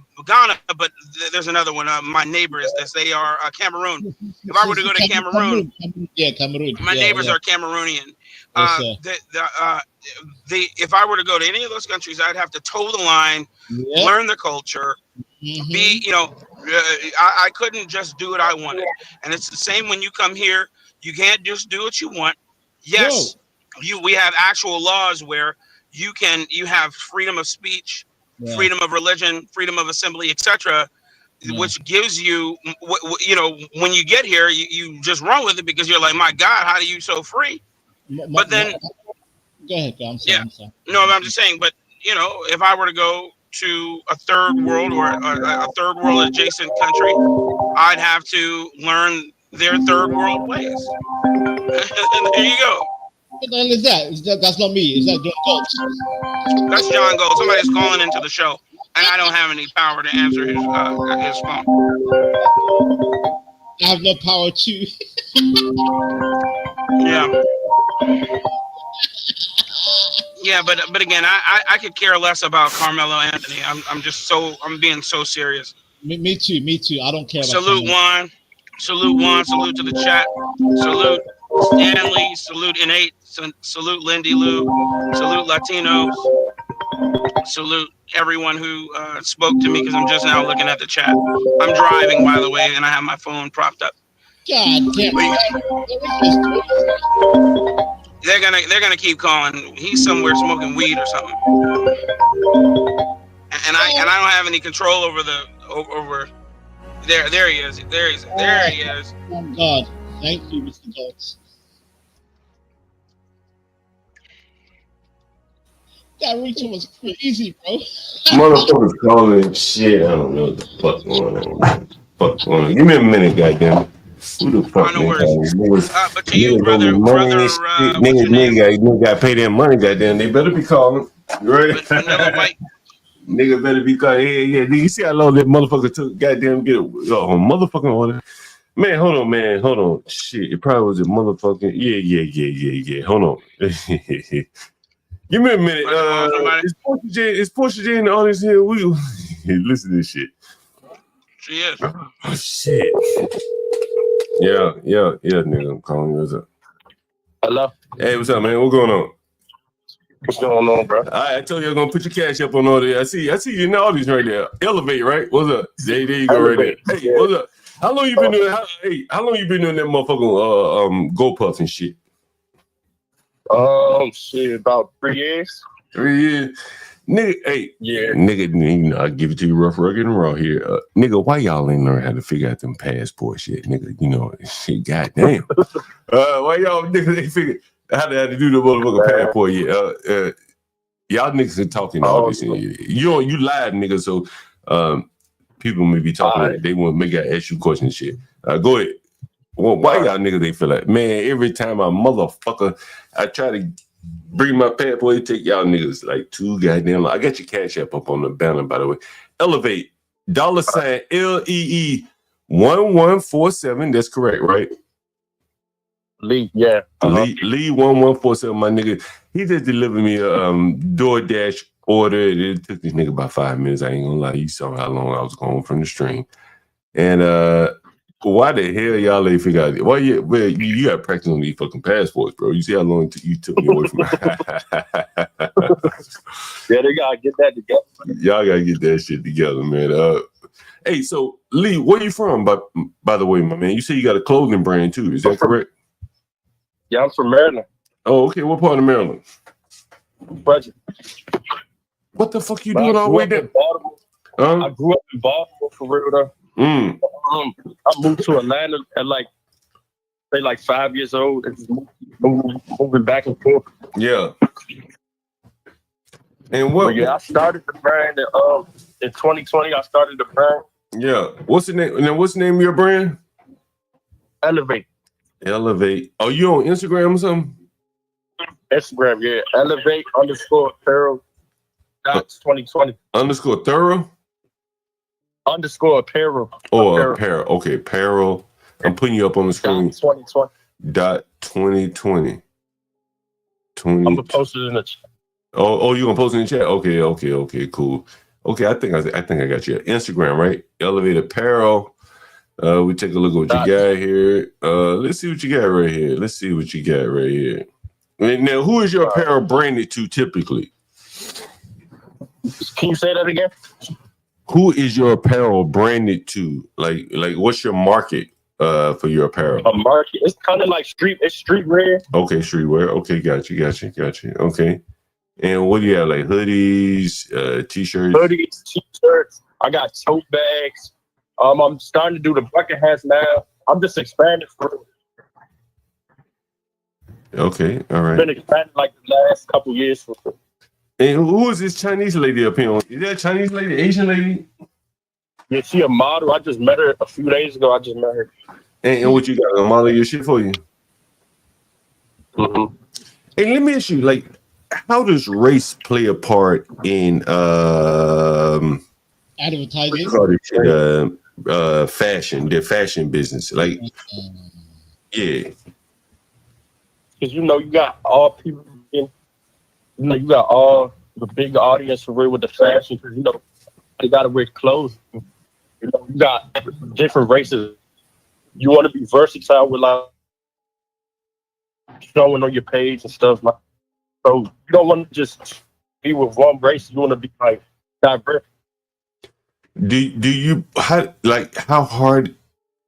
but there's another one. My neighbor is this. They are Cameroon. If I were to go to Cameroon, Cameroon. My neighbors are Cameroonian. If I were to go to any of those countries, I'd have to toe the line, learn the culture, be, I couldn't just do what I wanted. And it's the same when you come here. You can't just do what you want. Yes, we have actual laws where you have freedom of speech, freedom of religion, freedom of assembly, etc., which gives you, when you get here, you just run with it because you're like, my God, how are you so free? But then, go ahead, I'm sorry. No, I'm just saying. But if I were to go to a third world or a third world adjacent country, I'd have to learn their third world ways. And there you go. What the hell is that? That's not me. Is that John Gold? That's John Gold. Somebody's calling into the show, and I don't have any power to answer his phone. I have no power to. Yeah. Yeah, but again, I could care less about Carmelo Anthony. I'm being so serious. Me too. I don't care about Salute Juan. Salute to the chat. Salute Stanley. Salute Innate. Salute Lindy Lou. Salute Latinos. Salute everyone who spoke to me, because I'm just now looking at the chat. I'm driving, by the way, and I have my phone propped up. God damn. They're gonna keep calling. He's somewhere smoking weed or something. And I don't have any control over over. There he is. There he is. Oh God, thank you, Mr. Gold. That Rachel was crazy, bro. Motherfuckers calling shit. I don't know what the fuck going on. Give me a minute, goddamn. Who the fuck? No worries. But to you, brother, nigga got to pay their money, goddamn. They better be calling. Right? Nigga better be calling. Yeah. You see how long that motherfucker took? Goddamn, get a motherfucking order. Man, hold on. Shit, it probably was a motherfucking. Yeah. Hold on. Give me a minute. Is Portia J in the audience here? We listen to this shit. She is. Oh, shit. Yeah, nigga. I'm calling you. What's up? Hello. Hey, what's up, man? What's going on? What's going on, bro? I told you I was gonna put your cash up on all there. I see you in the audience right there. Elevate, right? What's up? There you go, right there. Hey, what's up? How long you been doing? How long you been doing that motherfucking go puff and shit? Shit, about 3 years. 3 years. Nigga, hey. Yeah. Nigga, you know, I give it to you rough, rugged, and raw here. Nigga, why y'all ain't learn how to figure out them passport shit? Nigga, you know, shit, goddamn. Why y'all niggas ain't figure how to do the motherfucking passport yet? Y'all niggas are talking all this. You live, nigga, so people may be talking. They want to make I ask you questions and shit. Go ahead. Well, why y'all niggas they feel like, man, every time I try to bring my passport, take y'all niggas like too goddamn long. I got your cash app up on the banner, by the way. Elevate, $ LEE 1147. That's correct, right? Lee, yeah. Lee 1147, my nigga. He just delivered me a DoorDash order. It took this nigga about 5 minutes. I ain't gonna lie. You saw how long I was going from the stream. And why the hell y'all ain't figure out? Well, you got practice on these fucking passports, bro. You see how long you took me away from Yeah, they gotta get that together. Y'all gotta get that shit together, man. Hey, so Lee, where you from? By the way, my man, you say you got a clothing brand too. Is that correct? Yeah, I'm from Maryland. Oh, okay. What part of Maryland? Budget. What the fuck you doing all the way there? I grew up in Baltimore for real though. I moved to Atlanta at 5 years old and just moving back and forth. Yeah. And what? But yeah, I started the brand in 2020. I started the brand. Yeah. What's the name? And then what's the name of your brand? Elevate. Oh, you on Instagram or something? Instagram, yeah. Elevate_apparel. That's 2020. _thorough? _apparel. Apparel. Okay, apparel. I'm putting you up on the screen. 2020. 2020. I'm gonna post it in the chat. Oh, you gonna post it in the chat? Okay, cool. Okay, I think I got you. Instagram, right? Elevate Apparel. We take a look at what you got here. Let's see what you got right here. Now, who is your apparel branded to typically? Can you say that again? Who is your apparel branded to? Like what's your market for your apparel? A market. It's kind of like streetwear. Okay, streetwear. Okay, got you. Okay. And what do you have? Like hoodies, t-shirts? Hoodies, t-shirts. I got tote bags. I'm starting to do the bucket hats now. I'm just expanding for. Okay, all right. Been expanding like the last couple years for. And who is this Chinese lady up here? Is that a Chinese lady, Asian lady? Yeah, she a model. I just met her a few days ago. I just met her. And what you got? A model your shit for you? Mm-hmm. Hey, let me ask you, like, how does race play a part in advertising? Fashion, their fashion business? Like, yeah. Because you got all people in, you got all the big audience for real with the fashion. Because they gotta wear clothes. You got different races. You want to be versatile with like showing on your page and stuff. Like, so you don't want to just be with one race. You want to be like diverse. Do you how hard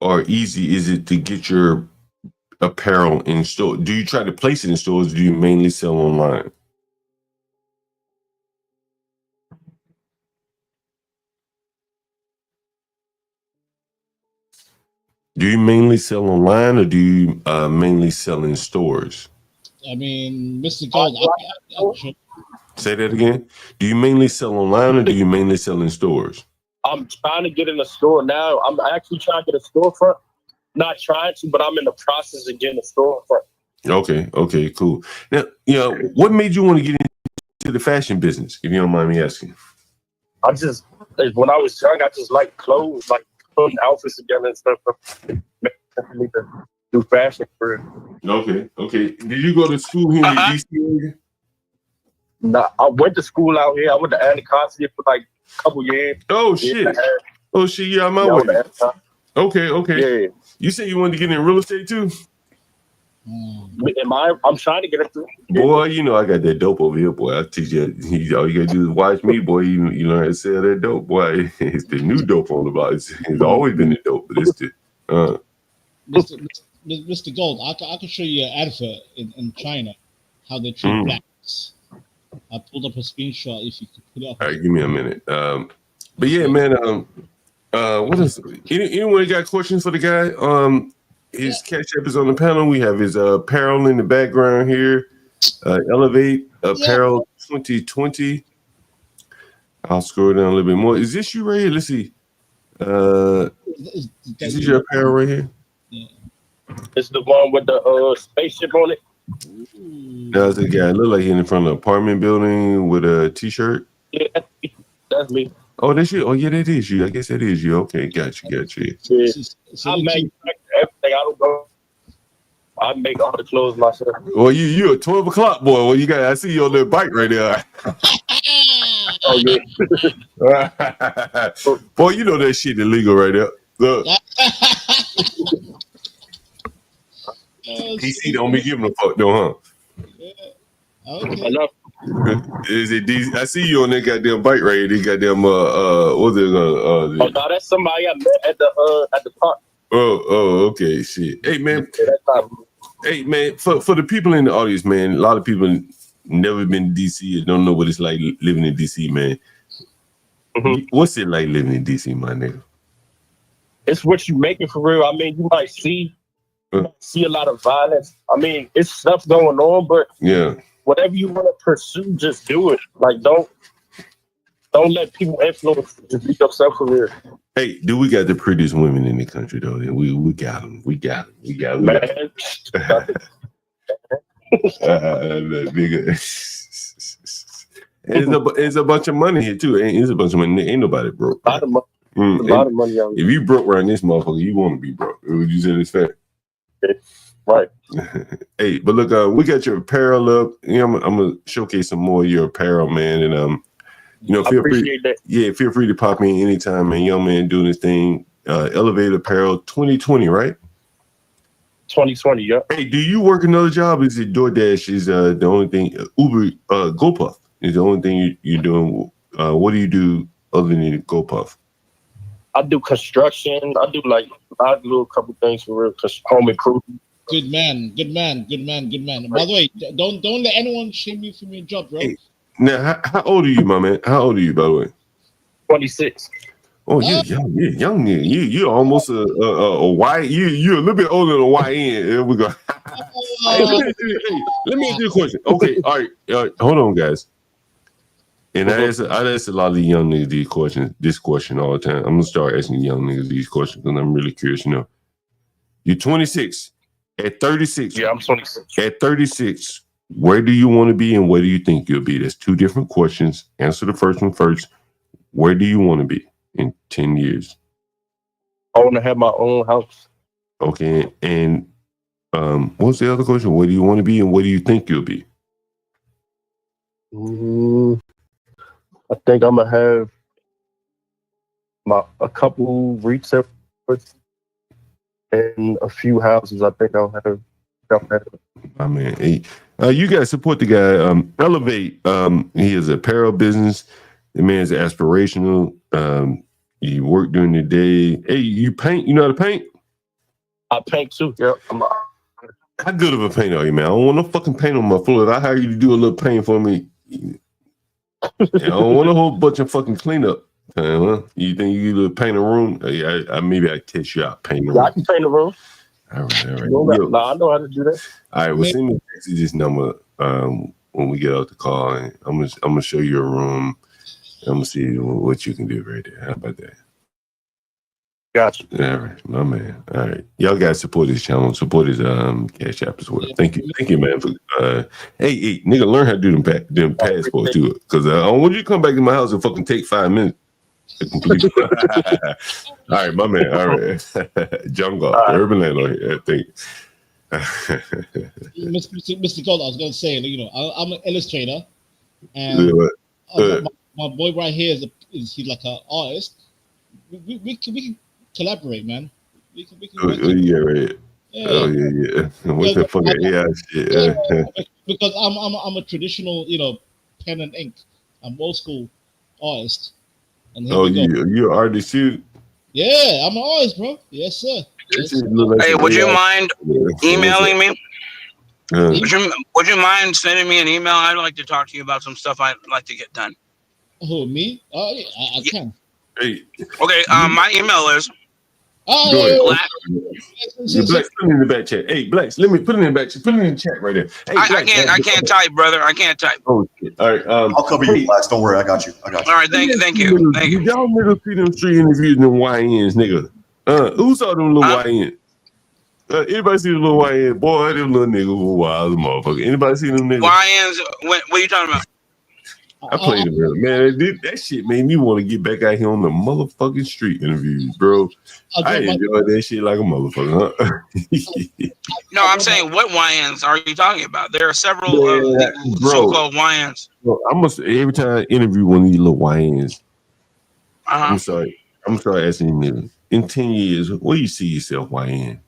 or easy is it to get your apparel in store? Do you try to place it in stores? Or do you mainly sell online? Do you mainly sell online or do you mainly sell in stores? I mean, Mr. Gold. Say that again. Do you mainly sell online or do you mainly sell in stores? I'm trying to get in a store now. I'm actually trying to get a storefront. Not trying to, but I'm in the process of getting a storefront. Okay, cool. Now, what made you want to get into the fashion business, if you don't mind me asking? When I was young, I just liked clothes, like putting outfits together and stuff. Do fashion for it. Okay. Did you go to school here in the DC area? Nah, I went to school out here. I went to Anacostia for like a couple years. Oh shit! Yeah, I'm out with it. Okay. Yeah. You said you wanted to get in real estate too? I'm trying to get it through. Boy, I got that dope over here, boy. I teach you. All you gotta do is watch me, boy. You learn how to sell that dope, boy. It's the new dope on the block. It's always been the dope, but it's the. Mr. Gold, I can show you an advert in China, how they treat blacks. I pulled up a screenshot. If you could put it up. All right, give me a minute. But yeah, man. What is? Anyone got questions for the guy? His Cash App is on the panel. We have his apparel in the background here. Elevate Apparel 2020. I'll scroll down a little bit more. Is this you right here? Let's see. Is this your apparel right here? Yeah. It's the one with the spaceship on it. That's the guy. Look like he's in front of an apartment building with a t-shirt. Yeah, that's me. Oh, that's you. Oh, yeah, that is you. I guess that is you. Okay, got you. Yeah. I manufacture everything. I don't know. I make all the clothes myself. Well, you a 12 o'clock boy. Well, I see you on that bike right there. Oh yeah. Boy, you know that shit illegal right there. Look. DC don't be giving a fuck though, huh? Okay. Is it DC? I see you on that goddamn bike right here. They goddamn what's it oh no, that's somebody I met at the park. Oh, okay, shit. Hey man, for the people in the audience, man, a lot of people never been to DC and don't know what it's like living in DC, man. Mm-hmm. What's it like living in DC, my nigga? It's what you make it for real. I mean, you might see a lot of violence. I mean, it's stuff going on, but whatever you want to pursue, just do it. Like, don't let people influence. Just be yourself for real. Hey, do we got the prettiest women in the country though? We got them. We got them. Man. Nigga. It's a bunch of money here too. It's a bunch of money. Ain't nobody broke. A lot of money. A lot of money. If you broke around this motherfucker, you want to be broke. Would you say that's fair? Right. Hey, but look, we got your apparel up. I'm gonna showcase some more of your apparel, man, and feel free. That. Yeah, feel free to pop in anytime, man. Young man doing his thing. Elevate Apparel 2020, right? 2020, yeah. Hey, do you work another job? Is it DoorDash? Is the only thing? Uber, GoPuff is the only thing you're doing. What do you do other than GoPuff? I do construction. I do I do a couple things for real. Home improvement. Good man. By the way, don't let anyone shame you from your job, bro. Hey, now, how old are you, my man? How old are you, by the way? 26. Oh, you're young. You're almost a Y. You're a little bit older than a YN. Here we go. Hey, let me ask you a question. Okay, all right. Hold on, guys. And I ask a lot of the young niggas this question all the time. I'm gonna start asking young niggas these questions because I'm really curious to know. You're 26. At 36. Yeah, I'm 26. At 36, where do you want to be and where do you think you'll be? That's two different questions. Answer the first one first. Where do you want to be in 10 years? I want to have my own house. Okay. And what's the other question? Where do you want to be and where do you think you'll be? I think I'm gonna have a couple retail and a few houses. I think I'll have. My man, hey, you guys support the guy. Elevate. He has a apparel business. The man's aspirational. You work during the day. Hey, you paint? You know how to paint? I paint too. Yeah. How good of a painter are you, man? I don't want no fucking paint on my floor. If I hire you to do a little paint for me, I don't want a whole bunch of fucking cleanup. Huh? You think you could paint a room? I maybe I test you out. Paint a room. Yeah, I can paint a room. All right. No, I know how to do that. All right, well, send me this number when we get out the call, and I'm gonna show you a room. I'm gonna see what you can do right there. How about that? Gotcha. All right, my man. All right, y'all guys support his channel, support his Cash App as well. Thank you, man. For hey, nigga, learn how to do them passport too, because I don't want you to come back to my house and fucking take 5 minutes. All right, my man. All right, John Goff, the urban landlord here. I think. Mr. Gold, I was going to say, I'm an illustrator, and my boy right here he's like an artist. We can collaborate, man. We can yeah, right. Yeah. Oh yeah. What's the fucking AI shit? Yeah, because I'm a traditional, pen and ink. I'm old school artist. And you're an artist too? Yeah, I'm an artist, bro. Yes, sir. Hey, would you mind emailing me? Would you mind sending me an email? I'd like to talk to you about some stuff I'd like to get done. Who, me? Oh, yeah, I can. Hey. Okay, my email is. Go ahead. Blacks, put it in the back chat. Hey, Blacks, let me put it in the back chat. Put it in the chat right there. Hey, I can't type, brother. I can't type. Oh, shit. All right. I'll cover you, Blacks. Don't worry. I got you. All right. Thank you. Did y'all niggas see them street interviews in them YNs, nigga? Who saw them little YNs? Anybody see the little YN? Boy, them little niggas were wild as a motherfucker. Anybody see them niggas? YNs? What are you talking about? I played them, man. That shit made me want to get back out here on the motherfucking street interviews, bro. I enjoyed that shit like a motherfucker. Huh? No, I'm saying, what YNs are you talking about? There are several so-called YNs. Bro, every time I interview one of these little YNs, I'm sorry asking you niggas, in 10 years, where you see yourself, YN?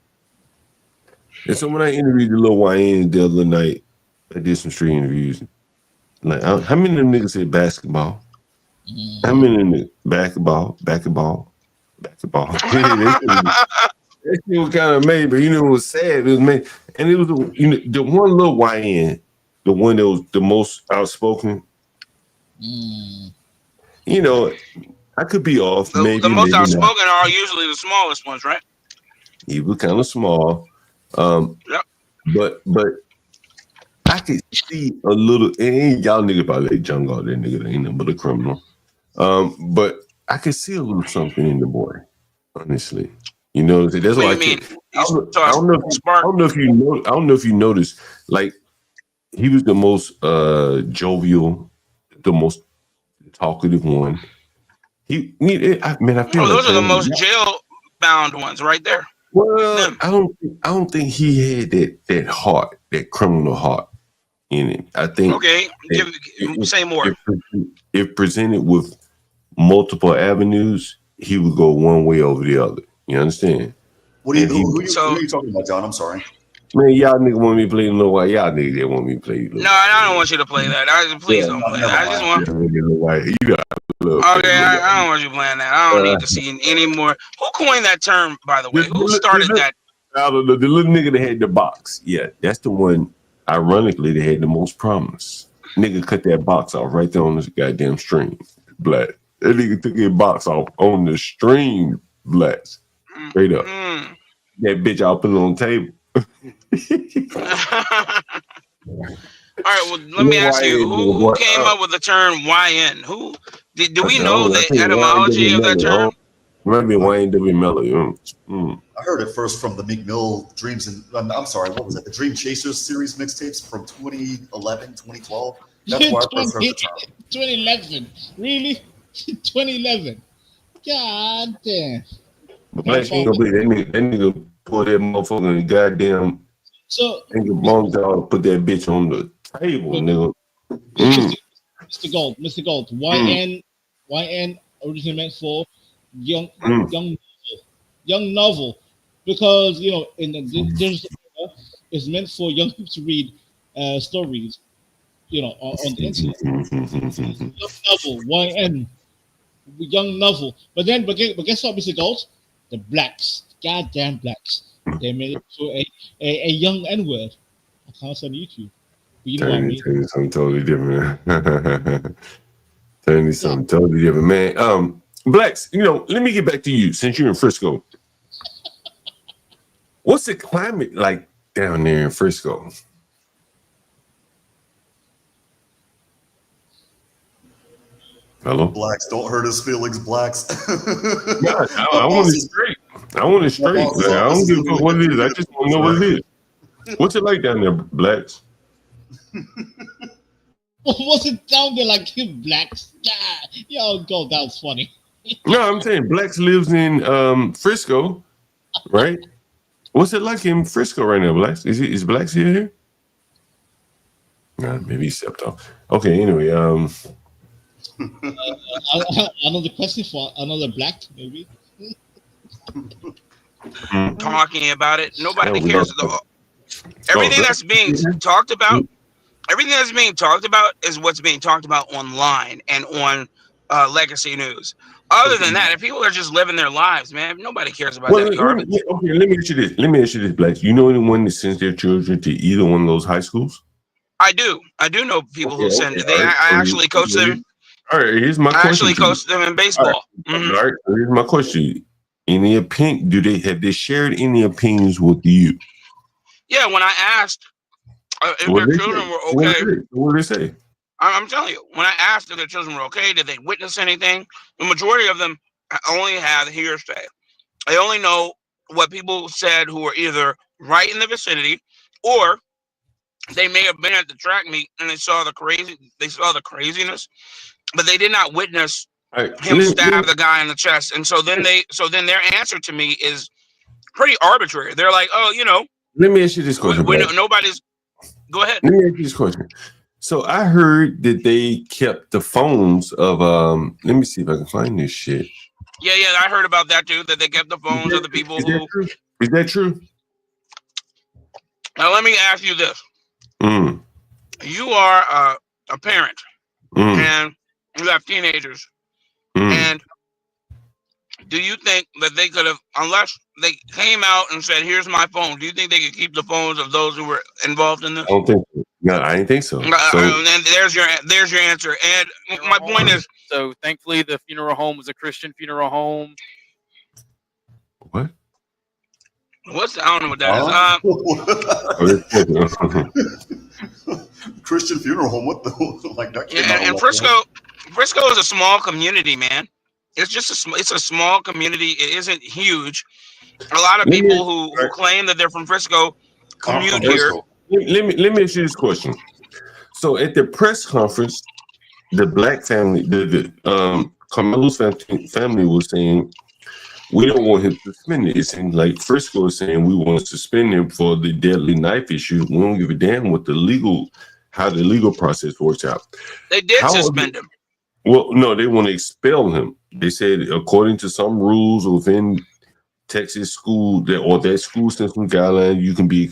And so when I interviewed the little YN the other night, I did some street interviews. Like, how many of them niggas said basketball? How many of them basketball? That shit was kind of made, but it was sad. It was made, and it was the one little YN, the one that was the most outspoken. I could be off. The most outspoken are usually the smallest ones, right? He was kind of small, but I could see a little, and y'all niggas probably let John go. That nigga ain't nothing but a criminal. But I could see a little something in the boy, honestly. That's what I mean. I don't know if you noticed. Like, he was the most jovial, the most talkative one. I feel those are the most jail-bound ones, right there. Well, I don't think he had that heart, that criminal heart in it. I think. Okay, say more. If presented with multiple avenues, he would go one way over the other. You understand? Who are you talking about, John? I'm sorry. Man, y'all niggas want me to play no white. Y'all niggas that want me to play. No, I don't want you to play that. Please don't play that. I just want. Okay, I don't want you playing that. I don't need to see any more. Who coined that term, by the way? Who started that? I don't know. The little nigga that had the box. Yeah, that's the one. Ironically, they had the most promise. Nigga cut that box off right there on this goddamn stream. Black. That nigga took his box off on the stream. Blacks. Straight up. That bitch, I'll put it on the table. right, well, let me ask you, who came up with the term YN? Who do we know the etymology of that term? Might be Wayne W. Miller. I heard it first from the Meek Mill Dreams and I'm sorry, what was it? The Dream Chasers series mixtapes from 2011, 2012. That's why I first heard the term. 2011, really? 2011. God damn. But Black ain't gonna believe that nigga pull that motherfucker in the goddamn. So nigga mom dog put that bitch on the table, nigga. Mr. Gold, YN originally meant for young novel, because in the digital era, it's meant for young people to read stories, on the internet. Young novel, YN, young novel. But guess what, Mr. Gold? The blacks, goddamn blacks, they made it to a young N-word. I can't say on YouTube. But you know what I mean? Turn something totally different. Turn something totally different, man. Blacks, let me get back to you since you're in Frisco. What's the climate like down there in Frisco? Hello? Blacks, don't hurt his feelings, blacks. No, I want it straight. I want it straight. Like, I don't give a fuck what it is. I just want to know what it is. What's it like down there, blacks? What's it down there like him, blacks? Yo, God, that was funny. No, I'm saying blacks lives in Frisco, right? What's it like in Frisco right now, blacks? Is blacks here? Maybe he stepped off. Okay, anyway, another question for another black, maybe. Talking about it, nobody cares. Everything that's being talked about, is what's being talked about online and on legacy news. Other than that, if people are just living their lives, man, nobody cares about that garbage. Okay, let me ask you this, blacks. You know anyone that sends their children to either one of those high schools? I do know people who send it. I actually coach them. All right, here's my question. I actually coach them in baseball. All right, here's my question. Any opinion? Have they shared any opinions with you? Yeah, when I asked if their children were okay. What did they say? I'm telling you, when I asked if their children were okay, did they witness anything? The majority of them only have hearsay. They only know what people said who were either right in the vicinity, or they may have been at the track meet and they saw the craziness, but they did not witness him stab the guy in the chest. And so then their answer to me is pretty arbitrary. They're like, oh, let me ask you this question. Nobody's. Go ahead. Let me ask you this question. So I heard that they kept the phones of let me see if I can find this shit. Yeah, I heard about that too, that they kept the phones of the people who. Is that true? Now let me ask you this. You are a parent and you have teenagers, and do you think that they could have, unless they came out and said, here's my phone, do you think they could keep the phones of those who were involved in this? I don't think so. No, I didn't think so. And there's your answer. And my point is, so thankfully the funeral home was a Christian funeral home. What? I don't know what that is. Christian funeral home. What the like that? And Frisco is a small community, man. It's just it's a small community. It isn't huge. A lot of people who claim that they're from Frisco commute here. Let me ask you this question. So at the press conference, the black family, the Carmelo's family was saying, we don't want him suspended. It seems like Frisco is saying we want to suspend him for the deadly knife issue. We don't give a damn what how the legal process works out. They did suspend him. Well, no, they want to expel him. They said according to some rules within Texas school that school system guideline, you can be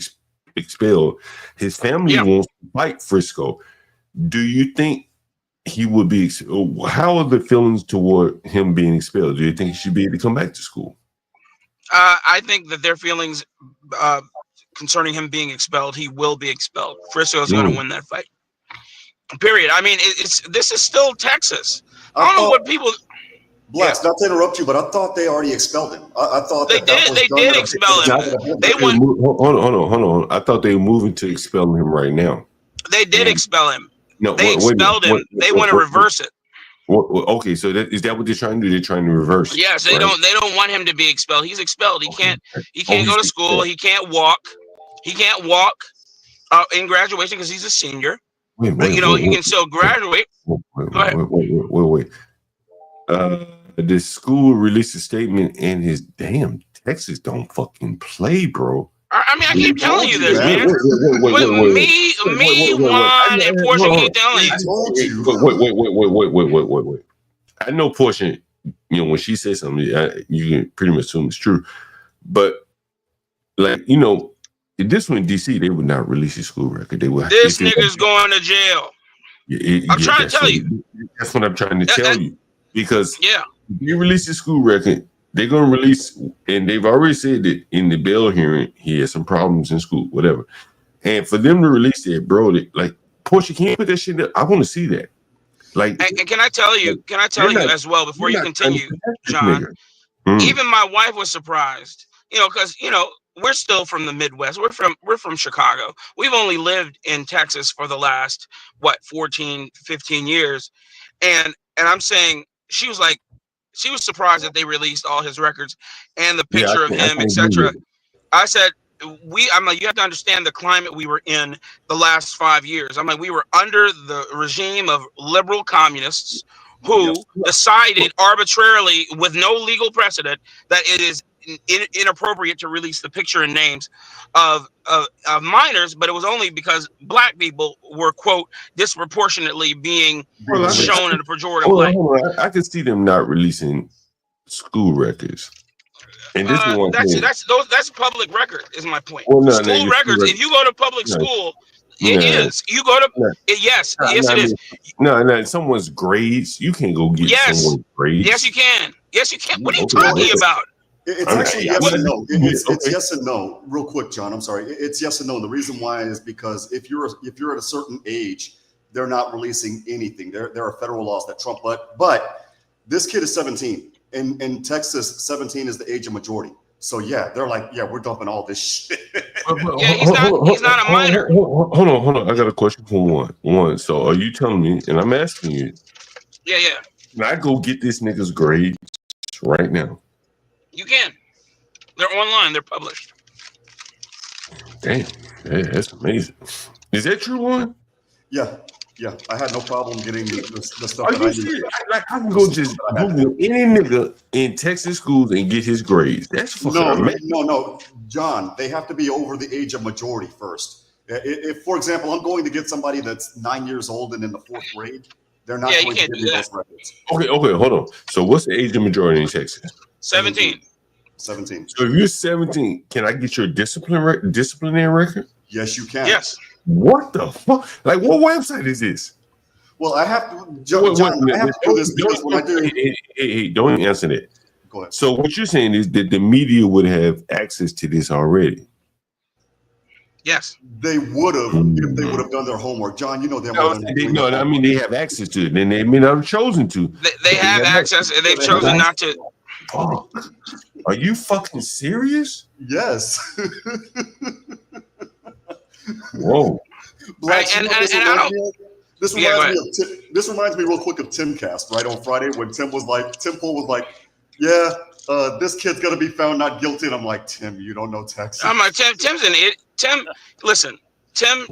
expelled. His family wants to fight Frisco. Do you think he would be? How are the feelings toward him being expelled? Do you think he should be able to come back to school? I think that their feelings concerning him being expelled, he will be expelled. Frisco is going to win that fight. Period. I mean, this is still Texas. I don't know what people. Blacks, not to interrupt you, but I thought they already expelled him. I thought they did expel him. Hold on. I thought they were moving to expel him right now. They did expel him. No, they expelled him. They want to reverse it. Okay, so is that what they're trying to do? They're trying to reverse. Yes, they right? don't want him to be expelled. He's expelled. He can't go to school. Expelled. He can't walk. He can't walk in graduation because he's a senior. Wait, You can still graduate. Wait. The school released a statement, and his damn Texas don't fucking play, bro. I mean, I keep telling you this, man. Me, Juan, and Portia keep telling you. Wait. I know Portia, when she says something, you can pretty much assume it's true. But, like, if this went in DC, they would not release his school record. They would. This nigga's going to jail. I'm trying to tell you. That's what I'm trying to tell you. Because if you release the school record, they're going to release, and they've already said that in the bail hearing, he had some problems in school, whatever. And for them to release that, bro, like, Portia, can you put that shit up? I want to see that. Like, and can I tell you? Can I tell you as well before you continue, John? Even my wife was surprised, because we're still from the Midwest. We're from Chicago. We've only lived in Texas for the last 14, 15 years, and I'm saying she was surprised that they released all his records and the picture of him, etc. I said, I'm like, you have to understand the climate we were in the last 5 years. I'm like, we were under the regime of liberal communists who decided arbitrarily with no legal precedent that it is inappropriate to release the picture and names of minors, but it was only because black people were, quote, disproportionately being shown in a pejorative light. I could see them not releasing school records. And this is one thing. That's public record, is my point. Well, school records, if you go to public school, it is. You go to yes, it is. No, someone's grades, you can't go get someone's grades. Yes, you can. Yes, you can. What are you talking about? It's actually yes and no. It's yes and no. Real quick, John. I'm sorry. It's yes and no. The reason why is because if you're at a certain age, they're not releasing anything. There are federal laws that trump. But this kid is 17. In Texas, 17 is the age of majority. So yeah, they're like, yeah, we're dumping all this shit. He's not a minor. Hold on. I got a question for one. So are you telling me, and I'm asking you? Yeah. Can I go get this nigga's grades right now? You can. They're online. They're published. Damn, that's amazing. Is that true, one? Yeah. I had no problem getting the stuff. Are you serious? Like, I can go just Google any nigga in Texas schools and get his grades. That's fucking amazing. No, John. They have to be over the age of majority first. If, for example, I'm going to get somebody that's 9 years old and in the 4th grade, they're not going to give me those records. Okay, hold on. So what's the age of majority in Texas? 17. So if you're 17, can I get your disciplinary record? Yes, you can. Yes. What the fuck? Like, what website is this? Well, I have to, John, I have to do this because when I do. Hey, don't answer that. Go ahead. So what you're saying is that the media would have access to this already? Yes. They would have if they would have done their homework. John, you know them. I mean, they have access to it, and they may not have chosen to. They have access, and they've chosen not to. Fuck. Are you fucking serious? Yes. Whoa. This reminds me real quick of Timcast, right? On Friday when Tim Pool was like, yeah, this kid's gonna be found not guilty. And I'm like, Tim, you don't know Texas. I'm like, Tim's an idiot. Tim, listen, Tim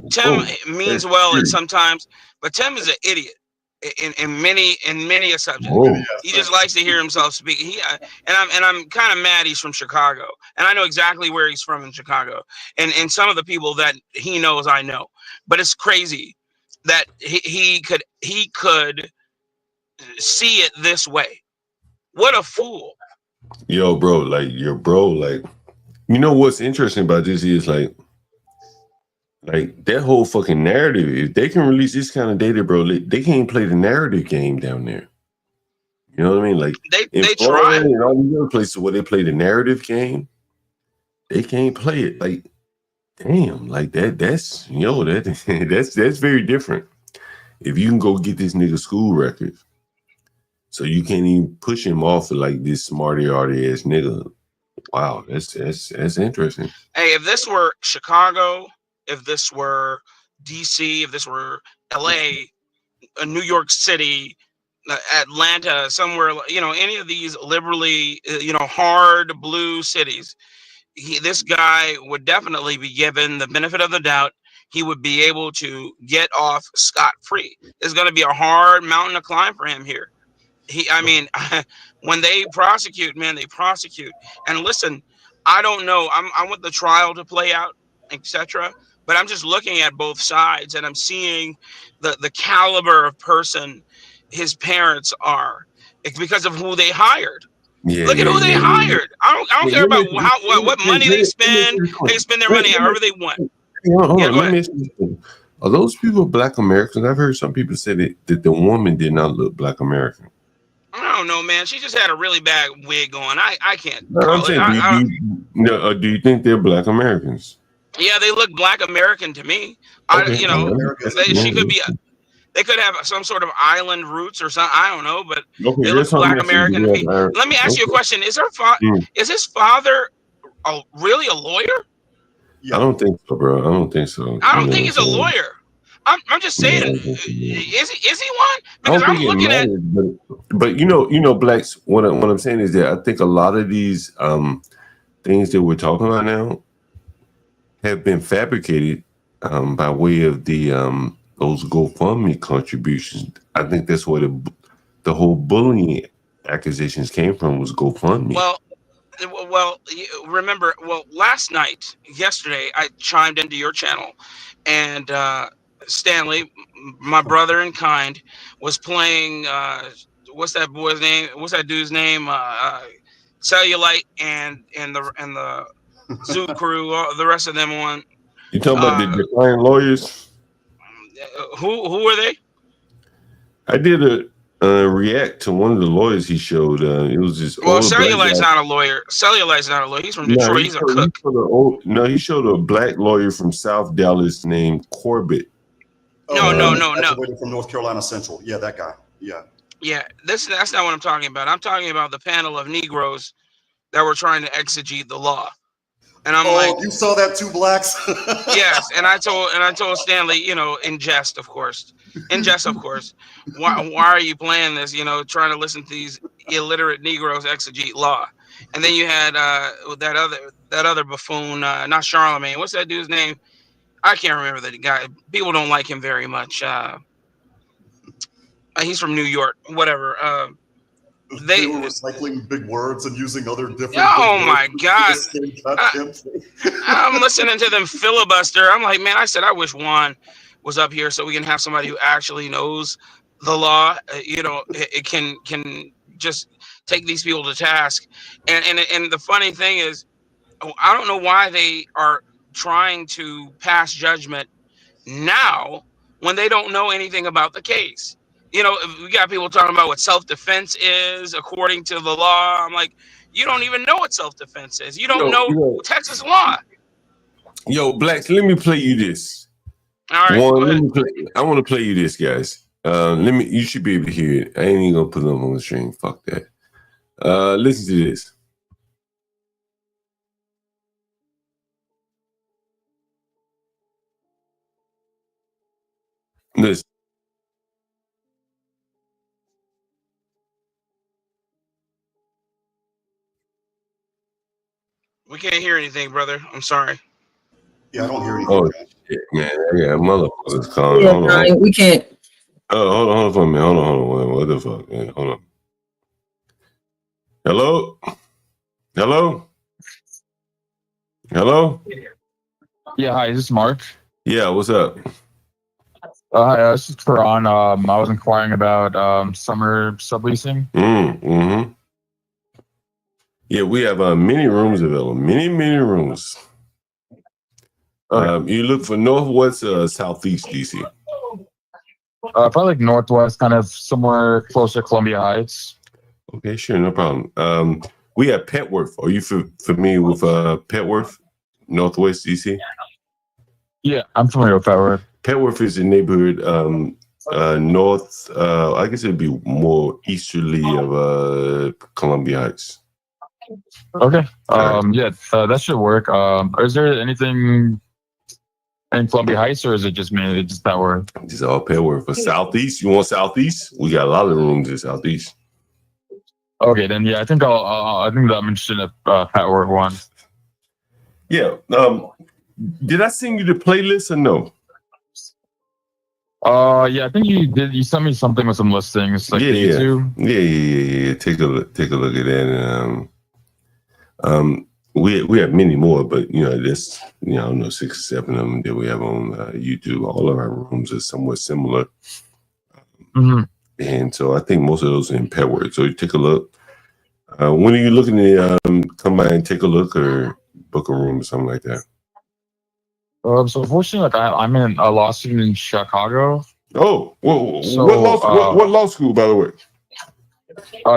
means well at sometimes, but Tim is an idiot in many a subject. He just likes to hear himself speak. I'm kind of mad he's from Chicago, and I know exactly where he's from in Chicago, and some of the people that he knows I know. But it's crazy that he could see it this way. What a fool! Yo, bro, like you know what's interesting about this is like that whole fucking narrative. If they can release this kind of data, bro, they can't play the narrative game down there. You know what I mean? Like they try and all these other places where they play the narrative game, they can't play it. Like, damn, like that's very different. If you can go get this nigga school records, so you can't even push him off of like this smarty arty ass nigga. Wow, that's interesting. Hey, if this were Chicago, if this were DC, if this were LA, New York City, Atlanta, somewhere, any of these liberally, hard blue cities, this guy would definitely be given the benefit of the doubt. He would be able to get off scot-free. It's going to be a hard mountain to climb for him here. When they prosecute, man, they prosecute. And listen, I don't know. I want the trial to play out, etc. But I'm just looking at both sides, and I'm seeing the caliber of person his parents are. It's because of who they hired. Look at who they hired. I don't care about what money they spend. They spend their money however they want. Hold on. Let me ask you something. Are those people Black Americans? I've heard some people say that the woman did not look Black American. I don't know, man. She just had a really bad wig on. I can't. No, I'm saying, do you think they're Black Americans? Yeah, they look Black American to me. She could be. They could have some sort of island roots or something. I don't know, but they look Black American to me. Let me ask you a question: Is his father really a lawyer? I don't think so, bro. I don't think so. I don't think he's a lawyer. I'm just saying, is he one? Because I'm looking at. But blacks. What I'm saying is that I think a lot of these things that we're talking about now have been fabricated by way of the those GoFundMe contributions. I think that's where the whole bullying accusations came from, was GoFundMe. Well, remember, yesterday, I chimed into your channel, and Stanley, my brother in kind, was playing. What's that boy's name? What's that dude's name? Cellulite and the Zoo Crew. The rest of them on. You talking about the declined lawyers? Who are they? I did a react to one of the lawyers he showed. It was just Cellulite's not a lawyer. Cellulite's not a lawyer. He's from Detroit. He's a cook. He showed a black lawyer from South Dallas named Corbett. No. From North Carolina Central. Yeah, that guy. Yeah. Yeah, that's not what I'm talking about. I'm talking about the panel of Negroes that were trying to exegete the law. And I'm like, you saw that, two blacks? Yes, and I told Stanley, in jest, of course. Why are you playing this? Trying to listen to these illiterate Negroes exegete law. And then you had that other buffoon, not Charlemagne. What's that dude's name? I can't remember the guy. People don't like him very much. He's from New York. Whatever. They were recycling big words and using other different. Oh my God! I'm listening to them filibuster. I'm like, man, I wish Juan was up here so we can have somebody who actually knows the law. It can just take these people to task. And the funny thing is, I don't know why they are trying to pass judgment now when they don't know anything about the case. We got people talking about what self-defense is according to the law. I'm like, you don't even know what self-defense is. You don't know Texas law. Yo, blacks, let me play you this. All right, I want to play you this, guys. You should be able to hear it. I ain't even gonna put them on the stream. Fuck that. Listen to this. Listen. We can't hear anything, brother. I'm sorry. Yeah, I don't hear anything. Oh shit, man. Yeah, motherfuckers calling. Yeah, Hold on. we can't. Oh, hold on for a minute. Hold on. What the fuck, man? Hold on. Hello? Yeah, hi, this is Mark. Yeah, what's up? Hi, this is Karan. I was inquiring about summer subleasing. Mm-hmm. Yeah, we have many rooms available. Many rooms. You look for Northwest or Southeast DC? Probably like Northwest, kind of somewhere closer to Columbia Heights. Okay, sure, no problem. We have Petworth. Are you familiar with Petworth, Northwest DC? Yeah, I'm familiar with Petworth. Petworth is a neighborhood north. I guess it'd be more easterly of Columbia Heights. Okay. Yeah, that should work. Is there anything in Columbia Heights, or is it just mainly just Petworth? Just all Petworth. For Southeast, you want Southeast? We got a lot of rooms in Southeast. Okay, then yeah, I think I think that I'm interested in a Petworth one. Yeah. Did I send you the playlist or no? Yeah, I think you did. You sent me something with some listings, like the YouTube. Yeah. Take a look at that. We have many more, but this I don't know, 6 or 7 of them that we have on YouTube. All of our rooms are somewhat similar, and so I think most of those are in Petworth. So you take a look. When are you looking to come by and take a look or book a room or something like that? So unfortunately, like I'm in a law student in Chicago. Oh, what law school, by the way?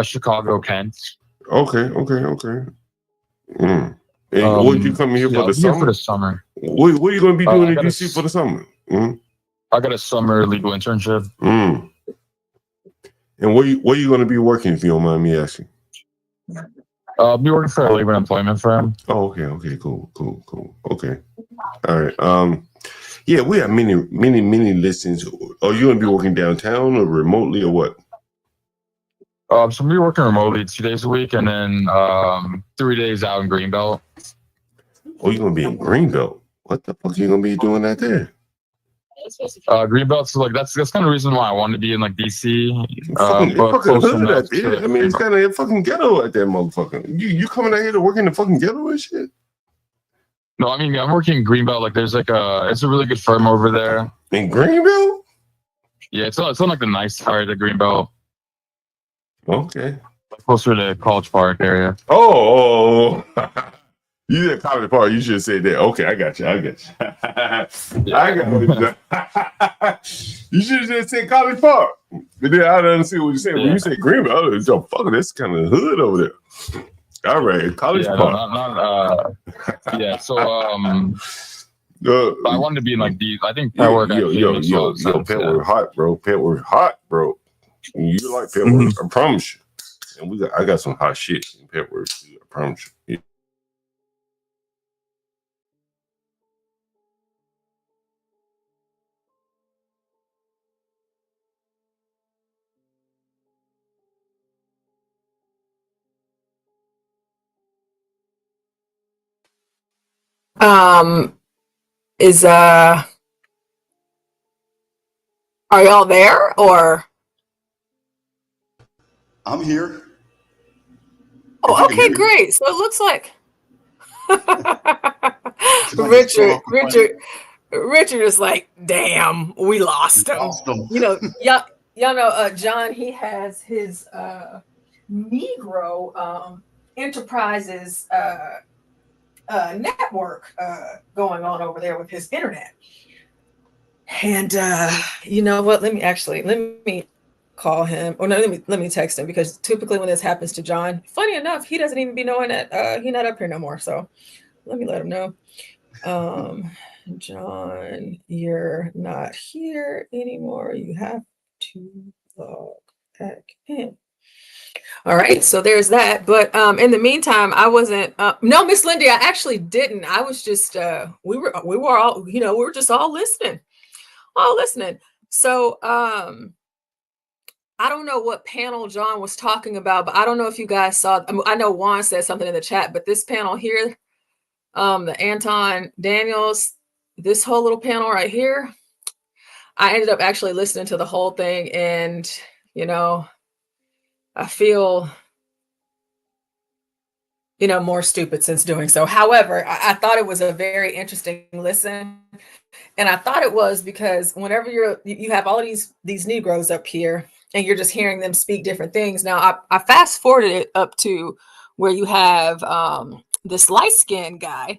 Chicago, Kent. Okay. And what did you come here for the summer? For the summer. What are you going to be doing in DC for the summer? I got a summer legal internship. And where you going to be working, if you don't mind me asking? I'll be working for a labor and employment firm. Oh, okay, cool. Okay, all right. Yeah, we have many listings. Are you going to be working downtown or remotely or what? So I'm gonna be working remotely 2 days a week, and then 3 days out in Greenbelt. Oh, you're gonna be in Greenbelt? What the fuck are you gonna be doing out there? Greenbelt. So like that's kind of the reason why I wanted to be in like DC. Fucking hood out there. I mean, it's kind of fucking ghetto out there, motherfucker. You coming out here to work in the fucking ghetto and shit? No, I mean I'm working in Greenbelt. Like there's it's a really good firm over there. In Greenbelt? Yeah, it's on like the nice part of Greenbelt. Okay. Closer to College Park area. Oh. You said College Park. You should have said that. Okay, I got you. I got you. You should have just said College Park. But then I don't understand what you said. When you said Greenbelt, it's oh, fuck, that's kind of hood over there. All right, College Park. Yeah, so I wanted to be in like these. I think Petworth. Petworth hot, bro. Petworth hot, bro. You like Petworth? I promise you. And I got some hot shit in Petworth. I promise you. Are y'all there or? I'm here. Oh, okay, great. So it looks like Richard is like, damn, we lost him. Y'all know, John, he has his Negro Enterprises network going on over there with his internet. And you know what? Let me call him. Or no, let me text him, because typically when this happens to John, funny enough, he doesn't even be knowing that he's not up here no more. So let me let him know. John, you're not here anymore. You have to log back in. All right, so there's that. But in the meantime, I wasn't. No, Miss Lindy, I actually didn't. I was just. We were all. We were just all listening. So I don't know what panel John was talking about, but I don't know if you guys saw. I know Juan said something in the chat, but this panel here, the Anton Daniels, this whole little panel right here, I ended up actually listening to the whole thing, and I feel more stupid since doing so. However, I thought it was a very interesting listen. And I thought it was because whenever you have all of these Negroes up here and you're just hearing them speak different things. Now, I fast forwarded it up to where you have this light-skinned guy,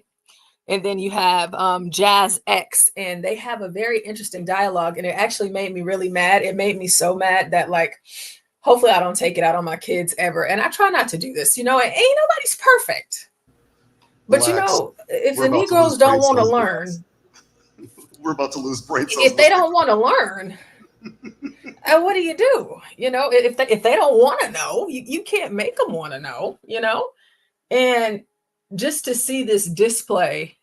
and then you have Jazz X, and they have a very interesting dialogue, and it actually made me really mad. It made me so mad that, like, hopefully I don't take it out on my kids ever. And I try not to do this. Ain't nobody's perfect. But, if the Negroes don't want to learn. We're about to lose brain cells. If they don't want to learn, what do you do? If they don't want to know, you can't make them want to know, And just to see this display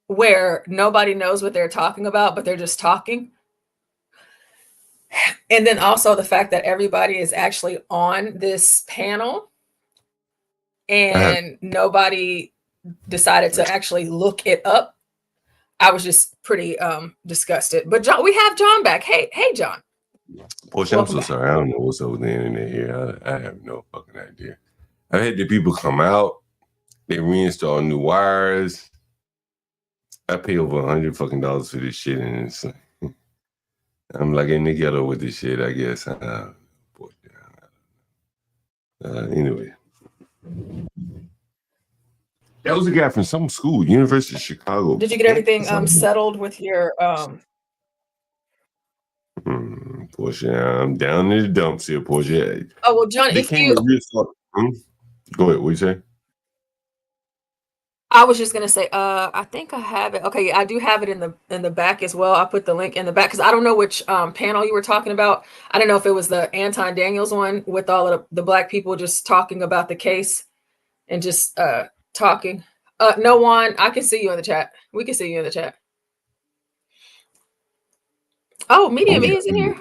where nobody knows what they're talking about, but they're just talking. And then also the fact that everybody is actually on this panel and nobody decided to actually look it up. I was just pretty disgusted. But John, we have John back. Hey, John. Portia, I'm so sorry. I don't know what's up with the internet here. I have no fucking idea. I've had the people come out, they reinstall new wires. I pay over $100 fucking for this shit, and it's like, I'm like in the ghetto with this shit, I guess. Anyway. That was a guy from some school, University of Chicago. Did you get everything settled with your Portia, I'm down in the dumps here, Portia. Oh well, John, if you go ahead, what you say? I was just gonna say, I think I have it. Okay, I do have it in the back as well. I put the link in the back because I don't know which panel you were talking about. I don't know if it was the Anton Daniels one with all of the black people just talking about the case and just talking. No one, I can see you in the chat. We can see you in the chat. Oh, Medium E is in here.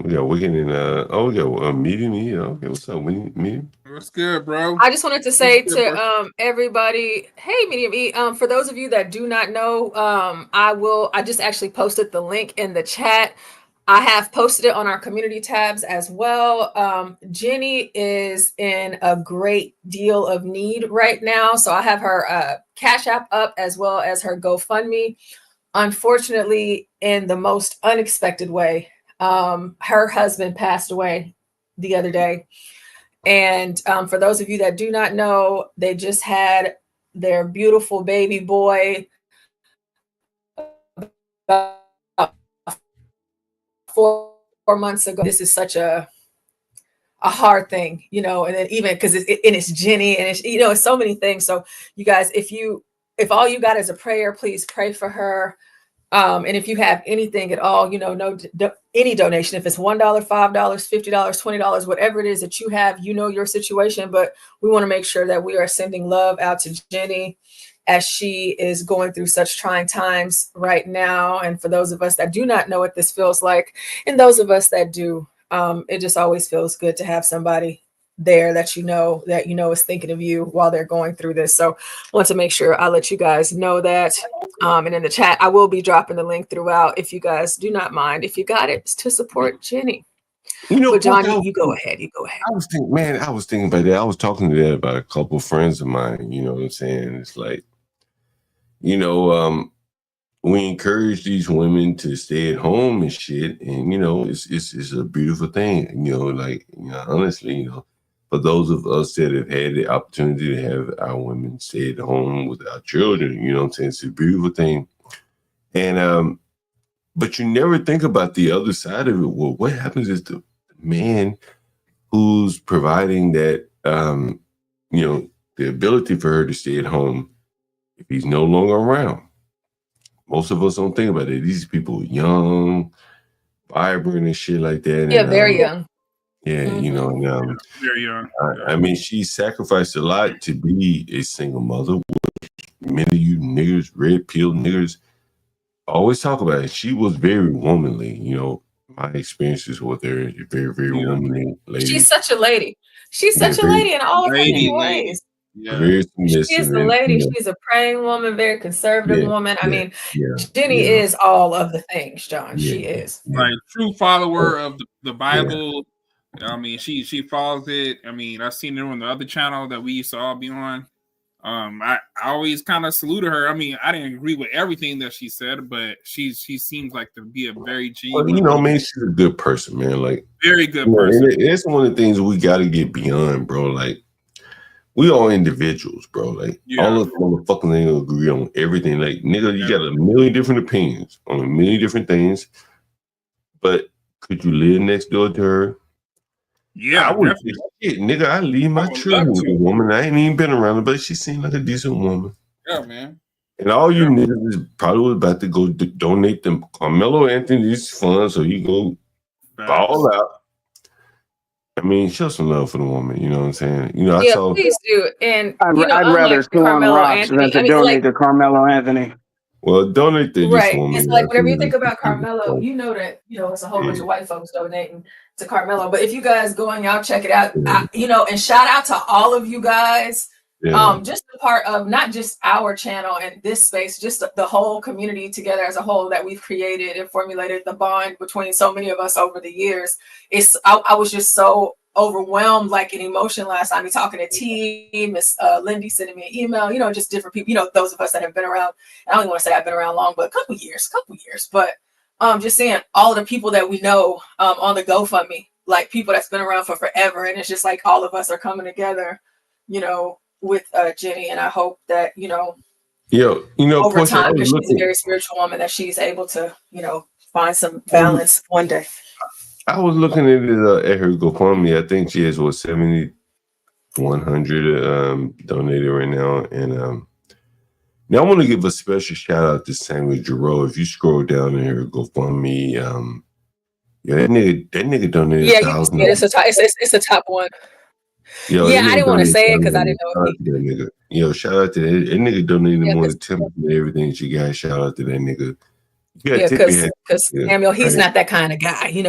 Yeah, we can in Medium E. Okay, what's up, Medium? What's good, bro? I just wanted to say to everybody, hey, Medium E. For those of you that do not know, I just actually posted the link in the chat. I have posted it on our community tabs as well. Jenny is in a great deal of need right now. So I have her Cash App up as well as her GoFundMe. Unfortunately, in the most unexpected way, her husband passed away the other day. And for those of you that do not know, they just had their beautiful baby boy about 4 months ago. This is such a hard thing, you know, and then even because it's Jenny and it's, you know, it's so many things. So you guys, if all you got is a prayer, please pray for her. And if you have anything at all, you know, any donation, if it's $1, $5, $50, $20, whatever it is that you have, you know, your situation, but we want to make sure that we are sending love out to Jenny as she is going through such trying times right now. And for those of us that do not know what this feels like, and those of us that do, it just always feels good to have somebody there that you know is thinking of you while they're going through this. So I want to make sure I let you guys know that. And in the chat, I will be dropping the link throughout if you guys do not mind. If you got it, to support Jenny. You know, but John, you go ahead. I was thinking about that. I was talking to that about a couple of friends of mine. You know what I'm saying? It's like, you know, we encourage these women to stay at home and shit, and you know, it's a beautiful thing. You know, like, you know, honestly, you know, for those of us that have had the opportunity to have our women stay at home with our children, you know what I'm saying? It's a beautiful thing. And but you never think about the other side of it. Well, what happens is the man who's providing that, you know, the ability for her to stay at home, if he's no longer around. Most of us don't think about it. These people are young, vibrant, and shit like that. Yeah, and, very young. Yeah, you know, and very young. I mean, she sacrificed a lot to be a single mother. Many of you niggers, red pill niggers, always talk about it. She was very womanly. You know, my experiences with her, very, very womanly lady. She's such a lady. She's such a lady in all of her many ways. Yeah. Very submissive. She is the lady. She's a praying woman, very conservative woman. I mean, Jenny is all of the things, John. She is. Like true follower of the Bible. I mean, she follows it. I mean, I've seen her on the other channel that we used to all be on. I always kind of saluted her. I mean, I didn't agree with everything that she said, but she seems like to be a very genuine. Well, you know, man, she's a good person, man. Like very good person. It's one of the things we got to get beyond, bro. Like, we all individuals, bro. Like, all of us motherfuckers ain't gonna agree on everything. Like, nigga, you got a million different opinions on a million different things. But could you live next door to her? Yeah, I would. Shit, nigga, I leave my children with a woman. I ain't even been around her, but she seemed like a decent woman. Yeah, man. And all you niggas is probably about to go donate them Carmelo Anthony's funds so you go ball out. I mean, show some love for the woman. You know what I'm saying? You know, I saw. Please do. And I'd rather chew on rocks than to donate to Carmelo Anthony. Well, donate to this Right. woman. It's like whenever you think about Carmelo, you know that, it's a whole bunch of white folks donating to Carmelo. But if you guys going out, check it out, and shout out to all of you guys. Yeah. Just a part of not just our channel and this space, just the whole community together as a whole that we've created and formulated the bond between so many of us over the years. I was just so overwhelmed, like in emotion last time. Talking to T, Miss Lindy sending me an email, just different people, those of us that have been around. I don't even want to say I've been around long, but a couple years. But just seeing all of the people that we know on the GoFundMe, like people that's been around for forever. And it's just like all of us are coming together, with Jenny. And I hope that, over Portia, time, because she's a very spiritual woman, that she's able to, find some balance one day. I was looking at it at her GoFundMe. I think she has 7,100 donated right now, and now I want to give a special shout out to Samuel Giroux. If you scroll down in her GoFundMe, that nigga donated $1,000. Yeah, it's a top one. Yo, I didn't want to say it because I didn't know. Shout out to that nigga donated more than 10% of everything she got. Shout out to that nigga. Because Samuel, he's not that kind of guy. He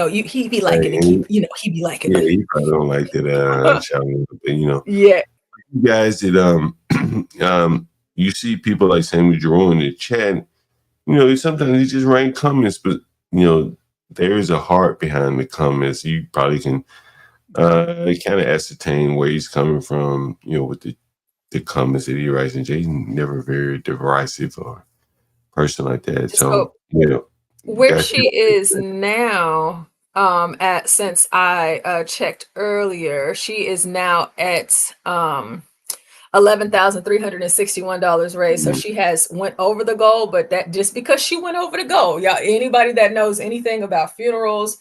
be liking to keep. He be liking. Yeah, he probably don't like that. Shout out, Yeah. You guys that you see people like Samuel Giroux in the chat. Sometimes he just write comments, but there is a heart behind the comments. You probably can kind of ascertain where he's coming from. With the comments that he writes, and Jay's never very derisive or person like that. So where she is now, since I checked earlier, she is now at $11,361 raised. So she has went over the goal, but that just because she went over the goal, y'all, anybody that knows anything about funerals,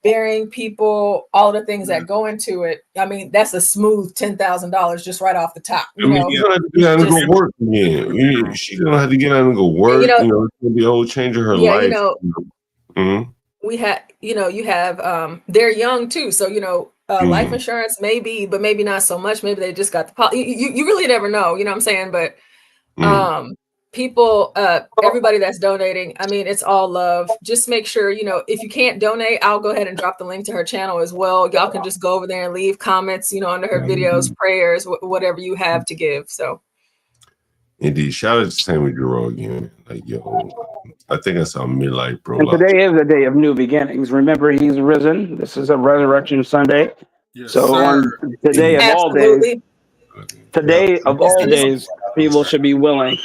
burying people, all the things that go into it. I mean, that's a smooth $10,000 just right off the top. She's gonna have to get out and go work again. She's gonna have to get out and go work. It's gonna be a whole change of her life. We had, you have, they're young too. So, life insurance maybe, but maybe not so much. Maybe they just got the you really never know, you know what I'm saying? But people, everybody that's donating, I mean, it's all love. Just make sure, if you can't donate, I'll go ahead and drop the link to her channel as well. Y'all can just go over there and leave comments, under her videos, prayers, whatever you have to give. So indeed, shout out to Samuel Giroux again. Like, I think I saw midlife, bro. And today is a day of new beginnings. Remember, he's risen. This is a resurrection Sunday. Yes, so sir. on today of all days, people should be willing.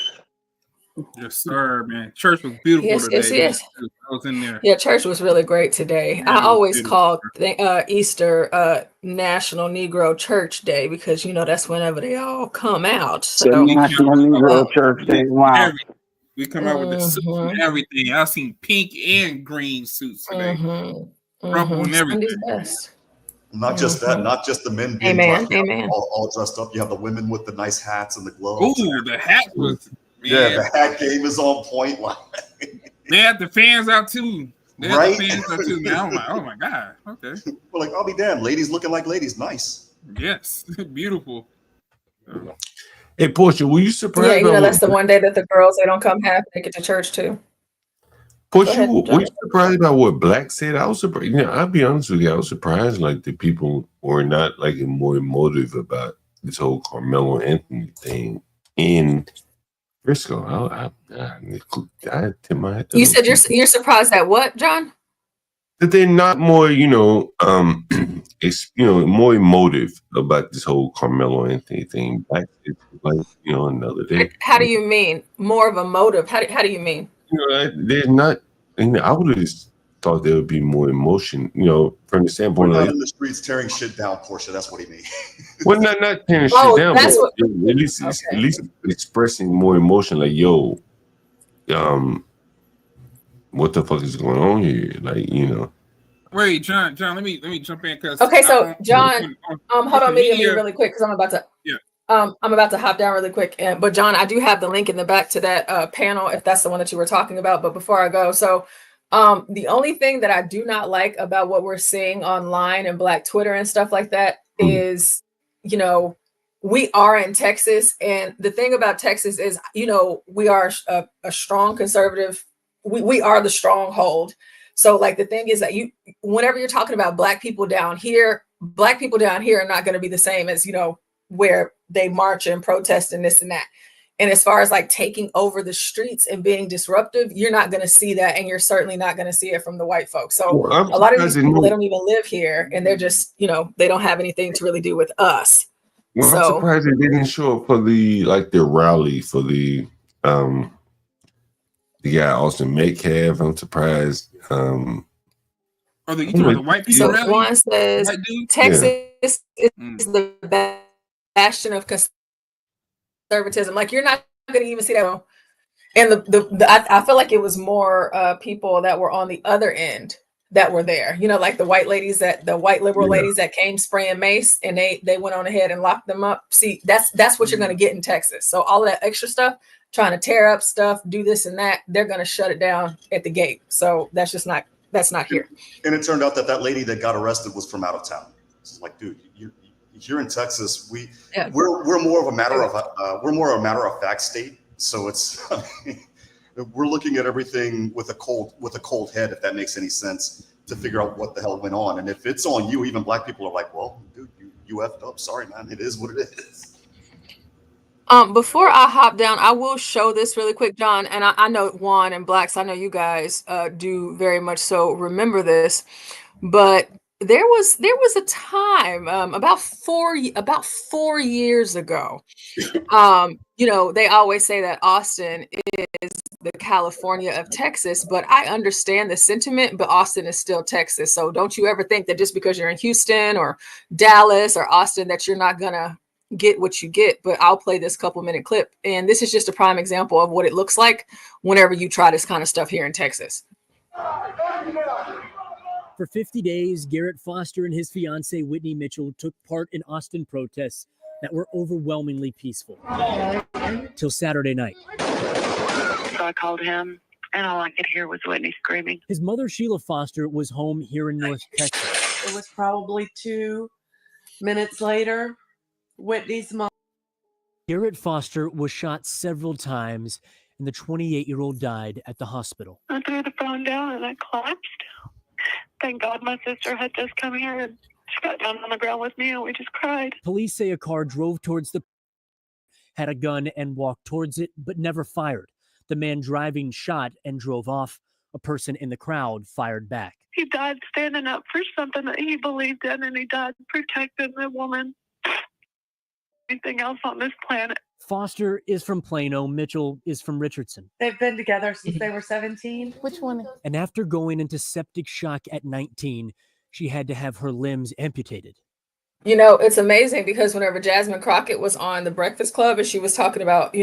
Yes, sir, man. Church was beautiful today. Yes. I was in there. Yeah, church was really great today. I always call Easter National Negro Church Day because that's whenever they all come out. So National Negro Church Day. Wow. We come out with the suits and everything. I've seen pink and green suits today. Purple and everything. Not just that, not just the men being dressed up, all dressed up. You have the women with the nice hats and the gloves. Ooh, the hat was. Yeah, the hat game is on point. They had the fans out too. They had Right? the fans out too. Now I'm like, oh my god. Okay. We're like, I'll be damned. Ladies looking like ladies. Nice. Yes. Beautiful. Hey, Portia, were you surprised? Yeah, that's the one day that the girls, they don't come half naked to church too. Portia, were you surprised by what Black said? I was surprised. I'll be honest with you. I was surprised like the people were not like more emotive about this whole Carmelo Anthony thing in Frisco. I tip my hat to You those said people. you're surprised at what, John? That they're not more, more emotive about this whole Carmelo Anthony thing. Back, it's like, another day. How do you mean more of a motive? How do you mean? There's not. I would have thought there would be more emotion. From the standpoint We're of not in the streets tearing shit down, Portia. That's what he means. well, not tearing shit down, but at least expressing more emotion. Like, what the fuck is going on here? Like, Wait, John, let me jump in because Okay, so John, hold on, me really quick because I'm about to. Yeah. I'm about to hop down really quick, but John, I do have the link in the back to that panel if that's the one that you were talking about. But before I go, so the only thing that I do not like about what we're seeing online and Black Twitter and stuff like that is, we are in Texas, and the thing about Texas is, we are a strong conservative. We are the stronghold. So like the thing is that whenever you're talking about black people down here are not going to be the same as, where they march and protest and this and that. And as far as like taking over the streets and being disruptive, you're not going to see that. And you're certainly not going to see it from the white folks. So a lot of these people, they don't even live here, and they're just, they don't have anything to really do with us. Well, I'm surprised they didn't show up for the rally for the guy Austin Metcalf. I'm surprised. The white people so rally? Juan says Texas is the bastion of conservatism. Like, you're not going to even see that. And I feel like it was more people that were on the other end that were there. Like the white liberal ladies that came spraying mace, and they went on ahead and locked them up. See, that's what you're going to get in Texas. So all of that extra stuff, trying to tear up stuff, do this and that, they're going to shut it down at the gate. So that's not here. And it turned out that lady that got arrested was from out of town. It's like, dude, you're in Texas. We're more of a matter of fact state. So it's we're looking at everything with a cold head, if that makes any sense, to figure out what the hell went on. And if it's on you, even black people are like, well, dude, you effed up. Sorry, man. It is what it is. Before I hop down, I will show this really quick, John. And I know Juan and Blacks, I know you guys do very much so remember this, but there was a time about 4 years ago. They always say that Austin is the California of Texas, but I understand the sentiment, but Austin is still Texas. So don't you ever think that just because you're in Houston or Dallas or Austin that you're not gonna get what you get. But I'll play this couple-minute clip, and this is just a prime example of what it looks like whenever you try this kind of stuff here in Texas. For 50 days, Garrett Foster and his fiancée, Whitney Mitchell, took part in Austin protests that were overwhelmingly peaceful. Till Saturday night. So I called him, and all I could hear was Whitney screaming. His mother, Sheila Foster, was home here in North Texas. It was probably 2 minutes later, Whitney's mom. Garrett Foster was shot several times, and the 28-year-old died at the hospital. I threw the phone down, and I collapsed. Thank God my sister had just come here, and she got down on the ground with me, and we just cried. Police say a car drove towards had a gun and walked towards it, but never fired. The man driving shot and drove off. A person in the crowd fired back. He died standing up for something that he believed in, and he died protecting the woman. Anything else on this planet. Foster is from Plano. Mitchell is from Richardson. They've been together since they were 17. Which one? And after going into septic shock at 19, she had to have her limbs amputated. It's amazing because whenever Jasmine Crockett was on The Breakfast Club and she was talking about,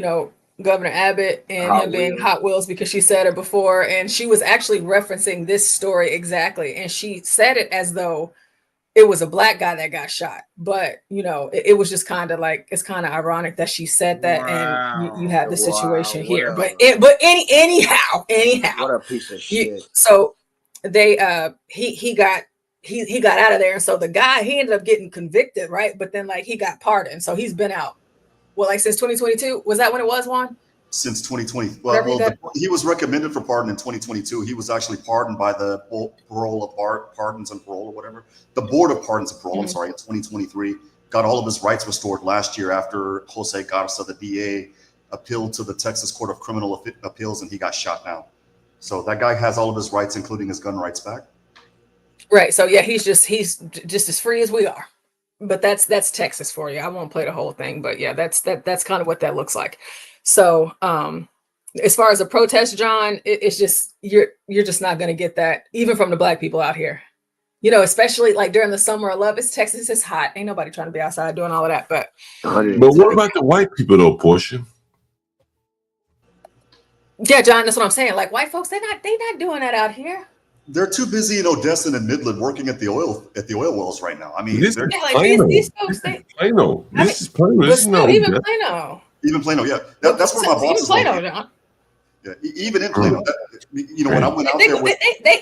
Governor Abbott and him being Hot Wheels, because she said it before, and she was actually referencing this story exactly. And she said it as though it was a black guy that got shot, but it was just kind of like, it's kind of ironic that she said that. And you have the situation here, but anyhow, what a piece of shit. So they he got out of there, and so the guy, he ended up getting convicted, right? But then he got pardoned, so he's been out. Well, since 2022, was that when it was, Juan? Since 2020. Well, he was recommended for pardon in 2022. He was actually pardoned by the Bureau of Pardons and Parole or whatever. The Board of Pardons and Parole, in 2023. Got all of his rights restored last year after Jose Garza, the DA, appealed to the Texas Court of Criminal Appeals, and he got shot now. So that guy has all of his rights, including his gun rights, back. Right. So yeah, he's just as free as we are. But that's Texas for you. I won't play the whole thing, but yeah, that's kind of what that looks like. So as far as a protest, John, it's just you're just not going to get that even from the black people out here. Especially during the summer of love. Texas is hot. Ain't nobody trying to be outside doing all of that. But what about the white people though, Portia? Yeah, John, that's what I'm saying. White folks, they not doing that out here. They're too busy in Odessa and Midland working at the oil wells right now. I mean, these folks, Plano. This is Plano. This is not even Plano. Even Plano, yeah. That's where my boss is. Plano, John. Yeah, even in Plano. When I went out there,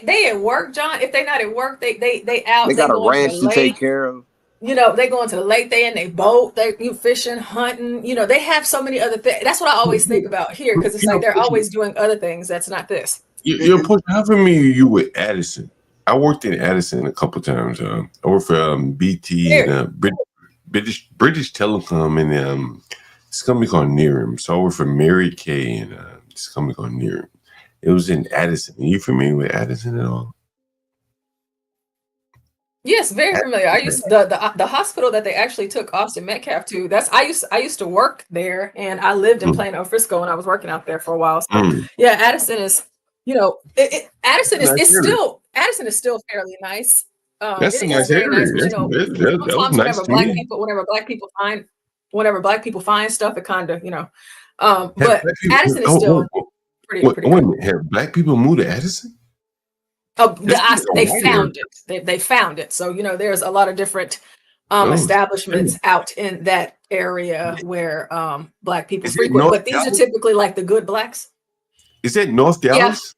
they at work, John. If they not at work, they out. They got a ranch to take care of. you know, they go into the lake, they in their boat, you fishing, hunting, you know, they have so many other things. That's what I always think about here, because it's like they're always doing other things that's not this. You're pushing. How familiar are you with Addison? I worked in Addison a couple times. I worked for BT and British Telecom, and this company called Nearim. So I worked for Mary Kay and this company called Nearim. It was in Addison. Are you familiar with Addison at all? Yes, very familiar. I used the hospital that they actually took Austin Metcalf to. I used to work there, and I lived in Plano, Frisco, and I was working out there for a while. So yeah, Addison is, you know, Addison is still fairly nice. That's a nice area. Nice, but, you know, sometimes whenever black people find stuff, it kind of, you know, but Addison is still pretty good. Have black people moved to Addison? Oh, they found it. They found it. So, you know, there's a lot of different establishments out in that area where black people frequent, but these are typically like the good blacks. Is that North Dallas?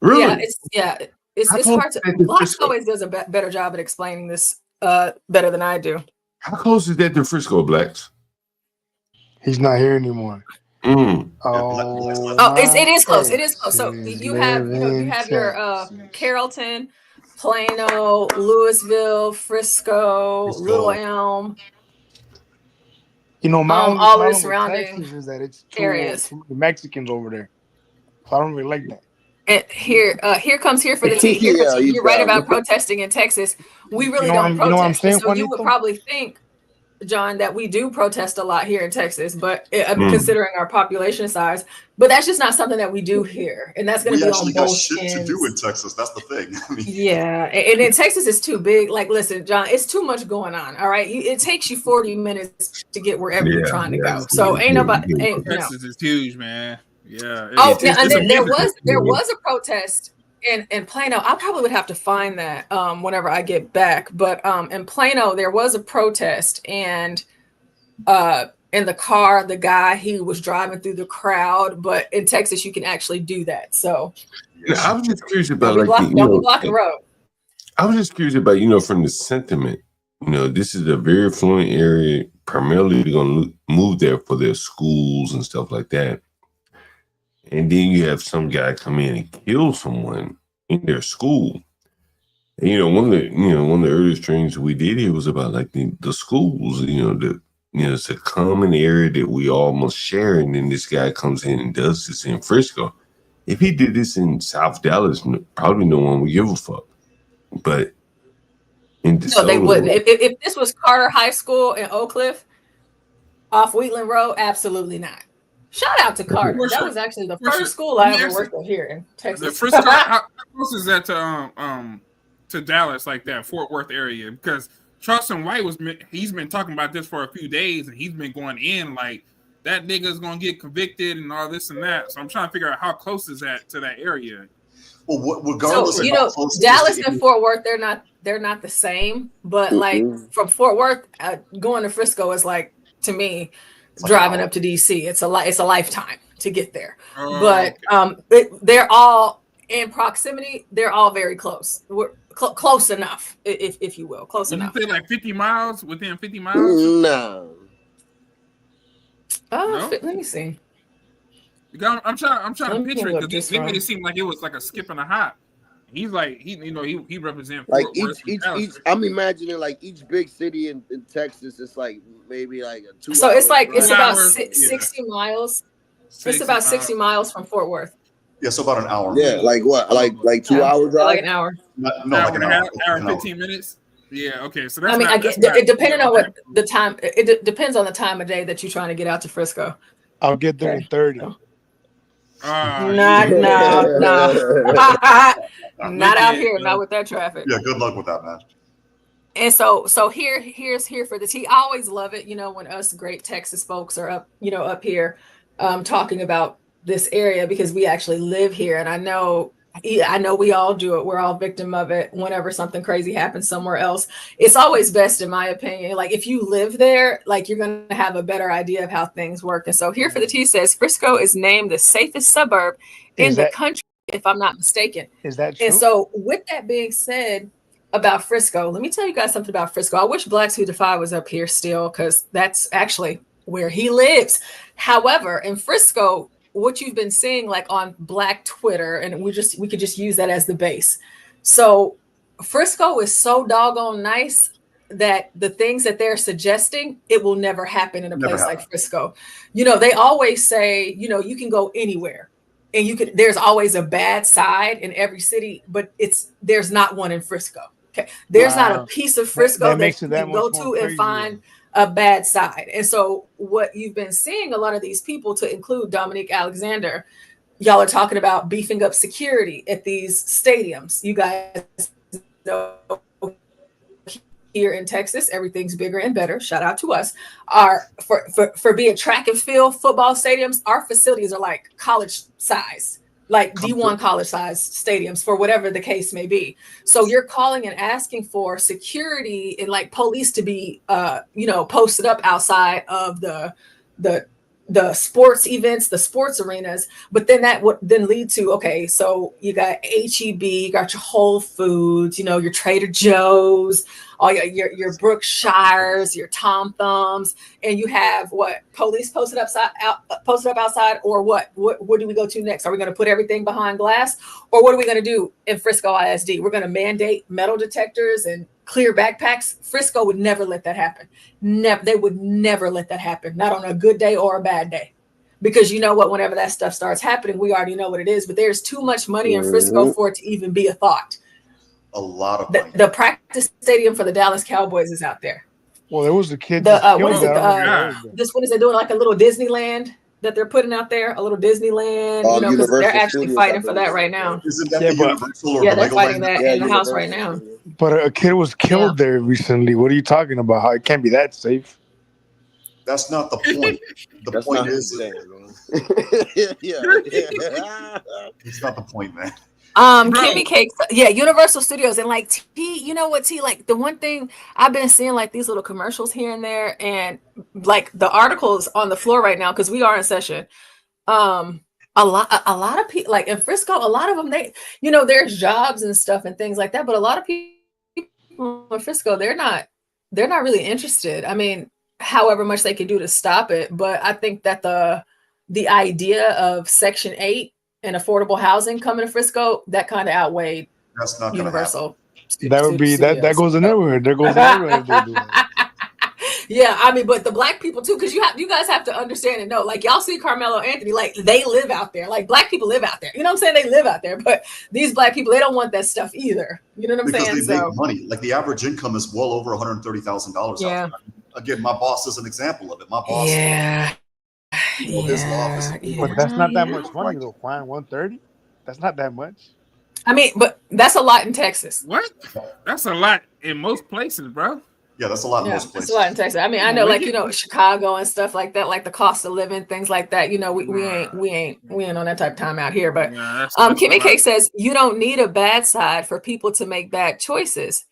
Yeah. Really? It's hard to. Blacks always does a better job at explaining this better than I do. How close is that to Frisco, blacks? He's not here anymore. It is close. It is close. So you have your Carrollton, Plano, Louisville, Frisco, Little Elm. You know, my all the only surrounding is that it's areas. too many Mexicans over there, so I don't really like that. And here comes here for the tea. You're right about protesting in Texas. We really don't protest. You know what I'm saying? So you would probably think, John, that we do protest a lot here in Texas, but considering our population size, but that's just not something that we do here, and that's going to be on both ends. We actually got shit to do in Texas. That's the thing. I mean, yeah, and in Texas it's too big. Like, listen, John, it's too much going on. All right, it takes you 40 minutes to get wherever you're trying to go. So Texas is huge, man. Yeah. And then there was a protest in Plano. I probably would have to find that whenever I get back. But in Plano, there was a protest, and in the car, the guy, he was driving through the crowd. But in Texas, you can actually do that. So I was just curious about don't block the road. I was just curious about, you know, from the sentiment. You know, this is a very affluent area. Primarily, they're going to move there for their schools and stuff like that. And then you have some guy come in and kill someone in their school. And, you know, one of the earliest trainings we did here was about like the schools. It's a common area that we all must share. And then this guy comes in and does this in Frisco. If he did this in South Dallas, probably no one would give a fuck. But in DeSoto, no, they wouldn't. If this was Carter High School in Oak Cliff off Wheatland Road, absolutely not. Shout out to Carter. That was actually the first school I ever worked with here in Texas. Frisco, how close is that to Dallas, like that Fort Worth area? Because Charleston White he's been talking about this for a few days, and he's been going in like that nigga's gonna get convicted and all this and that. So I'm trying to figure out how close is that to that area. Well, regardless, so, you know, Dallas and Fort Worth, they're not the same, but like from Fort Worth going to Frisco is like, to me, driving up to DC, it's a lifetime to get there. But they're all in proximity. They're all very close. We're close enough, if you will, close enough. You say like 50 miles, within 50 miles? No. No? Let me see. I'm trying to picture it because it made it seem like it was like a skip and a hop. He's like he represents like each I'm imagining like each big city in Texas is like maybe like a 2 So it's like drive. it's about 60 miles. It's about 60 miles from Fort Worth. Yeah, so about an hour. Yeah, like what? Like 2 hour drive? Like an hour. No, like an hour. Hour and 15 minutes. Yeah, okay. So that's it depending on what the time. It depends on the time of day that you're trying to get out to Frisco. I'll get there in 30. No. Not out here, not with that traffic. Yeah, good luck with that, man. And so here's for the tea. I always love it, when us great Texas folks are up here talking about this area, because we actually live here, and I know we all do it. We're all victim of it. Whenever something crazy happens somewhere else, it's always best, in my opinion, like if you live there, like you're going to have a better idea of how things work. And so here for the tea says Frisco is named the safest suburb in the country, if I'm not mistaken. Is that true? And so with that being said, about Frisco. Let me tell you guys something about Frisco. I wish Blacks Who Defy was up here still, because that's actually where he lives. However, in Frisco, what you've been seeing like on Black Twitter, and we could just use that as the base. So Frisco is so doggone nice that the things that they're suggesting, it will never happen in a place like Frisco. You know, they always say, you know, you can go anywhere. And there's always a bad side in every city, but there's not one in Frisco. Okay. There's not a piece of Frisco that you can go to and find a bad side. And so what you've been seeing, a lot of these people, to include Dominique Alexander, y'all are talking about beefing up security at these stadiums. You guys know here in Texas, everything's bigger and better. Shout out to us. For being track and field football stadiums, our facilities are like college size, like D1 college size stadiums, for whatever the case may be. So you're calling and asking for security and like police to be posted up outside of the sports events, the sports arenas, but then that would then lead to, okay, so you got HEB, you got your Whole Foods, you know, your Trader Joe's, all your Brookshires, your Tom Thumbs, and you have what, police posted up outside, or what do we go to next? Are we going to put everything behind glass, or what are we going to do in Frisco ISD? We're going to mandate metal detectors and clear backpacks. Frisco would never let that happen. Never, they would never let that happen. Not on a good day or a bad day, because you know what? Whenever that stuff starts happening, we already know what it is. But there's too much money in Frisco for it to even be a thought. A lot of money. The practice stadium for the Dallas Cowboys is out there. Well, there was a kid. What is it? This one is they're doing like a little Disneyland that they're putting out there, a little Disneyland. You know, because they're actually fighting for that right now. Isn't that the Universal or they're Legoland? fighting that in the house right now. But a kid was killed there recently. What are you talking about? How it can't be that safe? That's not the point. The point is, it's not the point, man. Kimmy Cakes, yeah, Universal Studios, and like T, you know what, T, like the one thing I've been seeing, like these little commercials here and there, and like the articles on the floor right now, because we are in session. A lot of people, like in Frisco, a lot of them, they, you know, there's jobs and stuff and things like that, but a lot of people in Frisco, they're not really interested. I mean, however much they can do to stop it, but I think that the idea of Section 8 and affordable housing coming to Frisco, that kind of outweighed That's not Universal. That would be that goes in everywhere. There goes in everywhere. If they do that. Yeah, I mean, but the Black people too, because you guys have to understand and know, like y'all see Carmelo Anthony, like they live out there, like Black people live out there. You know what I'm saying? They live out there, but these Black people, they don't want that stuff either. You know what I'm saying? Because they make money. Like the average income is well over $130,000. Yeah. Again, my boss is an example of it. My boss. Yeah. His office. But that's not that much money though, Juan. 130? That's not that much. I mean, but that's a lot in Texas. What? That's a lot in most places, bro. Yeah, that's a lot in most places. That's a lot in Texas. I mean, I know, like, you know, Chicago and stuff like that, like the cost of living, things like that. You know, we ain't on that type of time out here. But Kimmy Cake says you don't need a bad side for people to make bad choices.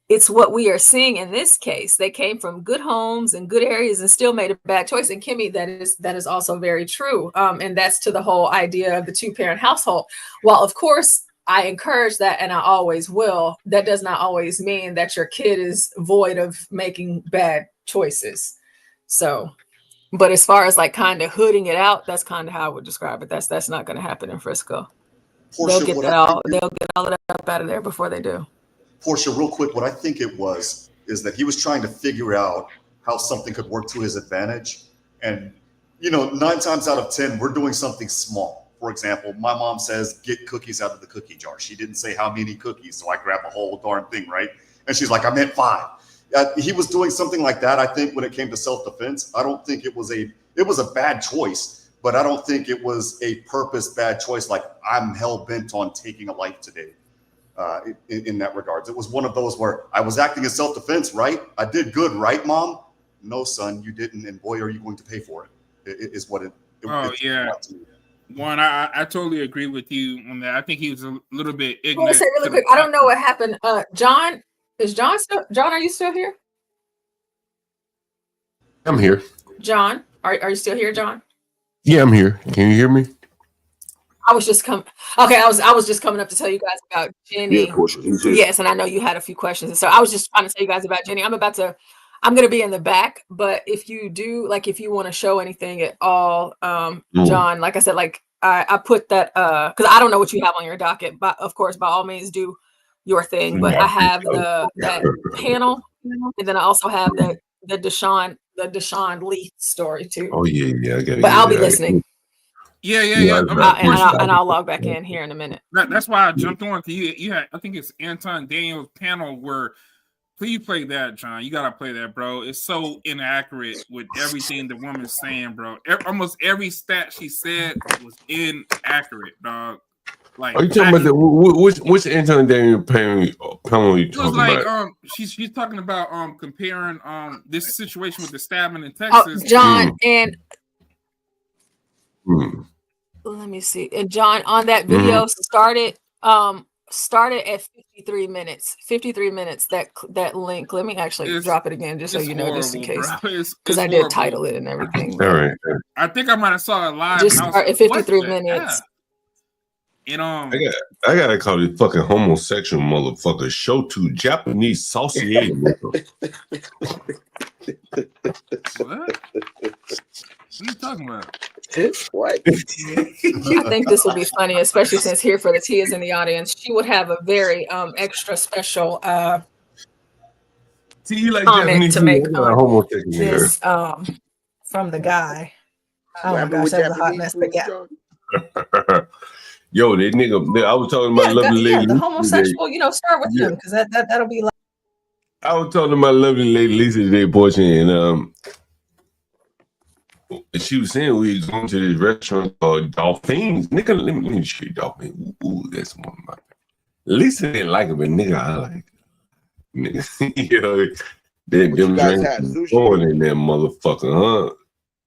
It's what we are seeing in this case. They came from good homes and good areas and still made a bad choice. And Kimmy, that is also very true. And that's to the whole idea of the two-parent household. While of course I encourage that, and I always will, that does not always mean that your kid is void of making bad choices. So, but as far as like kind of hooding it out, that's kind of how I would describe it. That's not going to happen in Frisco. They'll get all of that up out of there before they do. Portia, real quick, what I think it was is that he was trying to figure out how something could work to his advantage. And, you know, 9 times out of 10, we're doing something small. For example, my mom says, get cookies out of the cookie jar. She didn't say how many cookies, so I grab a whole darn thing, right? And she's like, I meant 5. He was doing something like that, I think, when it came to self-defense. I don't think it was a bad choice, but I don't think it was a purpose bad choice, like I'm hell-bent on taking a life today. In that regards, it was one of those where I was acting in self-defense, right? I did good, right, Mom? No, son, you didn't, and boy, are you going to pay for it? Is what it. Yeah. One, I totally agree with you on that. I think he was a little bit ignorant. I want to say really quick, I don't know what happened. John, is John still? John, are you still here? I'm here. John, are you still here, John? Yeah, I'm here. Can you hear me? I was just coming. Okay, I was just coming up to tell you guys about Yeah, Jenny. Portia. You too. Yes, and I know you had a few questions, so I was just trying to tell you guys about Jenny. I'm going to be in the back, but if you do, like, if you want to show anything at all, John, like I said, like I put that because I don't know what you have on your docket, but of course, by all means, do your thing. But I have that panel, and then I also have the Deshaun Leith story too. Oh yeah, I gotta. But I'll be listening. Yeah. And I'll log back in here in a minute. That's why I jumped on. You had, I think it's Anton Daniels' panel where. Please play that, John. You gotta play that, bro. It's so inaccurate with everything the woman's saying, bro. Almost every stat she said was inaccurate, dog. Like, are you talking about which Anton Daniel panel you talking like, about? she's talking about comparing this situation with the stabbing in Texas. John and let me see. And John, on that video started at 53 minutes. 53 minutes. That link. Let me actually drop it again, just so you know, horrible, just in case, because I did title it and everything. All right. I think I might have saw it live. Just start at 53 minutes. And I gotta call this fucking homosexual motherfucker show to Japanese saucier. What are you talking about? What? I think this will be funny, especially since Here for the Tea is in the audience. She would have a very extra special comment to make on this from the guy. Oh my gosh, that was a hot mess, but yeah. Yo, that nigga, I was talking to my lovely lady. The homosexual, start with him, because that'll be like. I was talking to my lovely lady Lisa today, boy, and she was saying we was going to this restaurant called Dolphins. Nigga, let me show you Dolphins. Ooh, that's one of my. Lisa didn't like it, but nigga, I like it. Nigga, them drinks going in that motherfucker, huh?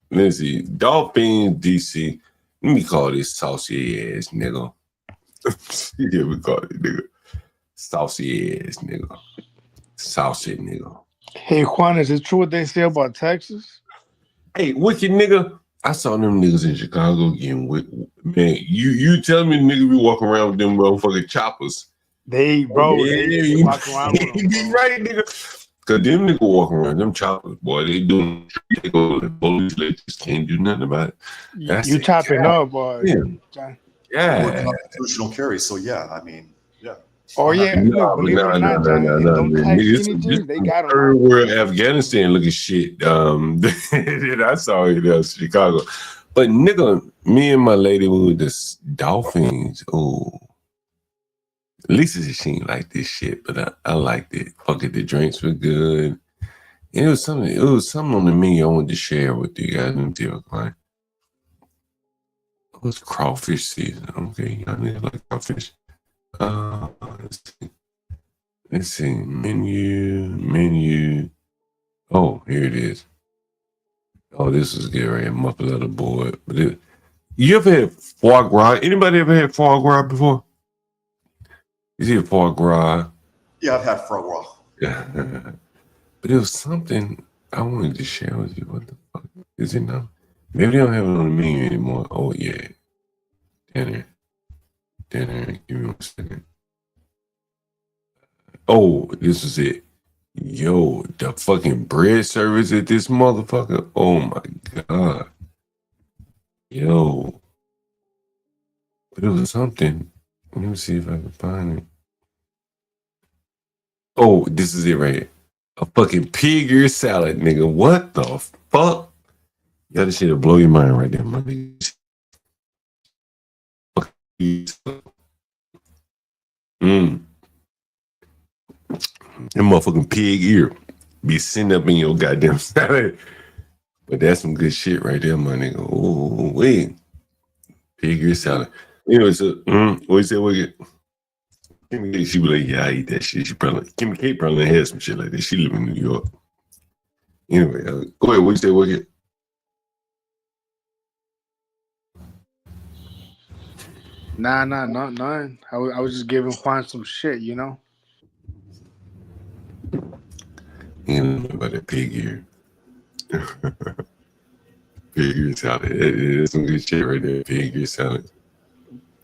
Let's see, Dolphins, DC. Let me call this saucy ass nigga. Yeah, we call it nigga. Saucy ass nigga. Saucy nigga. Hey, Juan, is it true what they say about Texas? Hey, wicked nigga. I saw them niggas in Chicago getting with man. You tell me nigga be walking around with them motherfucking choppers. They walk around with them. You be right, nigga. Cause them niggas walking around them choppers, boy. They doing they go the police just can't do nothing about it. That's you chopping up, boy. Yeah. Constitutional carry. So yeah, I mean, yeah. Oh yeah, look, believe it or not, don't touch anything. They got third world Afghanistan looking shit. That I saw it in Chicago. But nigga, me and my lady were with the Dolphins. Oh, Lisa she ain't like this shit, but I liked it. Fuck it, the drinks were good. And it was something on the menu I wanted to share with you guys. Let me tell you, like, it was crawfish season. Okay, y'all need to like crawfish. Let's see. Menu. Oh, here it is. Oh, this is good right here. Muffin leather board. But you ever had foie gras? Anybody ever had foie gras before? You see a foie gras? Yeah, I've had foie gras. Yeah. But it was something I wanted to share with you. What the fuck is it now? Maybe they don't have it on the menu anymore. Oh yeah. Dinner. Give me 1 second. Oh, this is it. Yo, the fucking bread service at this motherfucker. Oh my God. Yo. But it was something. Let me see if I can find it. Oh, this is it right here. A fucking pig ear salad, nigga. What the fuck? Y'all, this shit'll blow your mind right there, my nigga. That motherfucking pig ear be sitting up in your goddamn salad. But that's some good shit right there, my nigga. Oh, wait. Pig ear salad. Anyway, so, what you say, Wicked? Kimmy, she be like, yeah, I eat that shit. Kimmy K probably had some shit like that. She live in New York. Anyway, go ahead. What you say, Wicked? Nah, none. I was just giving Juan some shit, you know? You know about that pig ear. Pig ear salad. It's some good shit right there. Pig ear salad.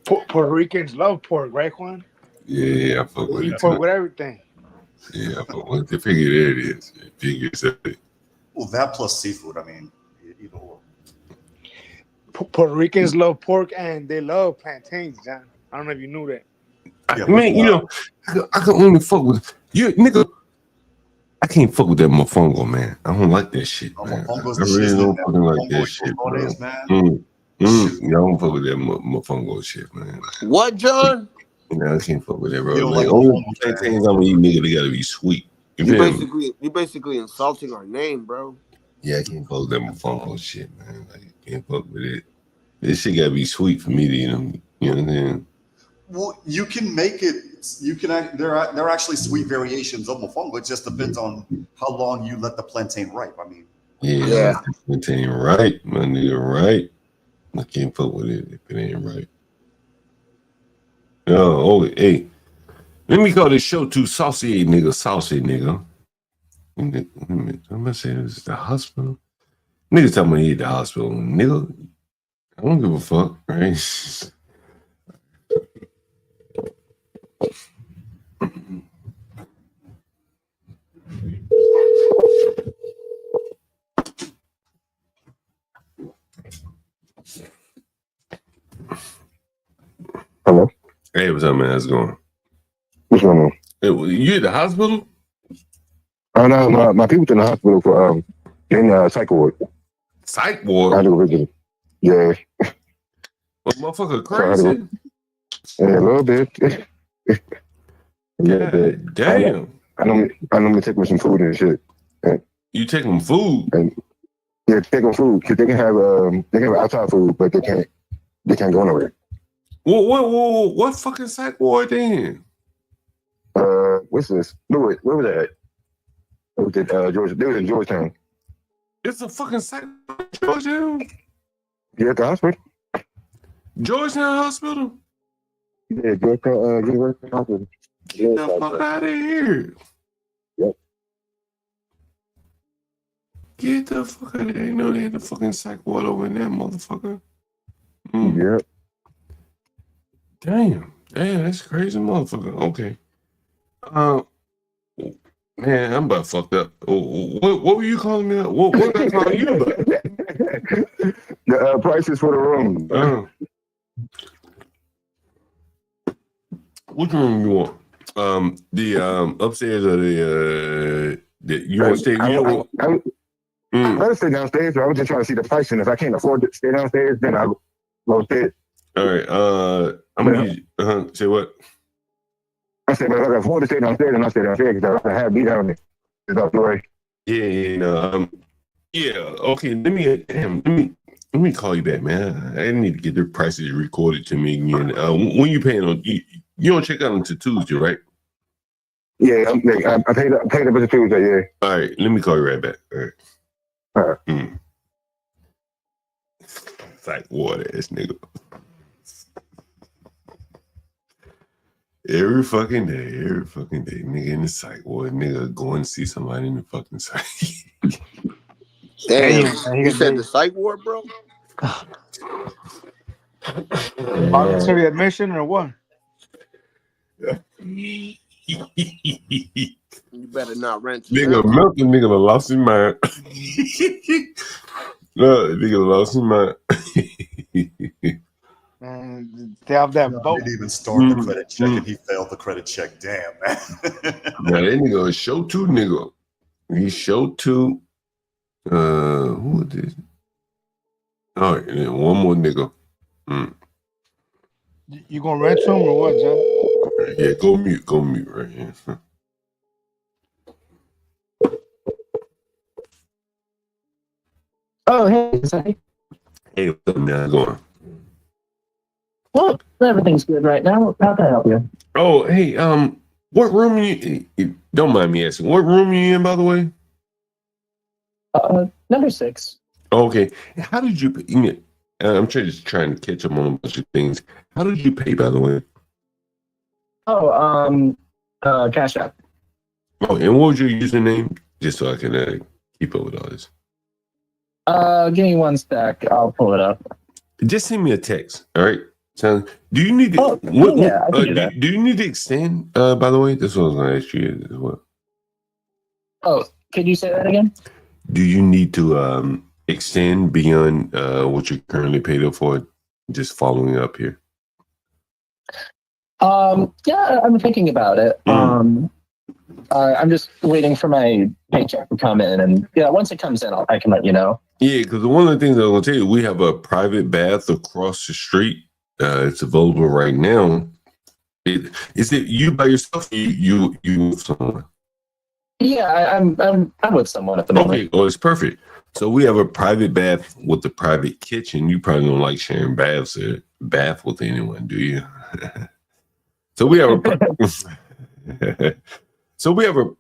Puerto Ricans love pork, right, Juan? Yeah, I fuck with Eat it pork too. with everything. Yeah, I fuck with it. The figure there it is. Figure it. Well, that plus seafood. I mean, either or. Puerto Ricans love pork and they love plantains, John. I don't know if you knew that. Man, you know, I can only fuck with you, nigga. I can't fuck with that mofongo, man. I don't like that shit, man. I really don't fucking like that shit, bro. Yeah, I don't fuck with that mofongo shit, man. What, John? I can't fuck with that, bro. You don't Like, like only mofongo, plantains I'm gonna eat, nigga, they gotta be sweet. You basically insulting our name, bro. Yeah, I can't fuck with that mofongo shit, man. Like, I can't fuck with it. This shit gotta be sweet for me to eat them. You know what I'm saying? Well, you can make it. You can. There are actually sweet variations of mofongo. It just depends on how long you let the plantain ripe. I mean. Yeah. If it ain't right, my nigga, right? I can't fuck with it if it ain't right. Hey. Let me call this show too saucy nigga. I'm gonna say this is the hospital. Niggas tell me he at the hospital. Nigga, I don't give a fuck, right? Hello. Hey, what's up, man? How's it going? What's going on? Hey, you at the hospital? Oh no, my people's in the hospital for in psych ward. Psych ward? I had to go visit them. Yeah. What motherfucker crazy? Yeah, a little bit. Yeah, damn. I normally take them some food and shit. You take them food? Yeah, take them food because they can have outside food, but they can't go nowhere. What fucking psych ward then? What's this? No, wait, where was that at? It was at Georgia. They was in Georgetown. It's a fucking psych Georgetown? Yeah, at the hospital. Georgetown Hospital? Yeah, Georgetown University Hospital. Get the fuck out of here. Yep. Get the fuck out of here. Ain't no they had the fucking psych ward over in that motherfucker. Yep. Damn, that's crazy, motherfucker. Okay. Man, I'm about fucked up. What were you calling me? What was I calling you about? The prices for the room. Which room you want? The upstairs or the you want to stay? I'd rather stay downstairs, but I was just trying to see the price, and if I can't afford to stay downstairs, then I'll go upstairs. All right. I'm gonna use say what? I said, but if I can afford to stay downstairs, then I'll stay downstairs because I have me down there. It's out the way. Yeah. Okay. Let me call you back, man. I need to get the prices recorded to me again. When you paying on? You don't check out until Tuesday, right? Yeah, I paid up until Tuesday. Yeah. All right. Let me call you right back. All right. It's like water ass nigga. Every fucking day, nigga in the psych ward, nigga going to see somebody in the fucking psych. Damn, you said the psych ward, bro? Voluntary admission or what? You better not rent. Nigga, Milton, nigga lost his mind. No, nigga lost his mind. Man, they have that boat. Didn't even start the credit check and he failed the credit check. Damn, man. Now that nigga is show 2 nigga. He show 2. Who is this? All right, and then one more nigga. You gonna rent some or what, John? Yeah, go mute right here. Oh, hey, Sonny. Hey, what's up, man? How's it going? Well, everything's good right now. How can I help you? Oh, hey, what room you don't mind me asking, what room you in, by the way? Number 6. Okay. How did you pay? I'm just trying to catch up on a bunch of things. How did you pay, by the way? Oh, Cash App. Oh, and what was your username? Just so I can keep up with all this. Give me one sec. I'll pull it up. Just send me a text, all right? So, do you need to? Oh, yeah, I can do that. Do you need to extend? By the way, this was going to ask you as well. Oh, could you say that again? Do you need to extend beyond what you're currently paid up for? Just following up here. Yeah, I'm thinking about it. I'm just waiting for my paycheck to come in, and yeah, once it comes in, I can let you know. Yeah, because one of the things I'm going to tell you, we have a private bath across the street. It's available right now. Is it you by yourself? Or you with someone? Yeah, I'm with someone at the moment. Okay, oh, it's perfect. So we have a private bath with a private kitchen. You probably don't like sharing bath with anyone, do you? So we have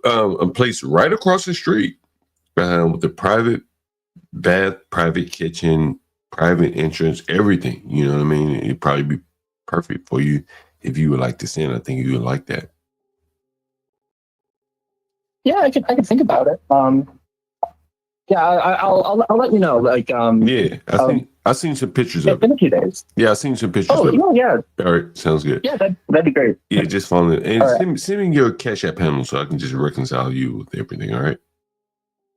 a place right across the street with a private bath, private kitchen, private entrance, everything. You know what I mean? It'd probably be perfect for you if you would like to send. I think you would like that. Yeah, I can think about it. Yeah, I'll let you know. Like, yeah, I seen some pictures of in it. a few days. Yeah, I seen some pictures. Oh, of it. yeah. All right, sounds good. Yeah, that'd be great. Yeah, just follow it and Right. send me your Cash App handle so I can just reconcile you with everything. All right.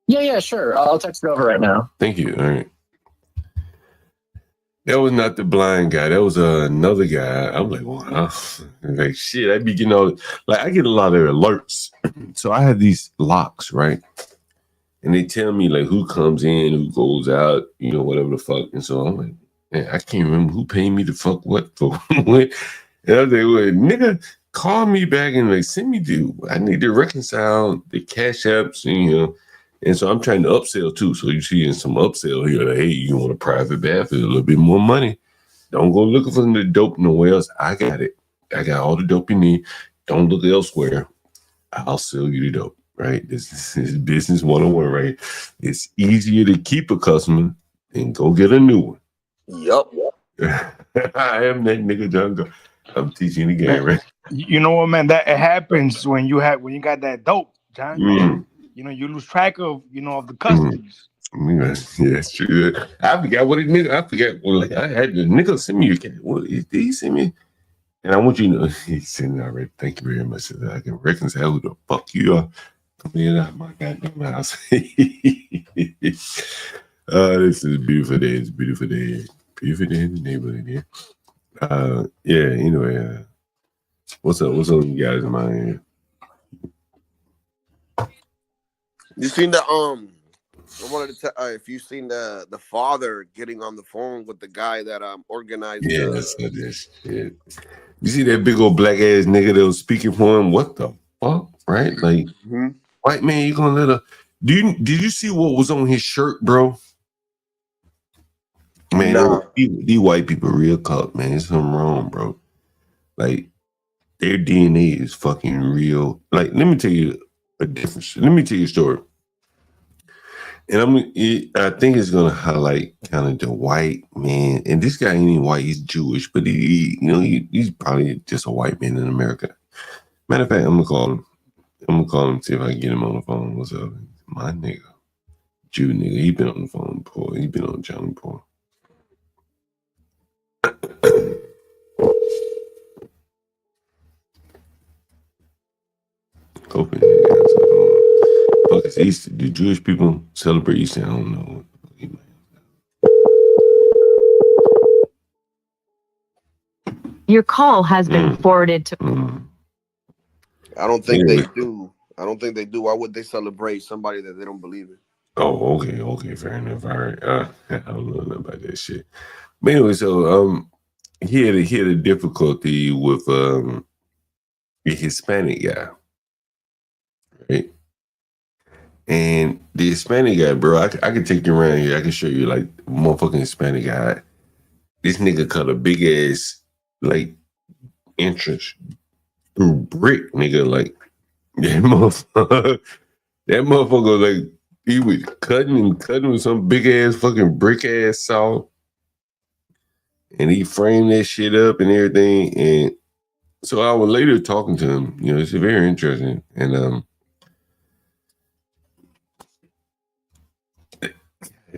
Yeah, sure. I'll text it over right now. Thank you. All right. That was not the blind guy. That was another guy. I'm like, wow. Like, shit, I be getting all, like, I get a lot of alerts. So I have these locks, right? And they tell me, like, who comes in, who goes out, you know, whatever the fuck. And so I'm like, man, I can't remember who paid me to fuck what for what. And I was like, well, nigga, call me back and, like, send me I need to reconcile the Cash Apps, and, you know. And so I'm trying to upsell too. So you see in some upsell here, like, hey, you want a private bath with a little bit more money? Don't go looking for the dope nowhere else. I got it. I got all the dope you need. Don't look elsewhere. I'll sell you the dope, right? This is business 101, right? It's easier to keep a customer than go get a new one. Yup. I am that nigga Jungle. I'm teaching the game, right? You know what, man? That it happens when you got that dope, John. You know, you lose track of the customers. Yeah, it's true. I forgot what it nigga. I forgot. Well, like, I had the nigga send me your cat. What did he send me? And I want you to know he sent it already. Thank you very much. So that I can reconcile who the fuck you are. Come in out my goddamn house. This is a beautiful day. It's a beautiful day. Beautiful day in the neighborhood here. Yeah. Anyway, what's up? What's on you guys' mind? You seen the I wanted to tell if you seen the father getting on the phone with the guy that organized. Yeah, that's this shit. You see that big old black ass nigga that was speaking for him? What the fuck, right? Like, white man, you gonna let her? Did you see what was on his shirt, bro? Man, Nah. these white people real cuck, man. There's something wrong, bro. Like, their DNA is fucking real. Like, let me tell you a difference. Let me tell you a story. And I think it's gonna highlight kind of the white man. And this guy ain't even white; he's Jewish, but he's probably just a white man in America. Matter of fact, I'm gonna call him. See if I can get him on the phone. What's up, my nigga, Jew nigga? He been on the phone before. He been on Johnny before. Hoping. Fuck is Easter? Do Jewish people celebrate Easter? I don't know. Your call has been forwarded to. I don't think they do. I don't think they do. Why would they celebrate somebody that they don't believe in? Oh, okay, fair enough. All right, I don't know nothing about that shit. But anyway, so he had a difficulty with the Hispanic guy, right? And the Hispanic guy, bro, I can take you around here. I can show you like motherfucking Hispanic guy. This nigga cut a big ass like entrance through brick, nigga. Like that motherfucker, like he was cutting with some big ass fucking brick ass saw, and he framed that shit up and everything. And so I was later talking to him. You know, it's very interesting. And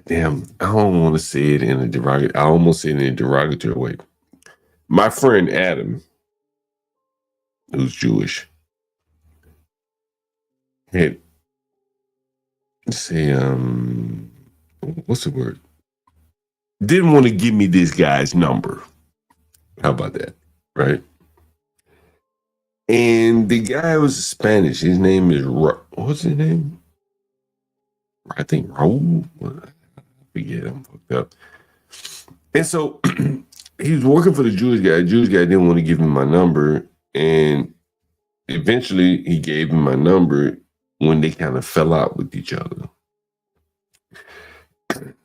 damn, I don't want to say it in a derogatory. I almost said it in a derogatory way. my friend Adam, who's Jewish, had say what's the word? Didn't want to give me this guy's number. How about that? Right? And the guy was Spanish. His name is what's his name? I think Raul. I forget. I'm fucked up. And so he was working for the Jewish guy. The Jewish guy didn't want to give him my number, and eventually he gave him my number when they kind of fell out with each other.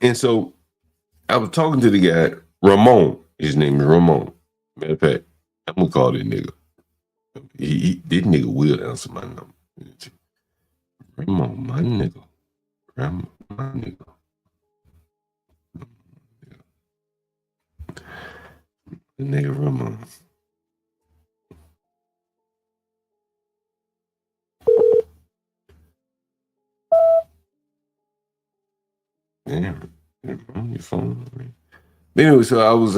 And so I was talking to the guy, Ramon. His name is Ramon. Matter of fact, I'm gonna call that nigga. This nigga will answer my number. Ramon, my nigga. Ramon, my nigga. The nigga Ramon. Damn, on your phone. Anyway, so I was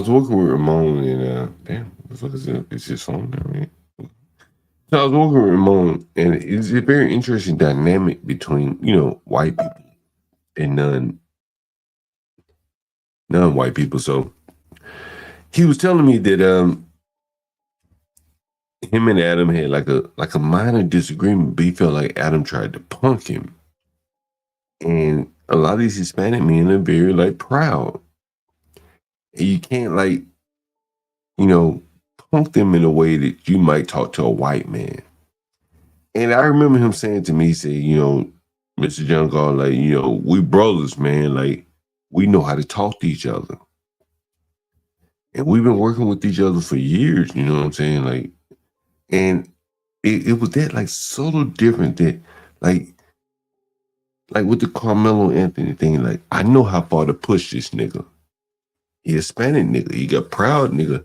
working with Ramon and damn, what the fuck is it? It's his phone now, right? So I was working with Ramon, and it's a very interesting dynamic between, white people and non-white people. So he was telling me that him and Adam had like a minor disagreement, but he felt like Adam tried to punk him. And a lot of these Hispanic men are very like proud. And you can't punk them in a way that you might talk to a white man. And I remember him saying to me, he said, Mr. John Gall, we brothers, man, we know how to talk to each other. And we've been working with each other for years, you know what I'm saying? And it was that subtle different that with the Carmelo Anthony thing, I know how far to push this nigga. He Hispanic nigga. He got proud nigga.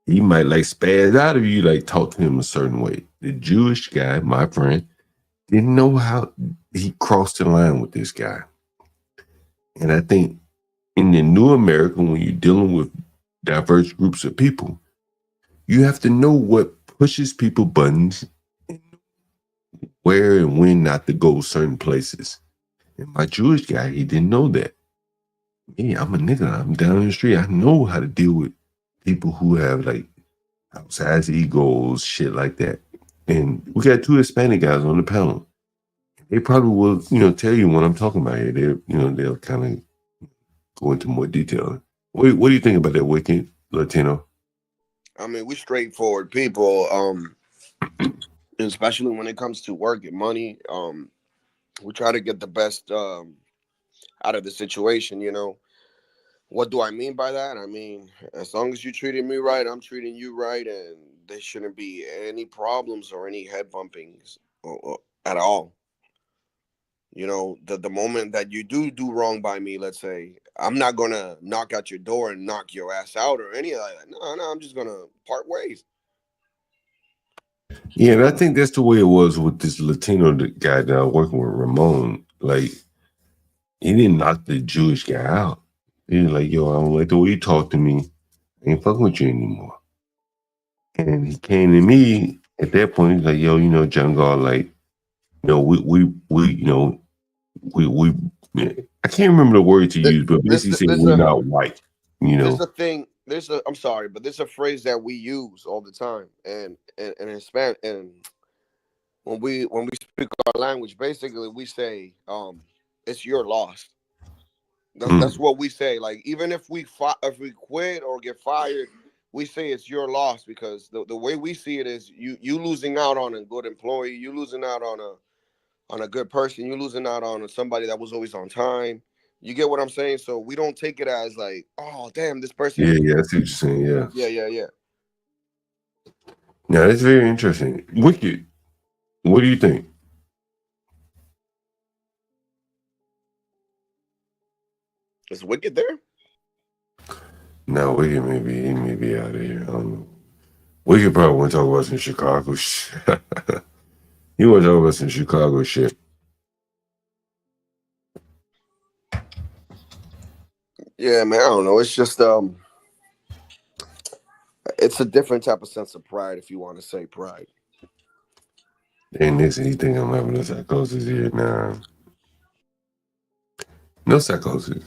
He might spaz out of you, talk to him a certain way. The Jewish guy, my friend, didn't know how he crossed the line with this guy. And I think in the new America, when you're dealing with diverse groups of people, you have to know what pushes people buttons, where and when not to go certain places. And my Jewish guy, he didn't know that. Yeah, I'm a nigga. I'm down the street. I know how to deal with people who have outsized egos, shit like that. And we got 2 Hispanic guys on the panel. They probably will, tell you what I'm talking about here. They'll kind of go into more detail. What do you think about that, Wicked Latino? I mean, we straightforward people, especially when it comes to work and money. We try to get the best out of the situation, What do I mean by that? I mean, as long as you're treating me right, I'm treating you right, and there shouldn't be any problems or any head bumpings at all. The moment that you do wrong by me, let's say, I'm not going to knock at your door and knock your ass out or any of that. No, I'm just going to part ways. Yeah, and I think that's the way it was with this Latino guy that I was working with, Ramon. He didn't knock the Jewish guy out. He was like, yo, I don't like the way you talk to me. I ain't fucking with you anymore. And he came to me at that point. He's like, yo, John Gall, we I can't remember the word to use, but basically saying we're not white. There's a thing. I'm sorry, but there's a phrase that we use all the time, and in Spanish, and when we speak our language, basically we say, it's your loss. That's what we say. Even if we quit or get fired, we say it's your loss, because the way we see it is you losing out on a good employee, you losing out on a good person, you losing out on somebody that was always on time. You get what I'm saying? So we don't take it as oh damn, this person. Yeah, I see what you're saying. Yeah. Yeah. Yeah, that's very interesting. Wicked, what do you think? Is Wicked there? No, Wicked may be out of here. Wicked probably want to talk about some Chicago shit. He want to talk about some Chicago shit. Yeah, man, I don't know. It's just It's a different type of sense of pride, if you want to say pride. And this, you think I'm having a psychosis here? Nah. No psychosis.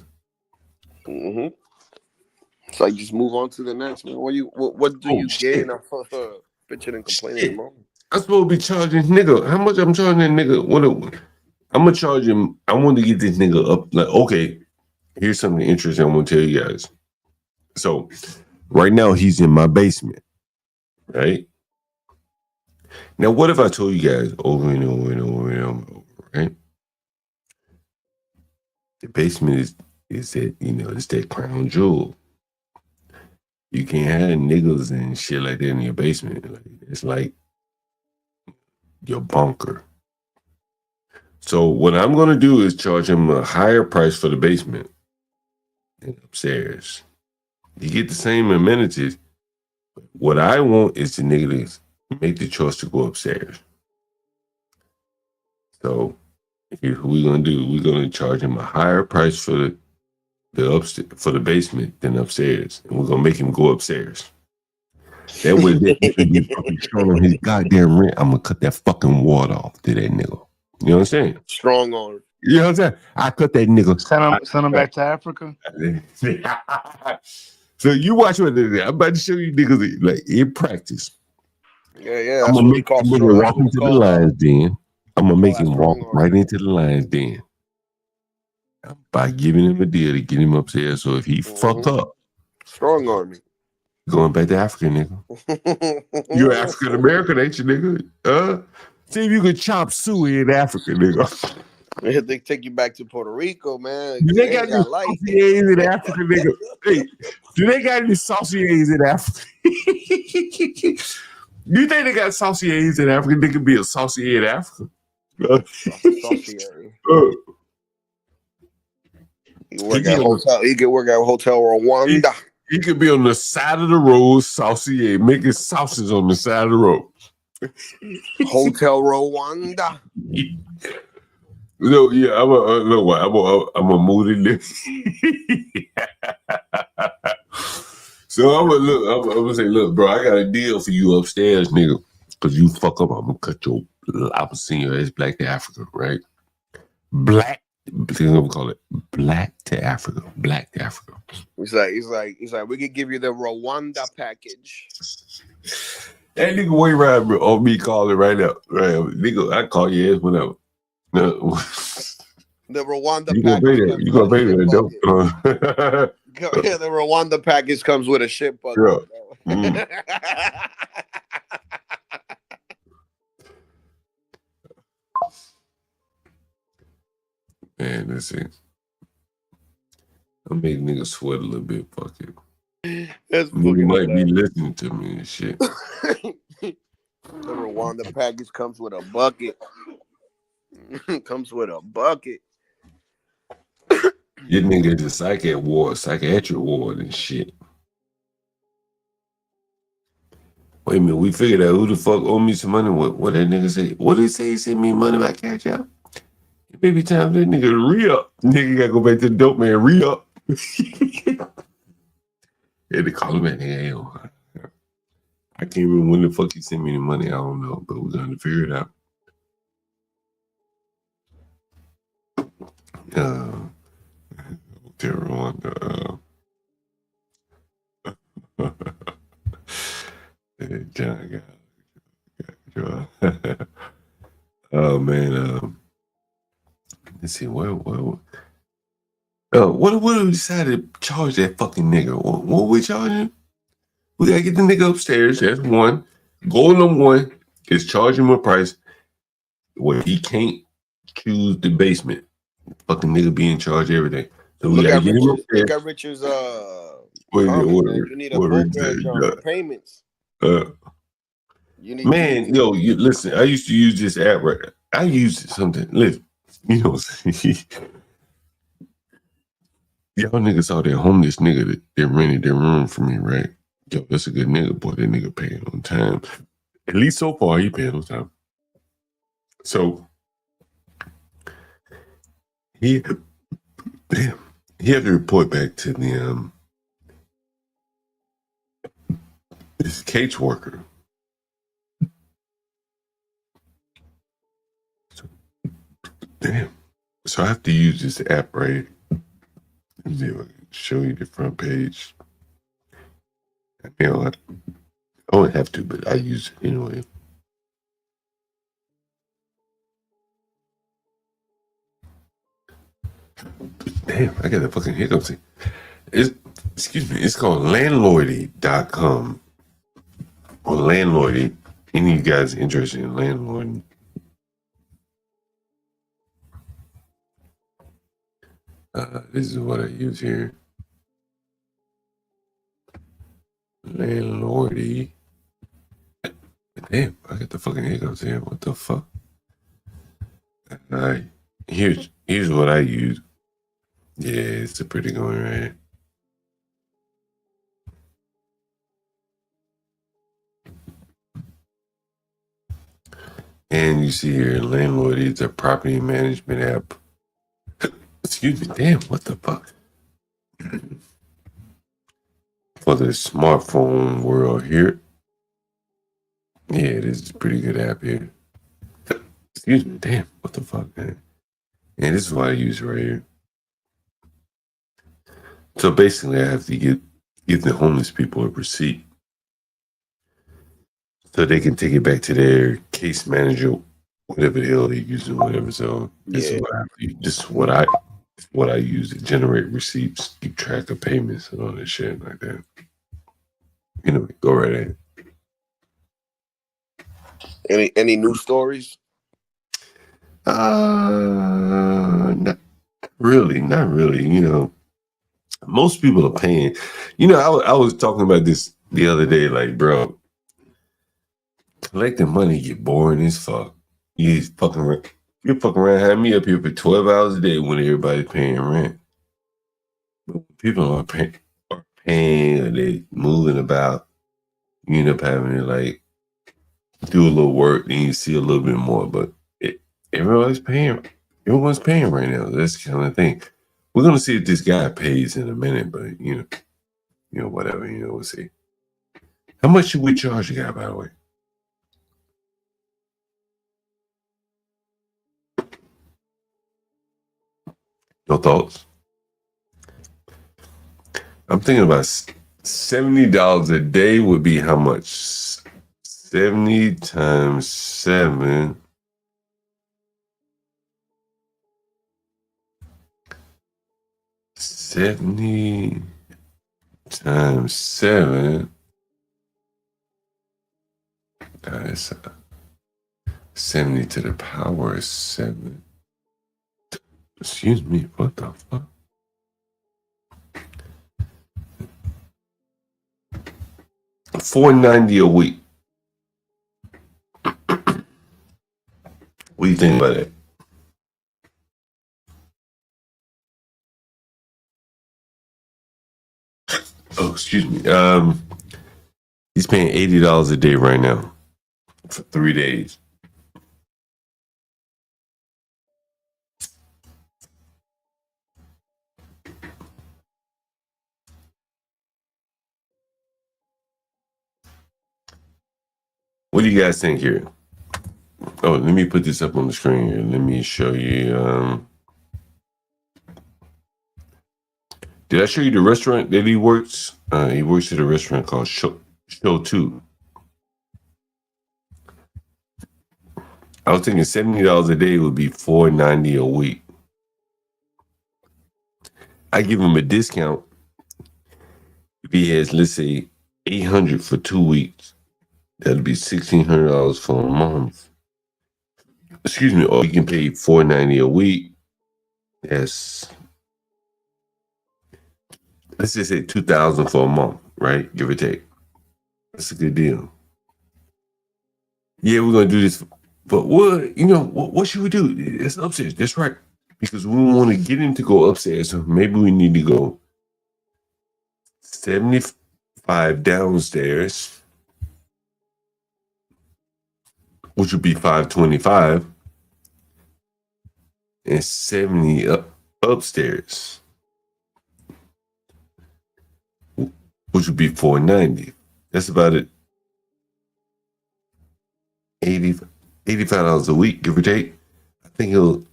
Mm-hmm. So I just move on to the next, man. What do you gain off of bitching and complaining and moaning? I'm supposed to be charging nigga. How much I'm charging that nigga? I'm gonna charge him. I want to get this nigga up. Like, okay, here's something interesting I want to tell you guys. So, right now he's in my basement, right? Now, what if I told you guys over and over and over and over, right? The basement is that, it's that crown jewel. You can't have niggas and shit like that in your basement. Like, it's like your bunker. So what I'm gonna do is charge him a higher price for the basement than upstairs. You get the same amenities. What I want is the nigga to make the choice to go upstairs. So here's what we're gonna do. We're gonna charge him a higher price for the upstairs, for the basement than upstairs, and we're gonna make him go upstairs. That way, he can be fucking short on his goddamn rent. I'm gonna cut that fucking water off to that nigga. You know what I'm saying? Strong arm. You know what I'm saying? I cut that nigga. Send him back to Africa. So you watch what I'm about to show you niggas like in practice. Yeah. I'm gonna make the nigga walk into the lion's den. I'm gonna make him walk right into the lion's den by giving him a deal to get him upstairs. So if he fuck up, strong army. Going back to Africa, nigga. You're African American, ain't you, nigga? See if you can chop suey in Africa, nigga. They take you back to Puerto Rico, man. Do they got any sauciers in Africa, nigga? Hey, do they got any sauciers in Africa? You think they got sauciers in Africa? They could be a saucier in Africa. Saucier. You work at hotel. You can work at Hotel Rwanda. He could be on the side of the road, saucier, making sauces on the side of the road. Hotel Rwanda. No, yeah, I'm a moody nigga. So I'm gonna say, look, bro, I got a deal for you upstairs, nigga. Cause you fuck up, I'm gonna send your ass black to Africa, right? Black, I'm gonna call it black to Africa. He's like, we could give you the Rwanda package. That nigga way right on me calling right now. Right, nigga, I call your ass whenever. No. The Rwanda You package. You gonna pay that? Yeah, the Rwanda package comes with a shit bucket. Yeah. Man, let's see. I'll make niggas sweat a little bit. Fuck it. You might be listening to me and shit. The Rwanda package comes with a bucket. Comes with a bucket. Your nigga is a psychiatric ward and shit. Wait a minute, we figured out who the fuck owe me some money. What that nigga say? What did he say? He sent me money by Cash App. Maybe time that nigga re-up. Nigga gotta go back to the dope man, re-up. Yeah, they call him that nigga. I can't remember when the fuck he sent me the money. I don't know, but we're gonna figure it out. John got oh man, let's see what we decided to charge that fucking nigga. What we charging? We gotta get the nigga upstairs. That's one. Goal number one is charge him a price where he can't choose the basement. Fucking nigga be in charge of everything. So we gotta get him upstairs. Look at Richard's you need a brokerage on payments. Man, yo, listen, I used to use this app, right? I used something. Listen, you know, y'all niggas saw that homeless nigga that rented their room for me, right? Yo, that's a good nigga, boy. That nigga paying on time. At least so far, he paying on time. So he had to report back to the It's cage worker. Damn. So I have to use this app, right? Let me show you the front page. I don't have to, but I use it anyway. Damn, I got a fucking hiccups. Excuse me, it's called landlordy.com or landlordy. Any of you guys interested in landlord? This is what I use here. Landlordy. Damn, I got the fucking hiccups here. What the fuck? Here's what I use. Yeah, it's a pretty good one, right? And you see here, Landlord is a property management app. Excuse me, damn, what the fuck? For the smartphone world here. Yeah, this is a pretty good app here. Excuse me, damn, what the fuck, man? And this is what I use right here. So basically, I have to give the homeless people a receipt so they can take it back to their case manager, whatever the hell they're using, whatever. So this is what I use to generate receipts, keep track of payments and all that shit like that. Anyway, go right ahead. Any news stories? Not really. You know, most people are paying. You know, I was talking about this the other day. Like, bro, collecting money get boring as fuck. You're fucking around, having me up here for 12 hours a day when everybody's paying rent. But people are paying, or they moving about. You end up having to like do a little work, then you see a little bit more. But everyone's paying right now. That's the kind of thing. We're gonna see if this guy pays in a minute, but you know, whatever. You know, we'll see. How much should we charge the guy, by the way? No thoughts? I'm thinking about $70 a day would be how much? 70 times 7. $70 times 7. That's 70 to the power of 7. Excuse me, what the fuck? $490 a week. What do you think about that? Oh, excuse me. He's paying $80 a day right now for 3 days. What do you guys think here? Oh, let me put this up on the screen here. Let me show you. Did I show you the restaurant that he works? He works at a restaurant called Show 2. I was thinking $70 a day would be $490 a week. I give him a discount if he has, let's say, $800 for 2 weeks. That'd be $1,600 for a month. Excuse me, or you can pay $490 a week. That's, let's just say $2,000 for a month, right? Give or take. That's a good deal. Yeah, we're gonna do this, but what should we do? It's upstairs. That's right, because we want to get him to go upstairs. So maybe we need to go 75 downstairs, which would be 525, and 70 upstairs, which would be 490. That's about it. $85 a week, give or take. I think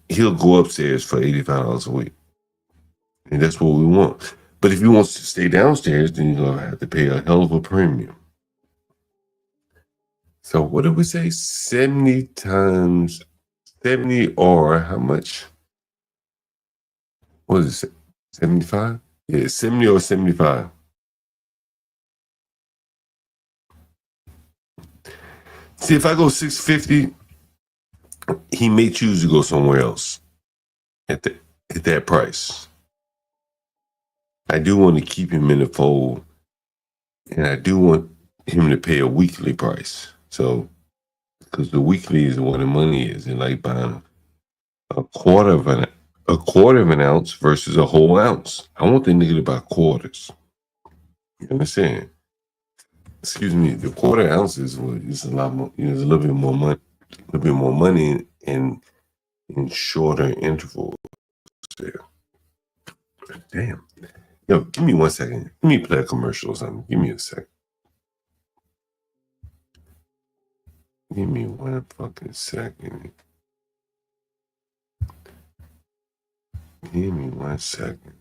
he'll go upstairs for $85 a week. And that's what we want. But if he wants to stay downstairs, then you're gonna have to pay a hell of a premium. So what did we say? 70 times 70 or how much? What is it? 75? Yeah, 70 or 75. See, if I go 650, he may choose to go somewhere else at that price. I do want to keep him in the fold, and I do want him to pay a weekly price. So, because the weekly is where the money is, and like buying a quarter of an ounce versus a whole ounce. I want the nigga to buy quarters. You understand? Excuse me. The quarter ounce is a lot more. There's a little bit more money, in shorter intervals. There. Damn. Yo, give me 1 second. Let me play a commercial or something. Give me a sec. Give me 1 fucking second. Give me 1 second.